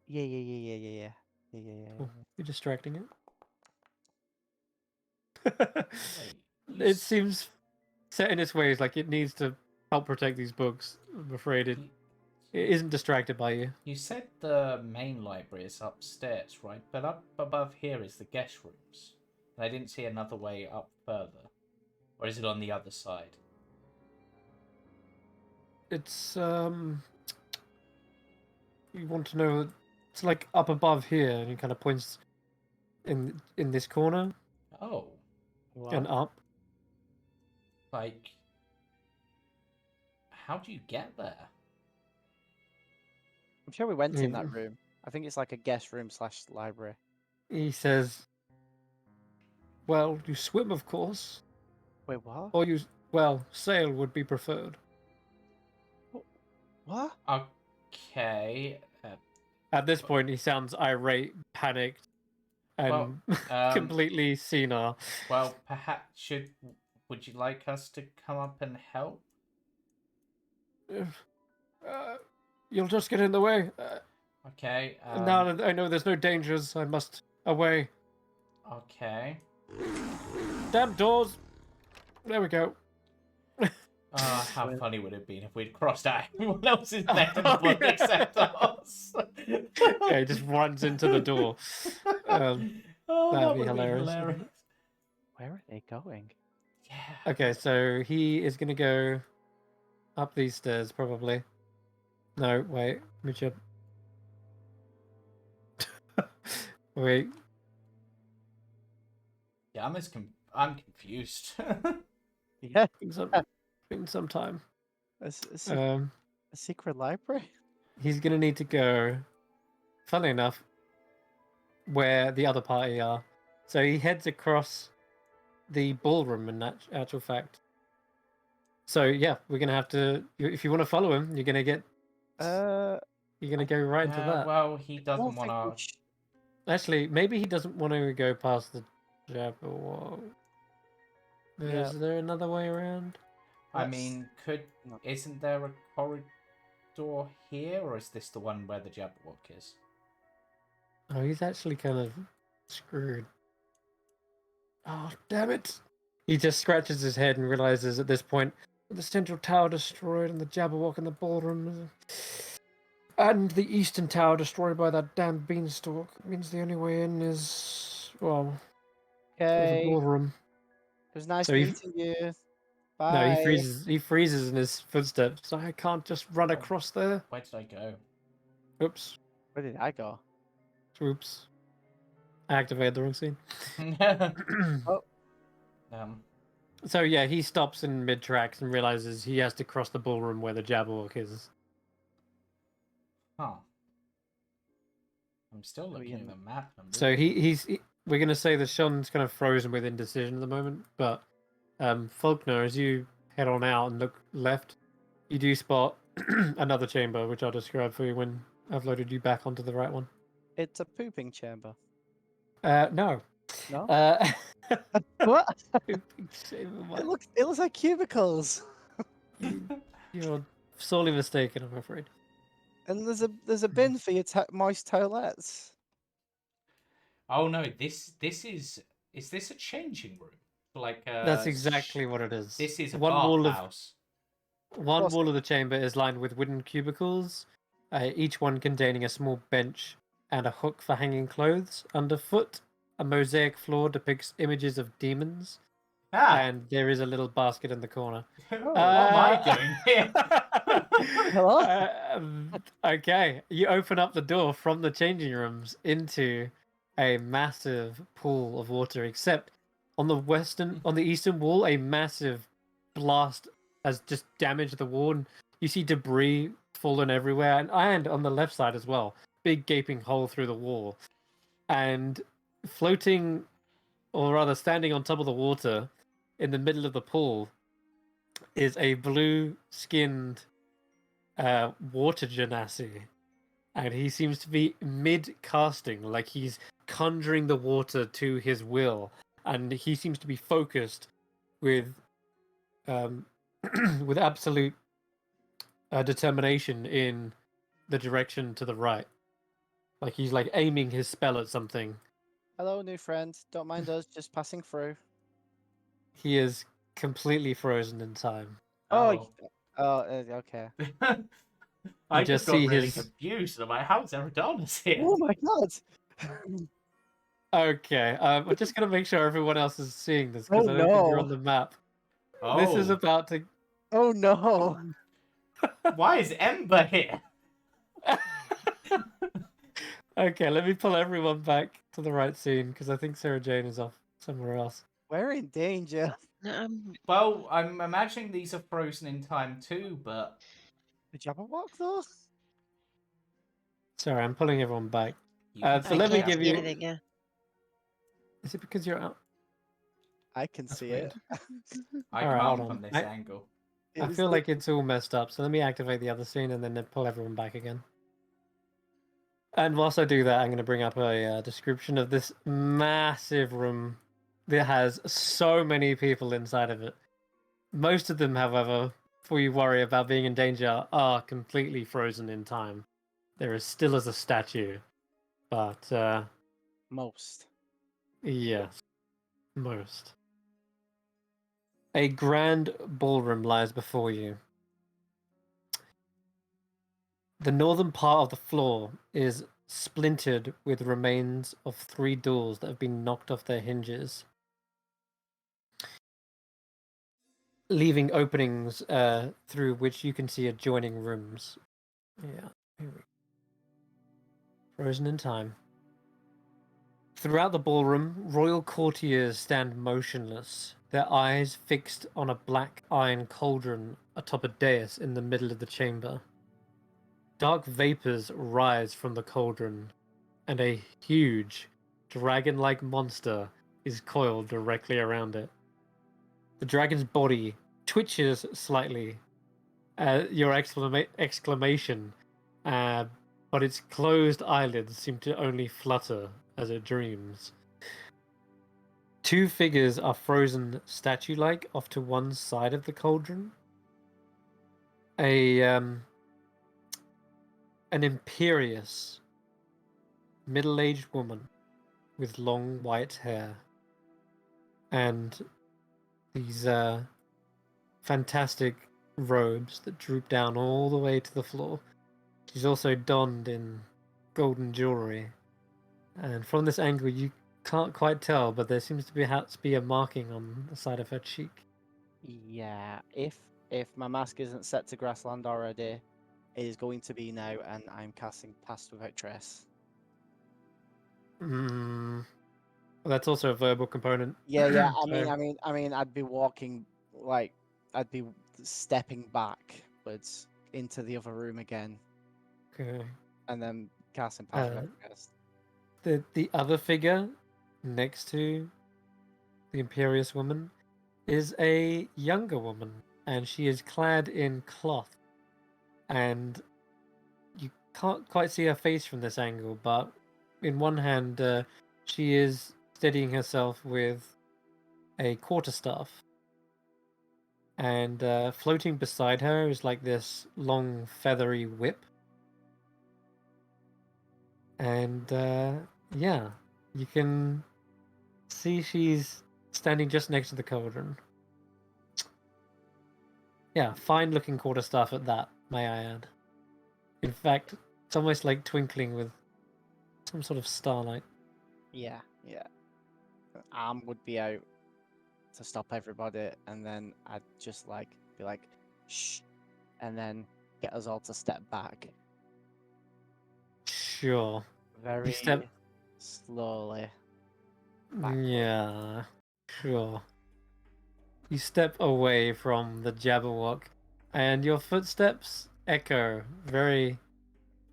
Yeah. Cool. You're distracting it. It seems set in its ways like it needs to help protect these books. I'm afraid it isn't distracted by you. You said the main library is upstairs, right? But up above here is the guest rooms. And I didn't see another way up further. Or is it on the other side? It's you want to know, it's like up above here, and he kind of points in this corner. Oh. And up. Like, how do you get there? I'm sure we went in that room. I think it's like a guest room / library. He says, well, you swim, of course. Wait, what? Or sail would be preferred. What? Okay. At this point, he sounds irate, panicked, and completely senile. Well, perhaps would you like us to come up and help? You'll just get in the way. Okay. Now that I know there's no dangers, I must away. Okay. Damn doors. There we go. How funny would it have been if we'd crossed out everyone else's neck and blood except us? Yeah, he just runs into the door. That'd be hilarious. Where are they going? Yeah. Okay, so he is going to go up these stairs, probably. No, wait. Let me check. Wait. Yeah, I'm confused. Yeah. In some time. A secret library? He's going to need to go, funnily enough, where the other party are. So he heads across the ballroom, in actual fact. So yeah, we're going to have to, if you want to follow him, you're going to get... You're going to go right into that. Well, he doesn't want to... Actually, maybe he doesn't want to go past the Jabberwock. Is there another way around? I mean, isn't there a corridor here, or is this the one where the Jabberwock is? Oh, he's actually kind of screwed. Oh, damn it! He just scratches his head and realizes at this point, the central tower destroyed and the Jabberwock in the ballroom, and the eastern tower destroyed by that damn beanstalk, means the only way in is, well, the ballroom. It was nice meeting you. Bye. No, he freezes in his footsteps. So I can't just run across there. Where did I go? Oops. Where did I go? Oops. I activated the wrong scene. So yeah, he stops in mid-tracks and realizes he has to cross the ballroom where the Jabberwock is. Huh. I'm still looking at the map. So we're gonna say that Sean's kind of frozen with indecision at the moment, but Faulkner, as you head on out and look left, you do spot another chamber, which I'll describe for you when I've loaded you back onto the right one. It's a pooping chamber. No. No? Uh, What? pooping chamber, It what? looks like cubicles. You're sorely mistaken, I'm afraid. And there's a bin for your moist toilets. Oh no, this is this a changing room? Like That's exactly what it is. This is a one wall of bathhouse. one Awesome. wall of the chamber is lined with wooden cubicles, each one containing a small bench and a hook for hanging clothes. Underfoot, a mosaic floor depicts images of demons, Ah, and there is a little basket in the corner. what am I doing here? Hello? Okay, you open up the door from the changing rooms into a massive pool of water, except on the eastern wall, a massive blast has just damaged the wall, and you see debris fallen everywhere, and on the left side as well, big gaping hole through the wall, and floating, or rather standing on top of the water in the middle of the pool, is a blue-skinned water genasi, and he seems to be mid-casting, like he's conjuring the water to his will, and he seems to be focused with with absolute determination in the direction to the right, like he's like aiming his spell at something. Hello, new friend. Don't mind us, just passing through. He is completely frozen in time. Oh, okay. I You just just got see really his- confused. I'm like, how's Eridanos here? Oh my god! Okay, I'm just gonna make sure everyone else is seeing this because Oh, I don't think you're no. on the map. Oh, This is about to. Oh no! why is Ember here? Okay, let me pull everyone back to the right scene because I think Sarah Jane is off somewhere else. We're in danger. Well, I'm imagining these are frozen in time too, but The Jabberwock, though? Sorry, I'm pulling everyone back. you can So see let me can't give see you. anything, yeah. Is it because you're out? I can That's see weird. it. I Alright, hold can't on. from this I- angle. I feel like it's all messed up, so let me activate the other scene and then pull everyone back again. And whilst I do that, I'm going to bring up a description of this massive room that has so many people inside of it. Most of them, however, before you worry about being in danger, are completely frozen in time. They're as still as a statue. But, Most. yes, most. A grand ballroom lies before you. The northern part of the floor is splintered with remains of 3 doors that have been knocked off their hinges, leaving openings through which you can see adjoining rooms. Yeah, here we go. Frozen in time. Throughout the ballroom, royal courtiers stand motionless, their eyes fixed on a black iron cauldron atop a dais in the middle of the chamber. Dark vapors rise from the cauldron, and a huge, dragon-like monster is coiled directly around it. The dragon's body twitches slightly at your exclamation, but its closed eyelids seem to only flutter as it dreams. 2 figures are frozen statue-like off to one side of the cauldron. An imperious, middle-aged woman with long white hair and these fantastic robes that droop down all the way to the floor. She's also donned in golden jewelry, and from this angle you can't quite tell, but there seems to be a marking on the side of her cheek. Yeah, if my mask isn't set to grassland already, it is going to be now, and I'm casting Pass Without Trace. Well, that's also a verbal component. Yeah. So- I mean, I'd be walking I'd be stepping backwards into the other room again, Okay. and then casting Pass Without Trace. The other figure next to the imperious woman is a younger woman, and she is clad in cloth. And you can't quite see her face from this angle, but in one hand, she is steadying herself with a quarterstaff. And floating beside her is like this long, feathery whip. And yeah, you can see she's standing just next to the cauldron. Yeah, fine-looking quarterstaff at that, may I add. In fact, it's almost like twinkling with some sort of starlight. Yeah, yeah. The arm would be out to stop everybody, and then I'd just like be like, shh, and then get us all to step back Sure. very step- slowly. Backward. Yeah, sure. You step away from the Jabberwock, and your footsteps echo very,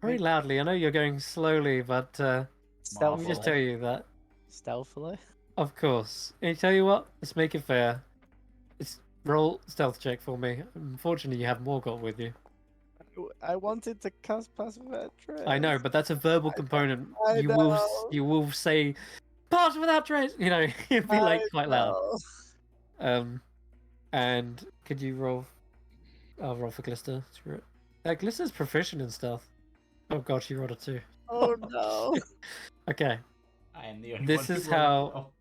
very Wait. loudly. I know you're going slowly, but let me Stealthily. just tell you that, Stealthily. of course. And tell you what, let's make it fair. It's roll stealth check for me. Unfortunately, you have Morgott with you. I wanted to cast Pass Without Trace. I know, but that's a verbal component. I you know. will say, "Pass without trace." You know, it'd be like quite loud. know. And could you roll? I'll roll for Glister. Screw it. Glister's proficient in stealth. Oh god, she rolled a 2. Oh no. Okay. I am the only This one who is rolled how- well.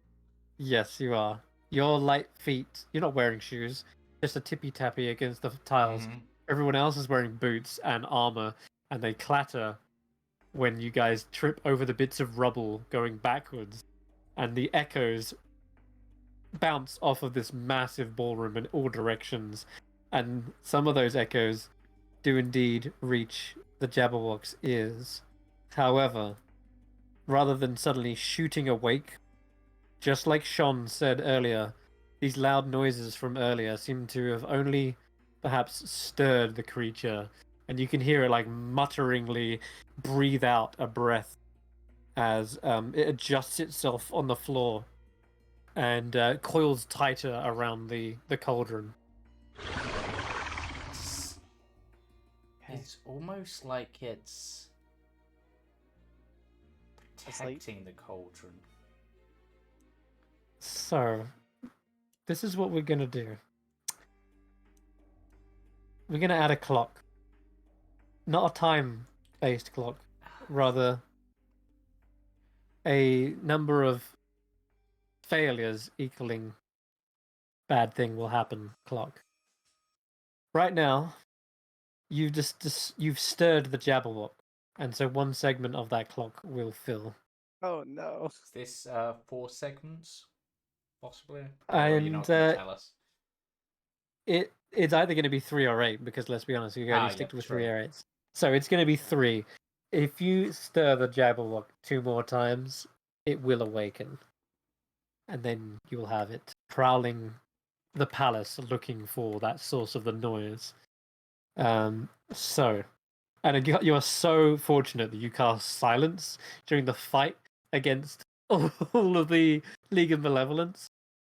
Yes, you are. Your light feet. You're not wearing shoes. Just a tippy tappy against the tiles. Mhm. Everyone else is wearing boots and armor, and they clatter when you guys trip over the bits of rubble going backwards, and the echoes bounce off of this massive ballroom in all directions, and some of those echoes do indeed reach the Jabberwock's ears. However, rather than suddenly shooting awake, just like Sean said earlier, these loud noises from earlier seem to have only perhaps stirred the creature, and you can hear it like mutteringly breathe out a breath as it adjusts itself on the floor and coils tighter around the cauldron. It's almost like it's protecting the cauldron. So, this is what we're gonna do. We're gonna add a clock. Not a time-based clock, rather a number of failures equaling bad thing will happen clock. Right now, you've you've stirred the Jabberwock, and so one segment of that clock will fill. Oh no. Is this 4 segments? Possibly? Or are you not And going to tell us? it's either going to be 3 or 8, because let's be honest, you only stick yeah, with true. 3 or 8. So it's going to be 3. If you stir the Jabberwock 2 more times, it will awaken, and then you'll have it prowling the palace looking for that source of the noise. So, and you are so fortunate that you cast Silence during the fight against all of the League of Malevolence,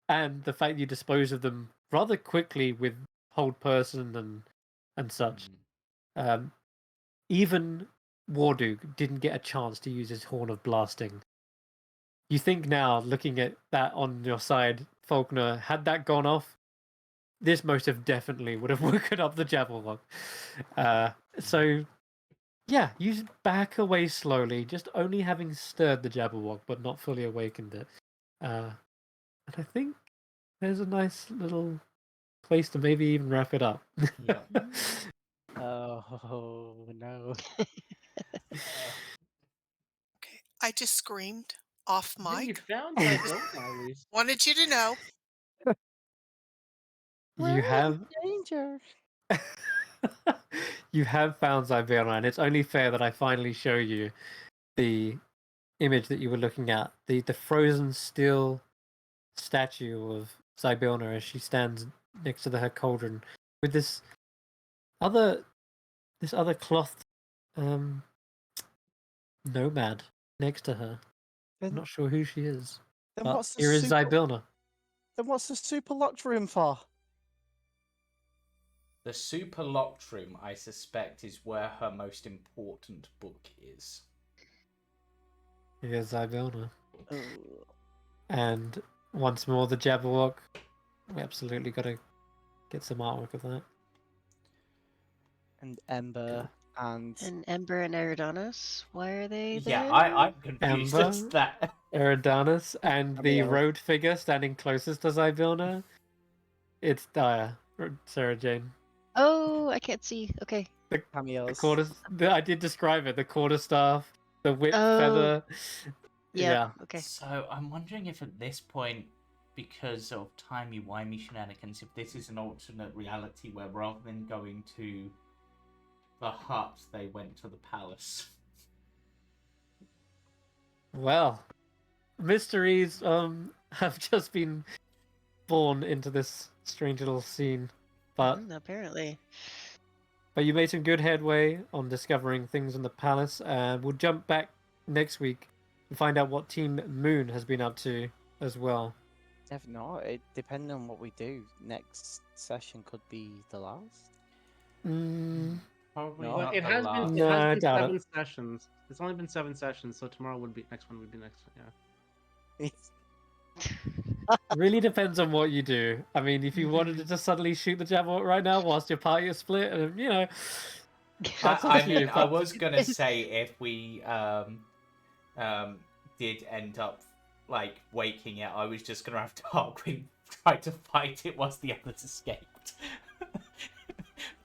and the fact you dispose of them rather quickly with Hold Person and such. Even Wardug didn't get a chance to use his Horn of Blasting. You think now, looking at that on your side, Faulkner, had that gone off, this most have definitely would have woken up the Jabberwock. So, yeah, you back away slowly, just only having stirred the Jabberwock, but not fully awakened it. And I think there's a nice little place to maybe even wrap it up. Yeah. Oh no. Okay, I just screamed off Yeah, you mic. found Zybona at least. Wanted you to know. You have danger. you have found Zybona, and it's only fair that I finally show you the image that you were looking at, the frozen still statue of Zybona as she stands next to her cauldron with this other cloth nomad next to her. I'm Then, not sure who she is, then but what's the here is super, Zybona. Then what's the super locked room for? The super locked room, I suspect, is where her most important book is. Here's Ivona. Oh. And once more, the Jabberwock. We absolutely got to get some artwork of that. And Ember and Ember and Eridanos, why are they there? Yeah, I'm confused Ember? as that. Eridanus and the Camille. road figure standing closest to Zybilna. It's Daya, or Sarah Jane. Oh, I can't see. Okay. The cameos. I did describe it. The quarterstaff, the whip Oh, feather. Yeah. Okay. So I'm wondering if at this point, because of timey-wimey shenanigans, if this is an alternate reality where rather than going to the hut, they went to the palace. Well, mysteries have just been born into this strange little scene, but Apparently. you made some good headway on discovering things in the palace, and we'll jump back next week and find out what Team Moon has been up to as well. If not, it depending on what we do, next session could be the last. Probably No, not It the has last. been, No, it I has been doubt 7 sessions. It's only been 7 sessions, so tomorrow would be next one. Would be next. Yeah. Really depends on what you do. I mean, if you wanted to just suddenly shoot the Jabberwock right now whilst your party is split, and that's up I to you. mean, I But was gonna say if we did end up like waking it, I was just gonna have Tarquin try to fight it whilst the others escaped.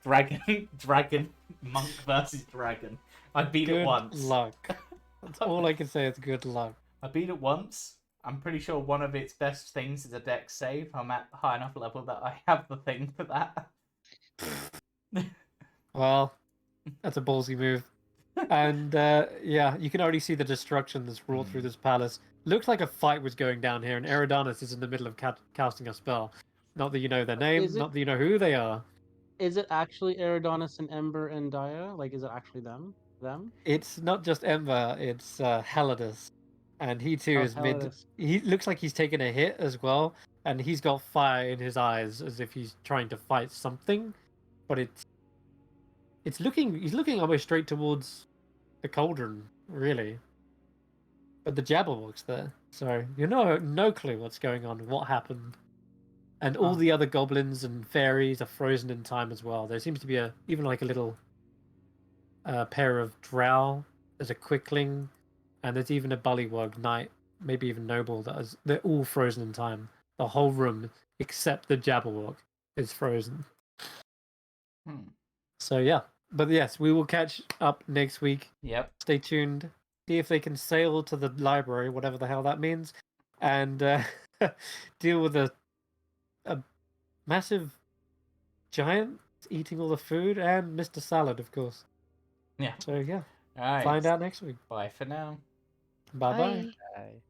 Dragon, monk versus dragon. I beat it good once. luck. That's all I can say. Is good luck. I beat it once. I'm pretty sure one of its best things is a dex save. I'm at high enough level that I have the thing for that. Well, that's a ballsy move. And yeah, you can already see the destruction that's wrought through this palace. Looks like a fight was going down here, and Eridanus is in the middle of casting a spell. Not that you know their name, Is it- not that you know who they are. Is it actually Eridanus and Ember and Daya? Like, is it actually them? It's not just Ember, it's Heladus. And he too Oh, is mid. Heladus. He looks like he's taken a hit as well, and he's got fire in his eyes as if he's trying to fight something. But he's looking almost straight towards the cauldron, really. But the Jabberwock's there, so you know no clue what's going on, what happened. And all Oh. the other goblins and fairies are frozen in time as well. There seems to be even like a little pair of drow. There's a quickling, and there's even a bullywug knight, maybe even noble. They're all frozen in time. The whole room, except the Jabberwock, is frozen. So yeah, but yes, we will catch up next week. Yep. Stay tuned. See if they can sail to the library, whatever the hell that means, and deal with a massive giant eating all the food and Mr. Salad, of course. Yeah. So yeah, All right. find out next week. Bye for now. Bye bye. Bye.